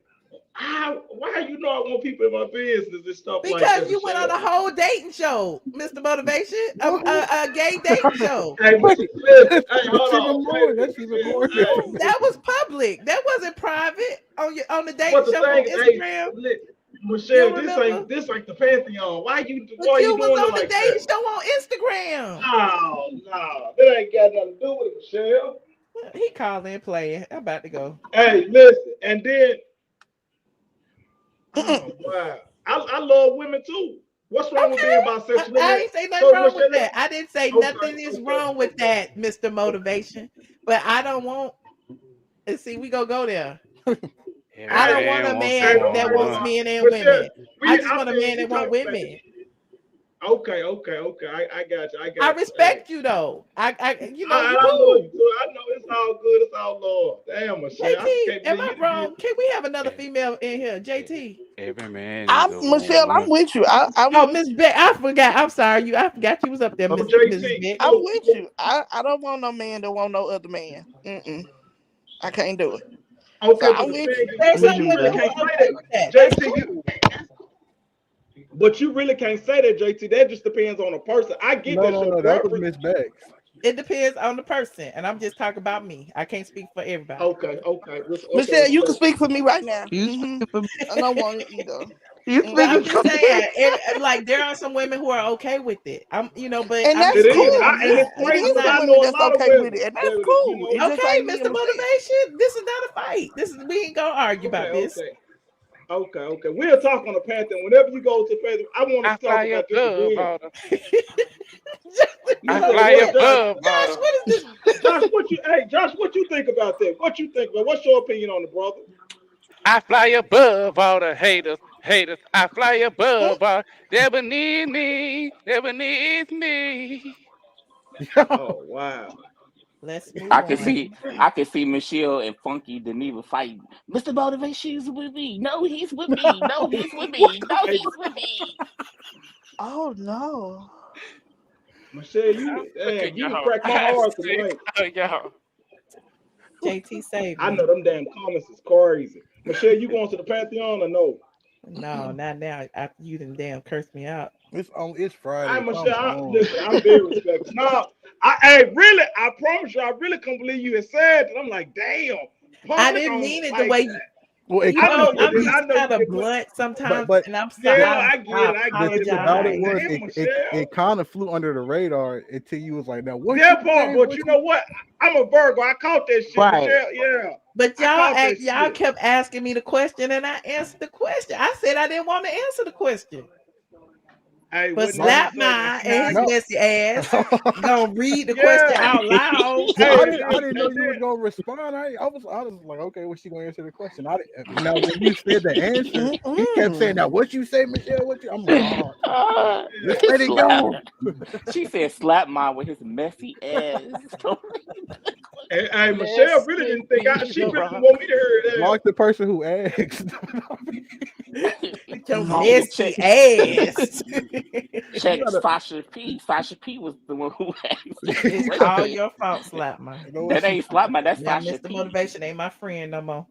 Speaker 10: why you know I want people in my business and stuff like that?
Speaker 1: Because you went on a whole dating show, Mr. Motivation, a gay dating show.
Speaker 10: Hey, hold on.
Speaker 12: That's even more.
Speaker 1: That was public. That wasn't private on the dating show on Instagram.
Speaker 10: Michelle, this ain't the Pantheon. Why you doing
Speaker 1: was on
Speaker 10: it like
Speaker 1: the dating
Speaker 10: that?
Speaker 1: show on Instagram.
Speaker 10: No, that ain't got nothing to do with it, Michelle.
Speaker 1: He called in playing. I'm about to go.
Speaker 10: Hey, listen, and then wow, I love women too. What's wrong with being bisexual?
Speaker 1: I ain't say nothing wrong with that. I didn't say nothing is wrong with that, Mr. Motivation. But I don't want. And see, we go there. I don't want a man that wants men and women. I just want a man that wants women.
Speaker 10: Okay. I got you.
Speaker 1: I respect you though. I
Speaker 10: love you too. I know it's all good. It's all love. Damn, Michelle.
Speaker 1: JT, am I wrong? Can we have another female in here? JT.
Speaker 3: Every man.
Speaker 15: Michelle, I'm with you.
Speaker 1: Miss Beck, I forgot. I'm sorry. I forgot you was up there, Miss Beck.
Speaker 15: I'm with you. I don't want no man that want no other man. I can't do it.
Speaker 10: Okay,
Speaker 15: so
Speaker 10: I'm with you. JT, but you really can't say that, JT. That just depends on the person. I get that.
Speaker 12: No, that was Miss Beck.
Speaker 1: It depends on the person, and I'm just talking about me. I can't speak for everybody.
Speaker 10: Okay.
Speaker 15: Michelle, you can speak for me right now. I don't want it either.
Speaker 1: I'm just saying, like there are some women who are okay with it. But
Speaker 15: and that's cool. It is some women that's okay with it, and that's cool.
Speaker 1: Okay, Mr. Motivation, this is not a fight. We ain't gonna argue about this.
Speaker 10: Okay. We'll talk on the Pantheon. Whenever you go to Phaedra, I want to talk about this again.
Speaker 3: I fly above.
Speaker 1: Josh, what is this?
Speaker 10: Josh, what you think about that? What you think? What's your opinion on it, brother?
Speaker 3: I fly above all the haters. I fly above all. Never need me. Never needs me.
Speaker 10: Oh wow.
Speaker 1: Let's move
Speaker 11: I can see Michelle and Funky DINEVA fighting. Mr. Motivation is with me. No, he's with me. No, he's with me. No, he's with me.
Speaker 15: Oh no.
Speaker 10: Michelle, you crack my heart tonight.
Speaker 1: JT saved me.
Speaker 10: I know them damn comments is crazy. Michelle, you going to the Pantheon or no?
Speaker 1: No, not now. After you done damn cursed me out.
Speaker 12: It's Friday.
Speaker 10: Michelle, listen, I'm very respectful. No, I promise you, I really can't believe you had said that. I'm like, damn.
Speaker 1: I didn't mean it the way you.
Speaker 12: Well,
Speaker 1: I'm just kind of blunt sometimes, and I'm sorry.
Speaker 10: I get it.
Speaker 12: About it was it kind of flew under the radar until you was like, now what?
Speaker 10: Yeah, Paul, but you know what? I'm a Virgo. I caught that shit, right. Michelle. Yeah.
Speaker 1: But y'all kept asking me the question, and I answered the question. I said I didn't want to answer the question. But slap my and his messy ass gonna read the question out loud.
Speaker 12: I didn't know you were gonna respond. I was like, okay, what's she gonna answer the question? Now when you said the answer, he kept saying, "Now what you say, Michelle? I'm like, let's let it go."
Speaker 11: She said, "Slap mine with his messy ass."
Speaker 10: Hey, Michelle really didn't think she really didn't want me to hear that.
Speaker 12: Like the person who asked.
Speaker 1: Your messy ass.
Speaker 11: Check Tasha P. Tasha P was the one who asked.
Speaker 1: It's all your fault, slap my.
Speaker 11: That ain't slap my. That's Tasha
Speaker 1: Mr.
Speaker 11: P.
Speaker 1: Motivation ain't my friend no more.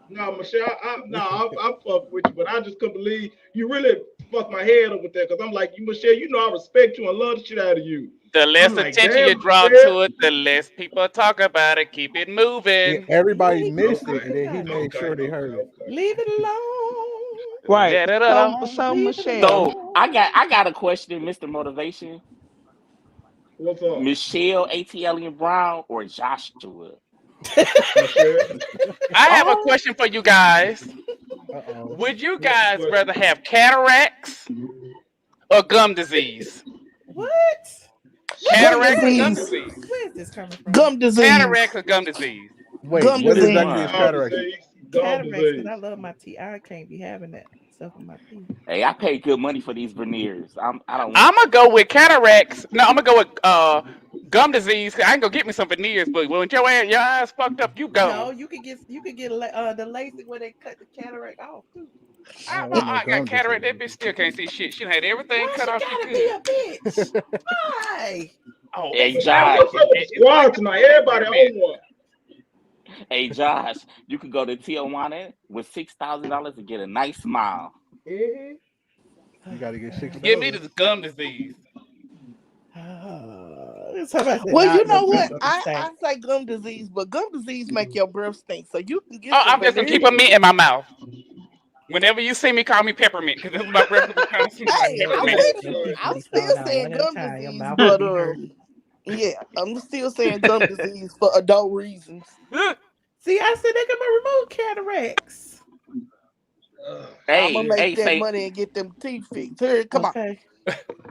Speaker 10: No, Michelle, I'm fuck with you, but I just couldn't believe you really fuck my head up with that because I'm like, you Michelle, you know I respect you and love the shit out of you.
Speaker 3: The less
Speaker 10: I'm like,
Speaker 3: attention you
Speaker 10: damn,
Speaker 3: draw
Speaker 10: Michelle.
Speaker 3: to it, the less people talk about it. Keep it moving.
Speaker 12: Everybody missed it, and then he made sure they heard it.
Speaker 1: Leave it alone.
Speaker 15: Right.
Speaker 3: Let it
Speaker 15: So,
Speaker 3: alone.
Speaker 15: so
Speaker 1: Leave it
Speaker 15: Michelle.
Speaker 11: So I got a question, Mr. Motivation.
Speaker 10: What's up?
Speaker 11: Michelle ATLien Brown or Joshua?
Speaker 10: Michelle.
Speaker 3: I have a question for you guys.
Speaker 12: Uh-oh.
Speaker 3: Would you guys rather have cataracts or gum disease?
Speaker 1: What?
Speaker 3: Cataracts or gum
Speaker 15: disease.
Speaker 3: disease?
Speaker 1: Where is this coming from?
Speaker 15: Gum disease.
Speaker 3: Cataracts or gum disease?
Speaker 12: Wait,
Speaker 15: Gum
Speaker 12: what
Speaker 15: disease.
Speaker 12: exactly is cataract?
Speaker 1: Cataracts, because I love my teeth. I can't be having that stuff in my teeth.
Speaker 11: Hey, I paid good money for these veneers. I don't want
Speaker 3: I'm gonna go with cataracts. No, I'm gonna go with gum disease. I ain't gonna get me some veneers, but when your eyes fucked up, you go.
Speaker 1: No, you could get the LASIK where they cut the cataract off too.
Speaker 3: I got cataract. That bitch still can't see shit. She done had everything cut off. She
Speaker 1: Be a
Speaker 3: could.
Speaker 1: bitch. Why?
Speaker 3: Oh,
Speaker 11: Hey,
Speaker 10: What's
Speaker 11: Josh.
Speaker 10: up with the squad tonight? Everybody on one.
Speaker 11: Hey, Josh, you could go to Tijuana with $6,000 to get a nice smile.
Speaker 12: You gotta get 6.
Speaker 3: Give me this gum disease.
Speaker 15: Well, you know what? I say gum disease, but gum disease make your breath stink. So you can get.
Speaker 3: I'm just gonna keep a mint in my mouth. Whenever you see me, call me peppermint because this is my breath kind of
Speaker 15: Hey,
Speaker 3: peppermint.
Speaker 15: I'm still saying gum disease, but yeah, I'm still saying gum disease for adult reasons.
Speaker 1: See, I said they can remove cataracts.
Speaker 15: I'm gonna make that money and get them teeth fixed. Here, come on.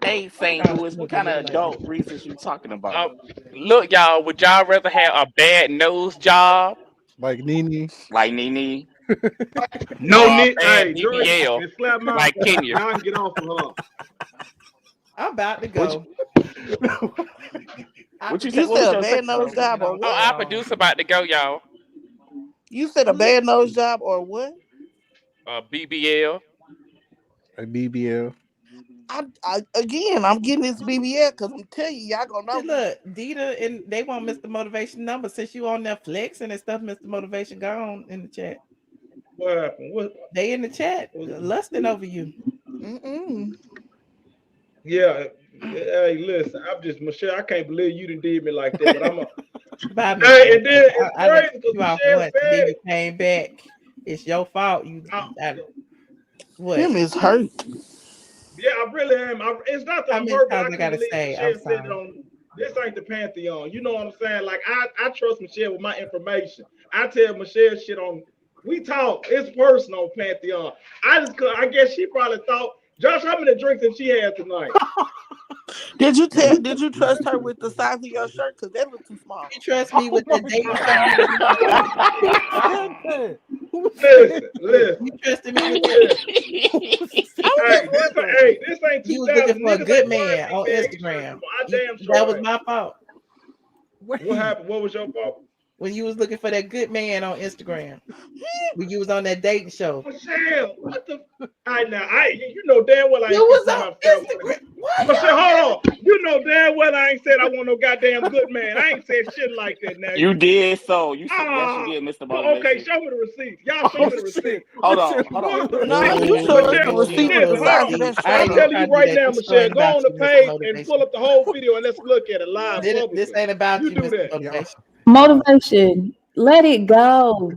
Speaker 11: Hey, St. Louis, what kind of adult reasons you talking about?
Speaker 3: Look, y'all, would y'all rather have a bad nose job?
Speaker 12: Like Nene?
Speaker 11: Like Nene?
Speaker 10: No
Speaker 3: need
Speaker 10: hey,
Speaker 3: BBL,
Speaker 10: it slapped my
Speaker 3: like Kenya.
Speaker 10: I can get off of her.
Speaker 1: I'm about to go.
Speaker 11: What you
Speaker 15: You
Speaker 11: said?
Speaker 15: said a bad nose job or what?
Speaker 3: Our producer about to go, y'all.
Speaker 15: You said a bad nose job or what?
Speaker 3: BBL.
Speaker 12: A BBL.
Speaker 15: I'm getting this BBL because I'm telling you, y'all gonna know.
Speaker 1: See, look, Dita and they want Mr. Motivation number since you on there flexing and stuff. Mr. Motivation gone in the chat.
Speaker 10: What happened? What?
Speaker 1: They in the chat lusting over you.
Speaker 10: Yeah. Hey, listen, I'm just Michelle. I can't believe you done did me like that, but I'm a.
Speaker 1: Bobby,
Speaker 10: Hey, and then it's
Speaker 1: I
Speaker 10: crazy because
Speaker 1: you off
Speaker 10: Michelle
Speaker 1: once, then
Speaker 10: said
Speaker 1: you came back. It's your fault. You what?
Speaker 15: Him is hurt.
Speaker 10: Yeah, I really am. It's not that
Speaker 1: How
Speaker 10: I'm
Speaker 1: many
Speaker 10: hurt, but I
Speaker 1: times I
Speaker 10: can't
Speaker 1: gotta
Speaker 10: believe
Speaker 1: say,
Speaker 10: Michelle
Speaker 1: I'm
Speaker 10: said
Speaker 1: sorry.
Speaker 10: it on. This ain't the Pantheon. You know what I'm saying? Like I trust Michelle with my information. I tell Michelle shit on. We talk. It's personal on Pantheon. I guess she probably thought, Josh, how many drinks did she have tonight?
Speaker 15: Did you trust her with the size of your shirt? Because that was too small.
Speaker 1: You trust me with the date?
Speaker 10: Listen.
Speaker 1: You trusted me with the
Speaker 10: This ain't 2000.
Speaker 1: You was looking for a
Speaker 10: Niggas
Speaker 1: good
Speaker 10: ain't
Speaker 1: man on
Speaker 10: being
Speaker 1: Instagram.
Speaker 10: I damn sure
Speaker 1: That was
Speaker 10: ain't.
Speaker 1: my fault.
Speaker 10: What happened? What was your fault?
Speaker 1: When you was looking for that good man on Instagram. When you was on that dating show.
Speaker 10: Michelle, what the? You know damn well I ain't
Speaker 1: You was
Speaker 10: kissing
Speaker 1: on
Speaker 10: my family.
Speaker 1: Instagram.
Speaker 10: Michelle, hold on. You know damn well I ain't said I want no goddamn good man. I ain't said shit like that now.
Speaker 11: You did so. You said yes, you did, Mr. Motivation.
Speaker 10: Okay, show me the receipt. Y'all show me the receipt.
Speaker 11: Hold on.
Speaker 15: No, you showed us the receipt with the size of that
Speaker 10: I'm
Speaker 15: shirt.
Speaker 10: telling you right now, Michelle, go on the page and pull up the whole video and let's look at it live.
Speaker 1: This ain't about you,
Speaker 10: do
Speaker 1: Mr.
Speaker 10: that.
Speaker 1: Motivation.
Speaker 16: Motivation. Let it go.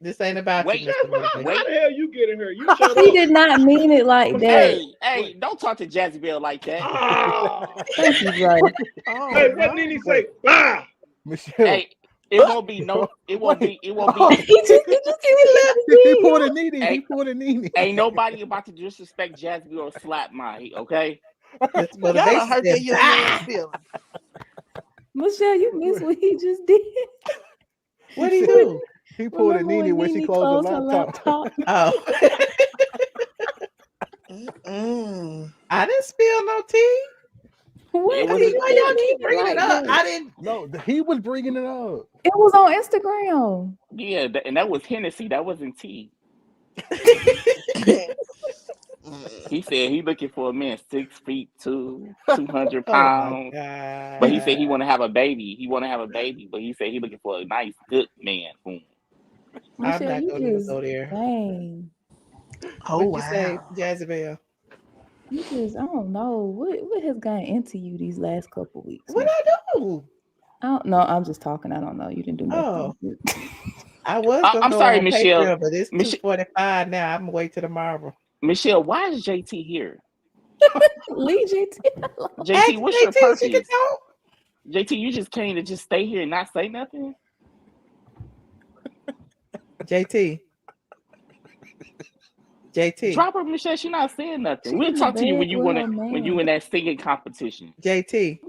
Speaker 1: This ain't about you, Mr. Motivation.
Speaker 10: How the hell you get in here? You shut
Speaker 16: He
Speaker 10: up.
Speaker 16: did not mean it like that.
Speaker 11: Hey, don't talk to Jazzy Bell like that.
Speaker 16: Thank you, Dre.
Speaker 10: Hey, what did he say? Bye.
Speaker 12: Michelle.
Speaker 11: Hey, it won't be.
Speaker 12: He pulled a Nene.
Speaker 11: Hey,
Speaker 12: He pulled a Nene.
Speaker 11: Ain't nobody about to disrespect Jazzy Bell or slap mine, okay?
Speaker 15: Y'all done hurt that young man's feelings.
Speaker 16: Michelle, you missed what he just did.
Speaker 1: What did he do?
Speaker 12: He pulled a
Speaker 16: Remember
Speaker 12: Nene when she closed her
Speaker 16: her
Speaker 12: laptop.
Speaker 1: Oh. I didn't spill no tea.
Speaker 16: What?
Speaker 1: Why y'all keep bringing it up? I didn't.
Speaker 12: No, he was bringing it up.
Speaker 16: It was on Instagram.
Speaker 11: Yeah, and that was Hennessy. That wasn't tea. He said he looking for a man 6'2", 200 pounds. But he said he want to have a baby. But he said he looking for a nice, good man. Boom.
Speaker 1: I'm
Speaker 16: Michelle,
Speaker 1: not
Speaker 16: you
Speaker 1: going to
Speaker 16: just
Speaker 1: go there.
Speaker 16: dang.
Speaker 15: Oh,
Speaker 1: What'd you say, Jazzy Bell?
Speaker 16: You just, I don't know what has gotten into you these last couple weeks.
Speaker 1: What I do?
Speaker 16: I don't know. I'm just talking. I don't know. You didn't do nothing.
Speaker 1: Oh, I was gonna
Speaker 11: I'm
Speaker 1: go
Speaker 11: sorry,
Speaker 1: on
Speaker 11: Michelle.
Speaker 1: Patreon, but it's 2:45 now. I'm gonna wait till tomorrow.
Speaker 11: Michelle, why is JT here?
Speaker 16: Leave JT alone.
Speaker 11: JT, what's your
Speaker 1: JT, she can
Speaker 11: purpose?
Speaker 1: talk.
Speaker 11: JT, you just came to just stay here and not say nothing?
Speaker 1: JT.
Speaker 11: Drop her, Michelle. She's not saying nothing.
Speaker 16: She
Speaker 11: We'll
Speaker 16: in the
Speaker 11: talk to you when
Speaker 16: bed
Speaker 11: you
Speaker 16: with
Speaker 11: wanna
Speaker 16: her
Speaker 11: when you
Speaker 16: man.
Speaker 11: in that singing competition.
Speaker 1: JT.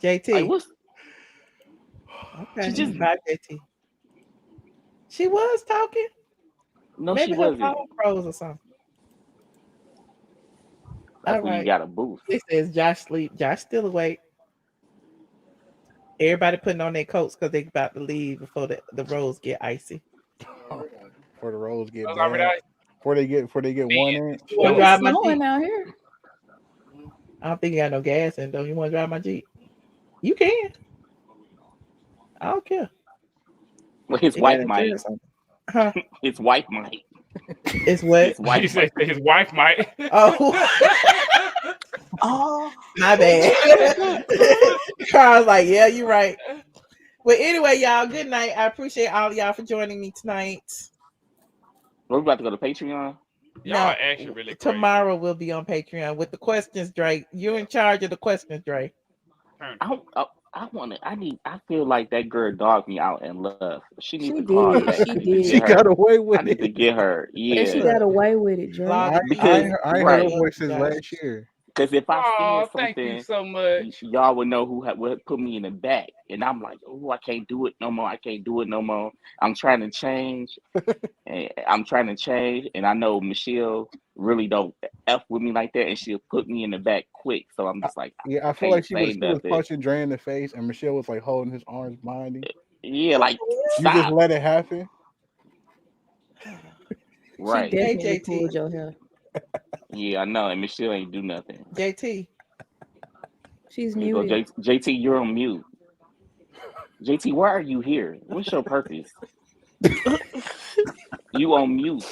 Speaker 1: JT.
Speaker 11: Like, what's
Speaker 1: Okay.
Speaker 11: she just
Speaker 1: Bye, JT. She was talking.
Speaker 11: no,
Speaker 1: Maybe
Speaker 11: she
Speaker 1: her
Speaker 11: wasn't.
Speaker 1: phone froze or something.
Speaker 11: That's
Speaker 1: All
Speaker 11: when you
Speaker 1: right.
Speaker 11: got a boost.
Speaker 1: It says Josh sleep. Josh still awake. Everybody putting on their coats because they about to leave before the roads get icy.
Speaker 12: Before the roads get
Speaker 3: Those already
Speaker 12: bad.
Speaker 3: ice.
Speaker 12: Before they get 1 inch.
Speaker 1: You want to drive my
Speaker 16: Snowing
Speaker 1: Jeep?
Speaker 16: out here.
Speaker 1: I don't think you got no gas in though. You want to drive my Jeep? You can. I don't care.
Speaker 11: Well, his
Speaker 1: You
Speaker 11: wife
Speaker 1: got
Speaker 11: might.
Speaker 1: insurance on it. Huh?
Speaker 11: His wife might.
Speaker 1: It's what?
Speaker 11: His wife
Speaker 3: She said
Speaker 11: might.
Speaker 3: his wife might.
Speaker 1: Oh,
Speaker 15: Oh,
Speaker 1: my bad. Carl's like, yeah, you're right. Well, anyway, y'all, good night. I appreciate all of y'all for joining me tonight.
Speaker 11: We're about to go to Patreon.
Speaker 3: Y'all
Speaker 1: No,
Speaker 3: actually really crazy.
Speaker 1: tomorrow we'll be on Patreon with the questions, Drake. You're in charge of the questions, Drake.
Speaker 11: I feel like that girl dogged me out and left. She needs
Speaker 16: She
Speaker 11: to call
Speaker 16: did.
Speaker 11: back.
Speaker 16: She
Speaker 11: I need to
Speaker 16: did.
Speaker 11: get
Speaker 12: She
Speaker 11: her.
Speaker 12: got away with
Speaker 11: I need to
Speaker 12: it.
Speaker 11: get her.
Speaker 16: And she
Speaker 11: Yeah.
Speaker 16: got away with it, Drake.
Speaker 1: Blog,
Speaker 11: Because
Speaker 12: I ain't heard her voice since last year.
Speaker 11: Because if I
Speaker 3: Oh,
Speaker 11: said
Speaker 3: thank you
Speaker 11: something,
Speaker 3: so much.
Speaker 11: y'all would know who would put me in the back. And I'm like, oh, I can't do it no more. I can't do it no more. I'm trying to change. And I know Michelle really don't F with me like that. And she'll put me in the back quick. So I'm just like,
Speaker 12: Yeah, I feel
Speaker 11: can't
Speaker 12: like she was
Speaker 11: say nothing.
Speaker 12: punching Dre in the face, and Michelle was like holding his arms behind him.
Speaker 11: Yeah, like,
Speaker 12: You just
Speaker 11: stop.
Speaker 12: let it happen.
Speaker 11: Right.
Speaker 16: She definitely
Speaker 1: JT.
Speaker 16: pulled your hair.
Speaker 11: Yeah, I know. And Michelle ain't do nothing.
Speaker 1: JT.
Speaker 16: She's
Speaker 11: Here you go,
Speaker 16: muted.
Speaker 11: JT, you're on mute. JT, why are you here? What's your purpose? You on mute.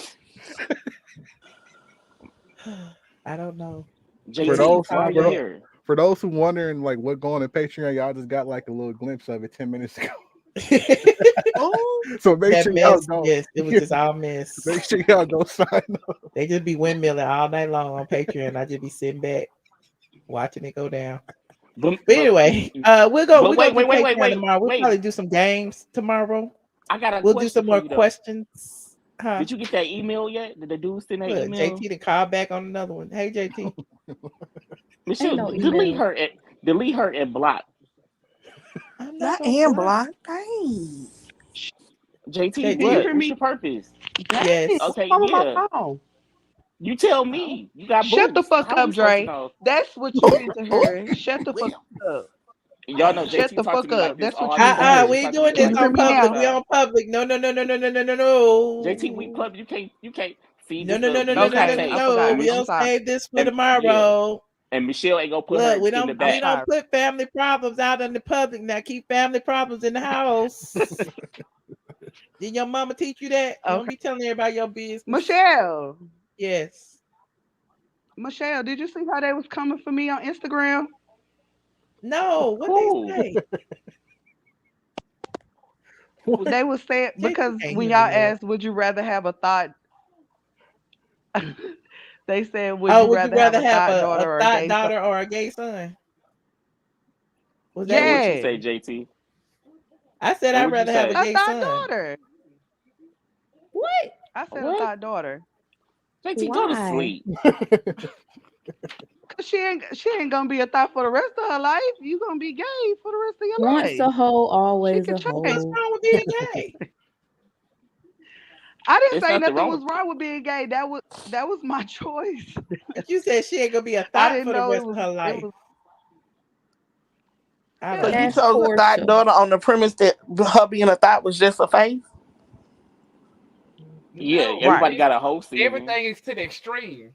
Speaker 1: I don't know.
Speaker 11: JT, why are you here?
Speaker 12: For those who wondering like what going to Patreon, y'all just got like a little glimpse of it 10 minutes ago. So make
Speaker 1: That
Speaker 12: sure y'all
Speaker 1: mess,
Speaker 12: go.
Speaker 1: yes, it was just all mess.
Speaker 12: Make sure y'all go sign up.
Speaker 1: They just be windmilling all night long on Patreon. I just be sitting back watching it go down. But anyway, we'll go. We're gonna do Patreon tomorrow. We'll probably do some games tomorrow.
Speaker 11: I got a
Speaker 1: We'll do
Speaker 11: question
Speaker 1: some
Speaker 11: for
Speaker 1: more
Speaker 11: you, though.
Speaker 1: questions. Huh?
Speaker 11: Did you get that email yet? Did the dude send that
Speaker 1: Look,
Speaker 11: email?
Speaker 1: JT to call back on another one. Hey JT.
Speaker 11: Michelle,
Speaker 16: no
Speaker 11: delete
Speaker 16: email.
Speaker 11: her and block.
Speaker 1: I'm
Speaker 15: I
Speaker 1: not gonna
Speaker 15: am
Speaker 1: block.
Speaker 15: blocked. Dang.
Speaker 11: JT,
Speaker 1: JT.
Speaker 11: what?
Speaker 15: You hear
Speaker 11: What's
Speaker 15: me?
Speaker 11: your purpose?
Speaker 1: Yes.
Speaker 11: Okay,
Speaker 15: What's wrong with
Speaker 11: yeah.
Speaker 15: my phone?
Speaker 11: You tell me. You got
Speaker 14: Shut the
Speaker 11: boost.
Speaker 14: fuck
Speaker 11: How
Speaker 14: up,
Speaker 11: we supposed to
Speaker 14: Dre.
Speaker 11: know?
Speaker 14: That's what you need to hear. Shut the fuck up.
Speaker 11: Y'all know
Speaker 14: Shut
Speaker 11: JT
Speaker 14: the
Speaker 11: talked
Speaker 14: fuck
Speaker 11: to me like
Speaker 14: up.
Speaker 11: this
Speaker 14: That's what
Speaker 11: all
Speaker 14: you
Speaker 11: the
Speaker 14: need to
Speaker 11: time.
Speaker 14: hear.
Speaker 1: We
Speaker 11: He
Speaker 1: ain't
Speaker 11: talked to
Speaker 1: doing
Speaker 11: me
Speaker 1: this
Speaker 11: like
Speaker 14: hear
Speaker 1: on
Speaker 14: me
Speaker 11: this all the
Speaker 1: public.
Speaker 14: now?
Speaker 1: We
Speaker 11: time.
Speaker 1: on public. No.
Speaker 11: JT, we public. You can't see
Speaker 1: No.
Speaker 11: this.
Speaker 14: Okay, I forgot.
Speaker 1: We
Speaker 14: I'm
Speaker 1: don't
Speaker 14: sorry.
Speaker 1: save this for
Speaker 11: Yeah.
Speaker 1: tomorrow.
Speaker 11: And Michelle ain't gonna put
Speaker 1: Look,
Speaker 11: her
Speaker 1: we
Speaker 11: in the
Speaker 1: don't
Speaker 11: back.
Speaker 1: we don't put family problems out in the public. Now keep family problems in the house. Did your mama teach you that? You don't be telling everybody your business.
Speaker 14: Michelle.
Speaker 1: Yes.
Speaker 14: Michelle, did you see how they was coming for me on Instagram?
Speaker 1: No, what
Speaker 11: Who?
Speaker 1: they say?
Speaker 14: They was saying because
Speaker 1: can't
Speaker 14: when
Speaker 1: hear
Speaker 14: y'all
Speaker 1: me, Lord.
Speaker 14: asked, would you rather have a thought? They said, would
Speaker 1: Oh,
Speaker 14: you
Speaker 1: would you
Speaker 14: rather have
Speaker 1: rather
Speaker 14: a
Speaker 1: have
Speaker 14: thought
Speaker 1: a
Speaker 14: daughter or a
Speaker 1: thought
Speaker 14: gay son?
Speaker 1: daughter or a gay son? Was that
Speaker 11: Yeah.
Speaker 1: what
Speaker 11: What you
Speaker 14: Yeah,
Speaker 11: say, JT?
Speaker 1: I said?
Speaker 11: What
Speaker 1: I'd
Speaker 11: would you
Speaker 1: rather have
Speaker 11: say?
Speaker 1: a
Speaker 14: a
Speaker 1: gay
Speaker 14: thought
Speaker 1: son.
Speaker 14: daughter.
Speaker 16: What?
Speaker 14: I said a
Speaker 11: What?
Speaker 14: thought daughter.
Speaker 11: JT, go to
Speaker 16: Why?
Speaker 11: sleep.
Speaker 14: Cause she ain't gonna be a thought for the rest of her life. You gonna be gay for the rest of your
Speaker 16: Once
Speaker 14: life.
Speaker 16: a hoe,
Speaker 14: She
Speaker 16: always
Speaker 14: can
Speaker 16: a
Speaker 14: change.
Speaker 1: What's
Speaker 16: hoe.
Speaker 1: wrong with being gay?
Speaker 14: I didn't
Speaker 11: It's
Speaker 14: say
Speaker 11: nothing
Speaker 14: nothing
Speaker 11: wrong
Speaker 14: was wrong with being gay. That was my choice.
Speaker 1: But you said she ain't gonna be a
Speaker 14: I
Speaker 1: thought
Speaker 14: didn't
Speaker 1: for the
Speaker 14: know
Speaker 1: rest of her life. I
Speaker 15: So
Speaker 1: don't
Speaker 15: you
Speaker 1: know.
Speaker 16: That's
Speaker 15: chose a thought
Speaker 16: Portia.
Speaker 15: daughter on the premise that her being a thought was just a face?
Speaker 11: Yeah,
Speaker 3: No,
Speaker 14: Right.
Speaker 11: everybody got a whole season.
Speaker 3: everything is to the extreme.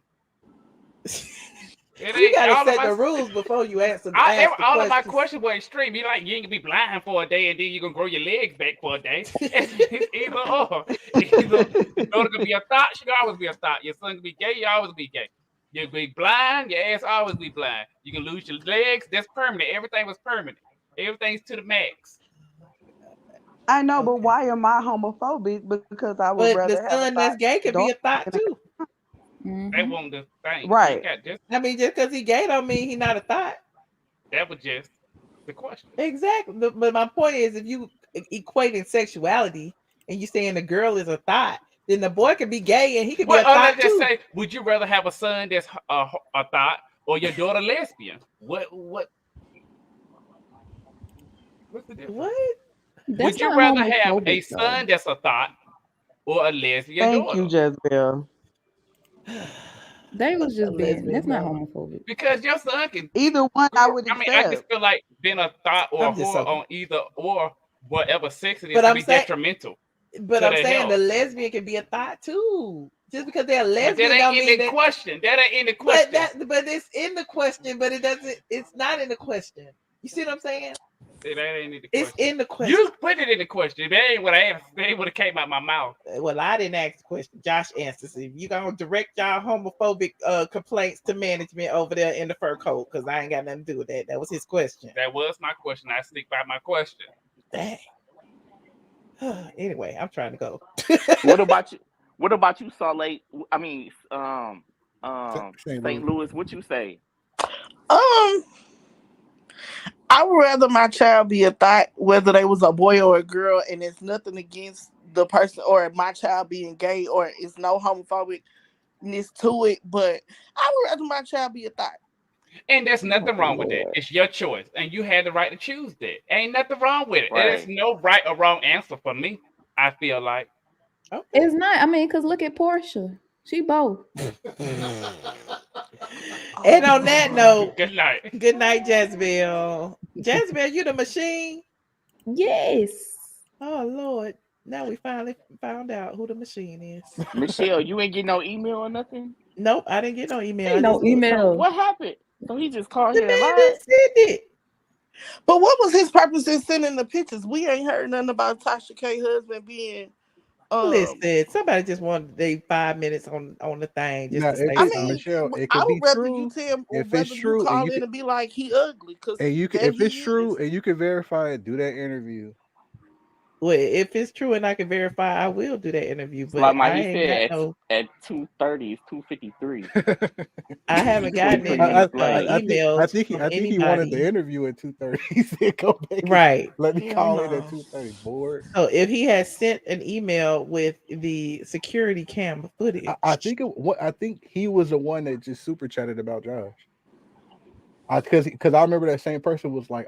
Speaker 3: It
Speaker 1: You
Speaker 3: ain't
Speaker 1: gotta
Speaker 3: all of
Speaker 1: set the
Speaker 3: my
Speaker 1: rules before you ask the
Speaker 3: all of my
Speaker 1: questions.
Speaker 3: questions were extreme. You like you ain't gonna be blind for a day and then you're gonna grow your legs back for a day. It's either or. Either your daughter gonna be a thought, she gonna always be a thought. Your son gonna be gay, you always be gay. You'll be blind, your ass always be blind. You can lose your legs, that's permanent. Everything was permanent. Everything's to the max.
Speaker 17: I know, but why am I homophobic? Because I would
Speaker 1: But the
Speaker 17: rather have a
Speaker 1: son that's
Speaker 17: thought
Speaker 1: gay could be
Speaker 17: daughter
Speaker 1: a thought
Speaker 17: than a
Speaker 1: too.
Speaker 3: That wasn't the thing. You
Speaker 17: right.
Speaker 3: got just
Speaker 1: I mean, just because he gay don't mean he not a thought.
Speaker 3: that was just the question.
Speaker 1: Exactly. But my point is, if you equating sexuality and you saying the girl is a thought, then the boy could be gay and he could be a
Speaker 3: Well,
Speaker 1: thought
Speaker 3: let's just
Speaker 1: too.
Speaker 3: say, would you rather have a son that's a thought or your daughter lesbian? What's the difference?
Speaker 1: What?
Speaker 3: Would you rather have a son that's a thought or a lesbian
Speaker 17: Thank
Speaker 3: daughter?
Speaker 17: you, Jezebel.
Speaker 16: They was just being.
Speaker 1: lesbian
Speaker 16: That's not
Speaker 1: daughter.
Speaker 16: homophobic.
Speaker 3: Because your son can.
Speaker 17: Either one I would
Speaker 3: I mean, I just
Speaker 17: accept.
Speaker 3: feel like being a thought or a
Speaker 1: I'm just
Speaker 3: whore
Speaker 1: so-
Speaker 3: on either or whatever sex it is
Speaker 1: But
Speaker 3: can
Speaker 1: I'm
Speaker 3: be
Speaker 1: saying-
Speaker 3: detrimental.
Speaker 1: But
Speaker 3: to
Speaker 1: I'm
Speaker 3: their
Speaker 1: saying the
Speaker 3: health.
Speaker 1: lesbian can be a thought too. Just because they're a
Speaker 3: But
Speaker 1: lesbian
Speaker 3: that
Speaker 1: don't
Speaker 3: ain't
Speaker 1: mean
Speaker 3: in the
Speaker 1: that.
Speaker 3: question. That ain't in the question.
Speaker 1: But it's in the question, but it doesn't. It's not in the question. You see what I'm saying?
Speaker 3: That ain't in the
Speaker 1: It's
Speaker 3: question.
Speaker 1: in the question.
Speaker 3: You put it in the question. That ain't what I asked. That ain't what it came out my mouth.
Speaker 1: Well, I didn't ask the question. Josh answers it. You gonna direct y'all homophobic complaints to management over there in the fur coat because I ain't got nothing to do with that. That was his question.
Speaker 3: That was my question. I stick by my question.
Speaker 1: Dang. Anyway, I'm trying to go.
Speaker 11: What about you? What about you, Salt Lake? I mean,
Speaker 12: St.
Speaker 11: St. Louis. What you say?
Speaker 15: I would rather my child be a thought, whether they was a boy or a girl, and it's nothing against the person or my child being gay, or it's no homophobicness to it. But I would rather my child be a thought.
Speaker 3: And there's nothing wrong with that. It's your choice, and you had the right to choose that. Ain't nothing wrong with it. There's
Speaker 11: Right.
Speaker 3: no right or wrong answer for me. I feel like.
Speaker 1: Okay.
Speaker 16: It's not. I mean, because look at Portia. She both.
Speaker 1: And on that note,
Speaker 3: Good night.
Speaker 1: Good night, Jezebel. Jezebel, you the machine?
Speaker 16: Yes.
Speaker 1: Oh Lord. Now we finally found out who the machine is.
Speaker 11: Michelle, you ain't get no email or nothing?
Speaker 1: Nope, I didn't get no email.
Speaker 16: Ain't
Speaker 1: I
Speaker 16: no
Speaker 1: just looked.
Speaker 16: email.
Speaker 11: What happened? So he just called
Speaker 1: The
Speaker 11: here
Speaker 1: man
Speaker 11: and lied?
Speaker 1: didn't send it.
Speaker 15: But what was his purpose in sending the pictures? We ain't heard nothing about Tasha K husband being.
Speaker 1: Listen, somebody just wanted they 5 minutes on the thing just
Speaker 12: Now,
Speaker 1: to say
Speaker 12: if
Speaker 15: I
Speaker 12: it,
Speaker 15: mean,
Speaker 12: Michelle, it
Speaker 15: I
Speaker 12: could
Speaker 15: would
Speaker 12: be
Speaker 15: rather
Speaker 12: true.
Speaker 15: you tell, or
Speaker 12: If it's
Speaker 15: rather you
Speaker 12: true, and
Speaker 15: call
Speaker 12: you
Speaker 15: in
Speaker 12: could,
Speaker 15: and be like, he ugly, because
Speaker 12: and you could,
Speaker 15: that
Speaker 12: if it's
Speaker 15: he
Speaker 12: true,
Speaker 15: is.
Speaker 12: and you can verify it, do that interview.
Speaker 1: Well, if it's true and I can verify, I will do that interview.
Speaker 11: It's like
Speaker 1: But I
Speaker 11: he
Speaker 1: ain't got
Speaker 11: said
Speaker 1: no.
Speaker 11: at 2:30, it's 2:53.
Speaker 1: I haven't gotten
Speaker 11: 23
Speaker 1: any
Speaker 11: minutes late.
Speaker 1: emails
Speaker 12: I
Speaker 1: from
Speaker 12: think he wanted the
Speaker 1: anybody.
Speaker 12: interview at 2:30. He said, "Go back,
Speaker 1: Right.
Speaker 12: let me
Speaker 15: Hell
Speaker 12: call in at
Speaker 15: no.
Speaker 12: 2:30." Bored.
Speaker 1: So if he has sent an email with the security cam footage,
Speaker 12: I think he was the one that just super chatted about Josh. Because I remember that same person was like,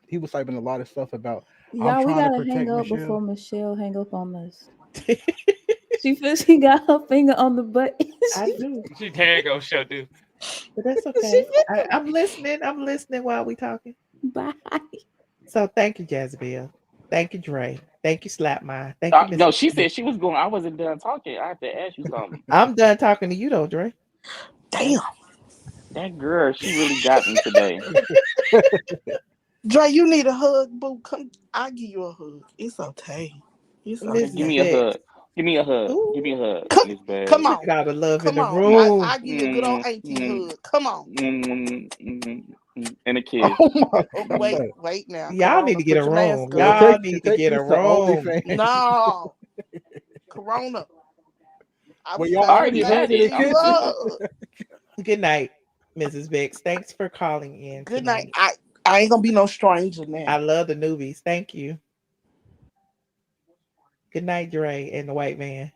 Speaker 12: he was typing a lot of stuff about I'm
Speaker 16: Y'all, we
Speaker 12: trying to
Speaker 16: gotta hang
Speaker 12: protect
Speaker 16: up
Speaker 12: Michelle.
Speaker 16: before Michelle hang up on us. She got her finger on the button.
Speaker 1: I do.
Speaker 3: She can go show do.
Speaker 1: But that's okay. I'm listening. I'm listening while we talking.
Speaker 16: Bye.
Speaker 1: So thank you, Jezebel. Thank you, Dre. Thank you, Slap My. Thank you, Mrs.
Speaker 11: No, she said she was going. I wasn't done talking. I have to ask you something.
Speaker 1: I'm done talking to you though, Dre.
Speaker 15: Damn.
Speaker 11: That girl, she really got me today.
Speaker 15: Dre, you need a hug, boo. Come, I'll give you a hug. It's okay. It's okay.
Speaker 1: Mrs.
Speaker 11: Give me a
Speaker 1: Beck.
Speaker 11: hug. Give me a hug.
Speaker 1: Ooh.
Speaker 11: Give me a hug, Miss Bad.
Speaker 15: Come
Speaker 1: Look
Speaker 15: on.
Speaker 1: at all the love in
Speaker 15: Come
Speaker 1: the
Speaker 15: on.
Speaker 1: room.
Speaker 15: I give you a good old auntie hug. Come on.
Speaker 11: And a kiss.
Speaker 12: Oh my
Speaker 15: Wait now.
Speaker 1: Y'all need
Speaker 15: Corona,
Speaker 1: to get
Speaker 15: put
Speaker 1: a
Speaker 15: your
Speaker 1: room.
Speaker 15: mask
Speaker 1: Y'all
Speaker 15: up.
Speaker 1: need to get a
Speaker 12: this to
Speaker 1: room.
Speaker 12: OnlyFans.
Speaker 15: No. Corona. I
Speaker 12: Well,
Speaker 15: was
Speaker 12: y'all
Speaker 15: trying to
Speaker 11: already
Speaker 15: be nice
Speaker 11: had
Speaker 15: to
Speaker 11: it.
Speaker 15: you.
Speaker 1: Good night, Mrs. Bex. Thanks for calling in.
Speaker 15: Good
Speaker 1: tonight.
Speaker 15: night. I ain't gonna be no stranger now.
Speaker 1: I love the newbies. Thank you. Good night, Dre and the white man.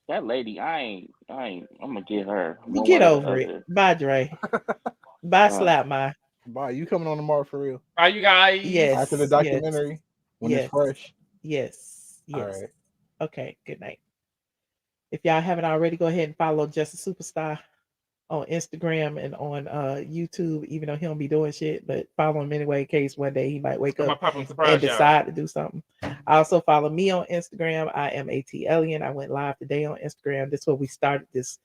Speaker 11: That lady, I'm gonna get her.
Speaker 1: You
Speaker 11: One
Speaker 1: get
Speaker 11: way or the
Speaker 1: over it.
Speaker 11: other.
Speaker 1: Bye, Dre. Bye, Slap My.
Speaker 12: Bye. You coming on tomorrow for real?
Speaker 3: Are you guys?
Speaker 1: Yes.
Speaker 12: After the documentary, when it's fresh.
Speaker 1: Yes.
Speaker 12: All right.
Speaker 1: Okay. Good night. If y'all haven't already, go ahead and follow Just a Superstar on Instagram and on YouTube, even though he don't be doing shit, but follow him anyway in case one day he might wake
Speaker 3: I'm
Speaker 1: up
Speaker 3: gonna pop him surprise
Speaker 1: and decide to do something. Also follow me on Instagram. iamATLien. I went live today on Instagram. This is where we started this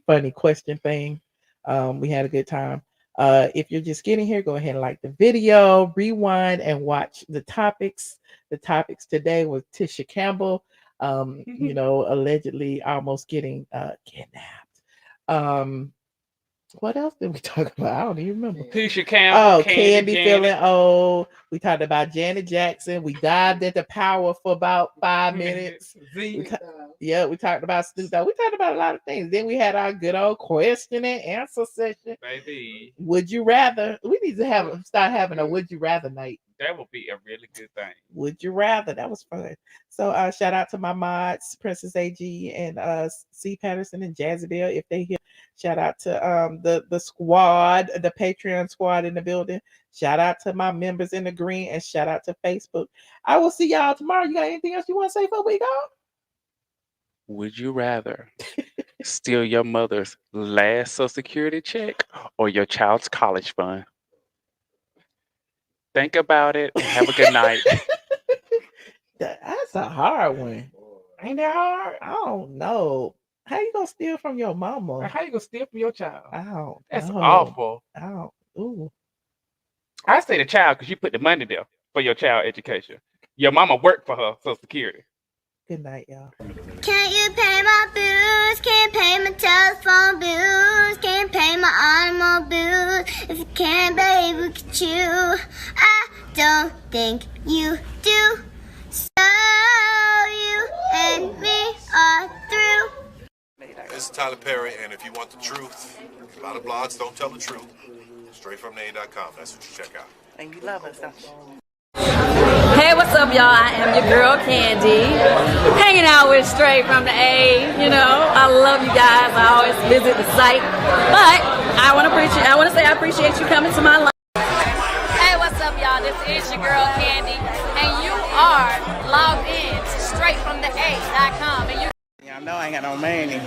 Speaker 1: funny question thing. We had a good time. If you're just getting here, go ahead and like the video, rewind, and watch the topics. The topics today was Tisha Campbell, allegedly almost getting kidnapped. What else did we talk about? I don't even remember.
Speaker 3: Tisha Campbell,
Speaker 1: Kandi feeling old. We talked about Janet Jackson. We dived into Power for about 5 minutes. We talked about Snoop. We talked about a lot of things. Then we had our good old question and answer session.
Speaker 3: Baby.
Speaker 1: Would you rather? We need to start having a would you rather night.
Speaker 3: That would be a really good thing.
Speaker 1: Would you rather? That was fun. So shout out to my mods, Princess AG and C Patterson and Jazzy if they here. Shout out to the squad, the Patreon squad in the building. Shout out to my members in the green and shout out to Facebook. I will see y'all tomorrow. You got anything else you want to say before we go?
Speaker 3: Would you rather steal your mother's last Social Security check or your child's college fund? Think about it. Have a good night.
Speaker 1: That's a hard one. Ain't that hard? I don't know. How you gonna steal from your mama?
Speaker 3: How you gonna steal from your child?
Speaker 1: I don't.
Speaker 3: That's
Speaker 1: know.
Speaker 3: awful.
Speaker 1: I don't. Ooh.
Speaker 3: I say the child because you put the money there for your child education. Your mama worked for her Social Security.
Speaker 1: Good night, y'all.
Speaker 18: Can't you pay my bills? Can't pay my telephone bills? Can't pay my automobile bills? If you can, baby, look at you. I don't think you do. So you and me are through.
Speaker 8: This is Tyler Perry, and if you want the truth, a lot of blogs don't tell the truth. StraightFromTheA.com, that's what you check out.
Speaker 2: And you love us, don't you?
Speaker 19: Hey, what's up, y'all? I am your girl, Kandi. Hanging out with Straight from the A. I love you guys. I always visit the site. But I want to say I appreciate you coming to my life.
Speaker 20: Hey, what's up, y'all? This is your girl, Kandi. And you are logged in to StraightFromTheA.com. And
Speaker 2: Y'all know I ain't got no money.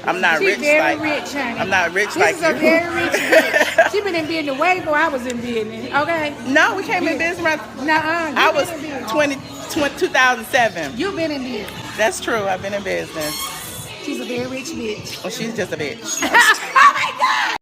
Speaker 2: I'm not
Speaker 21: She's
Speaker 2: rich
Speaker 21: very
Speaker 2: like
Speaker 21: rich, honey.
Speaker 2: I'm not rich
Speaker 21: This
Speaker 2: like
Speaker 21: is
Speaker 2: you.
Speaker 21: a very rich bitch. She been in business way before I was in business. Okay.
Speaker 2: No, we came in business right. I was 2007.
Speaker 21: You've been in business.
Speaker 2: That's true. I've been in business.
Speaker 21: She's a very rich bitch.
Speaker 2: Well, she's just a bitch.
Speaker 21: Oh my God.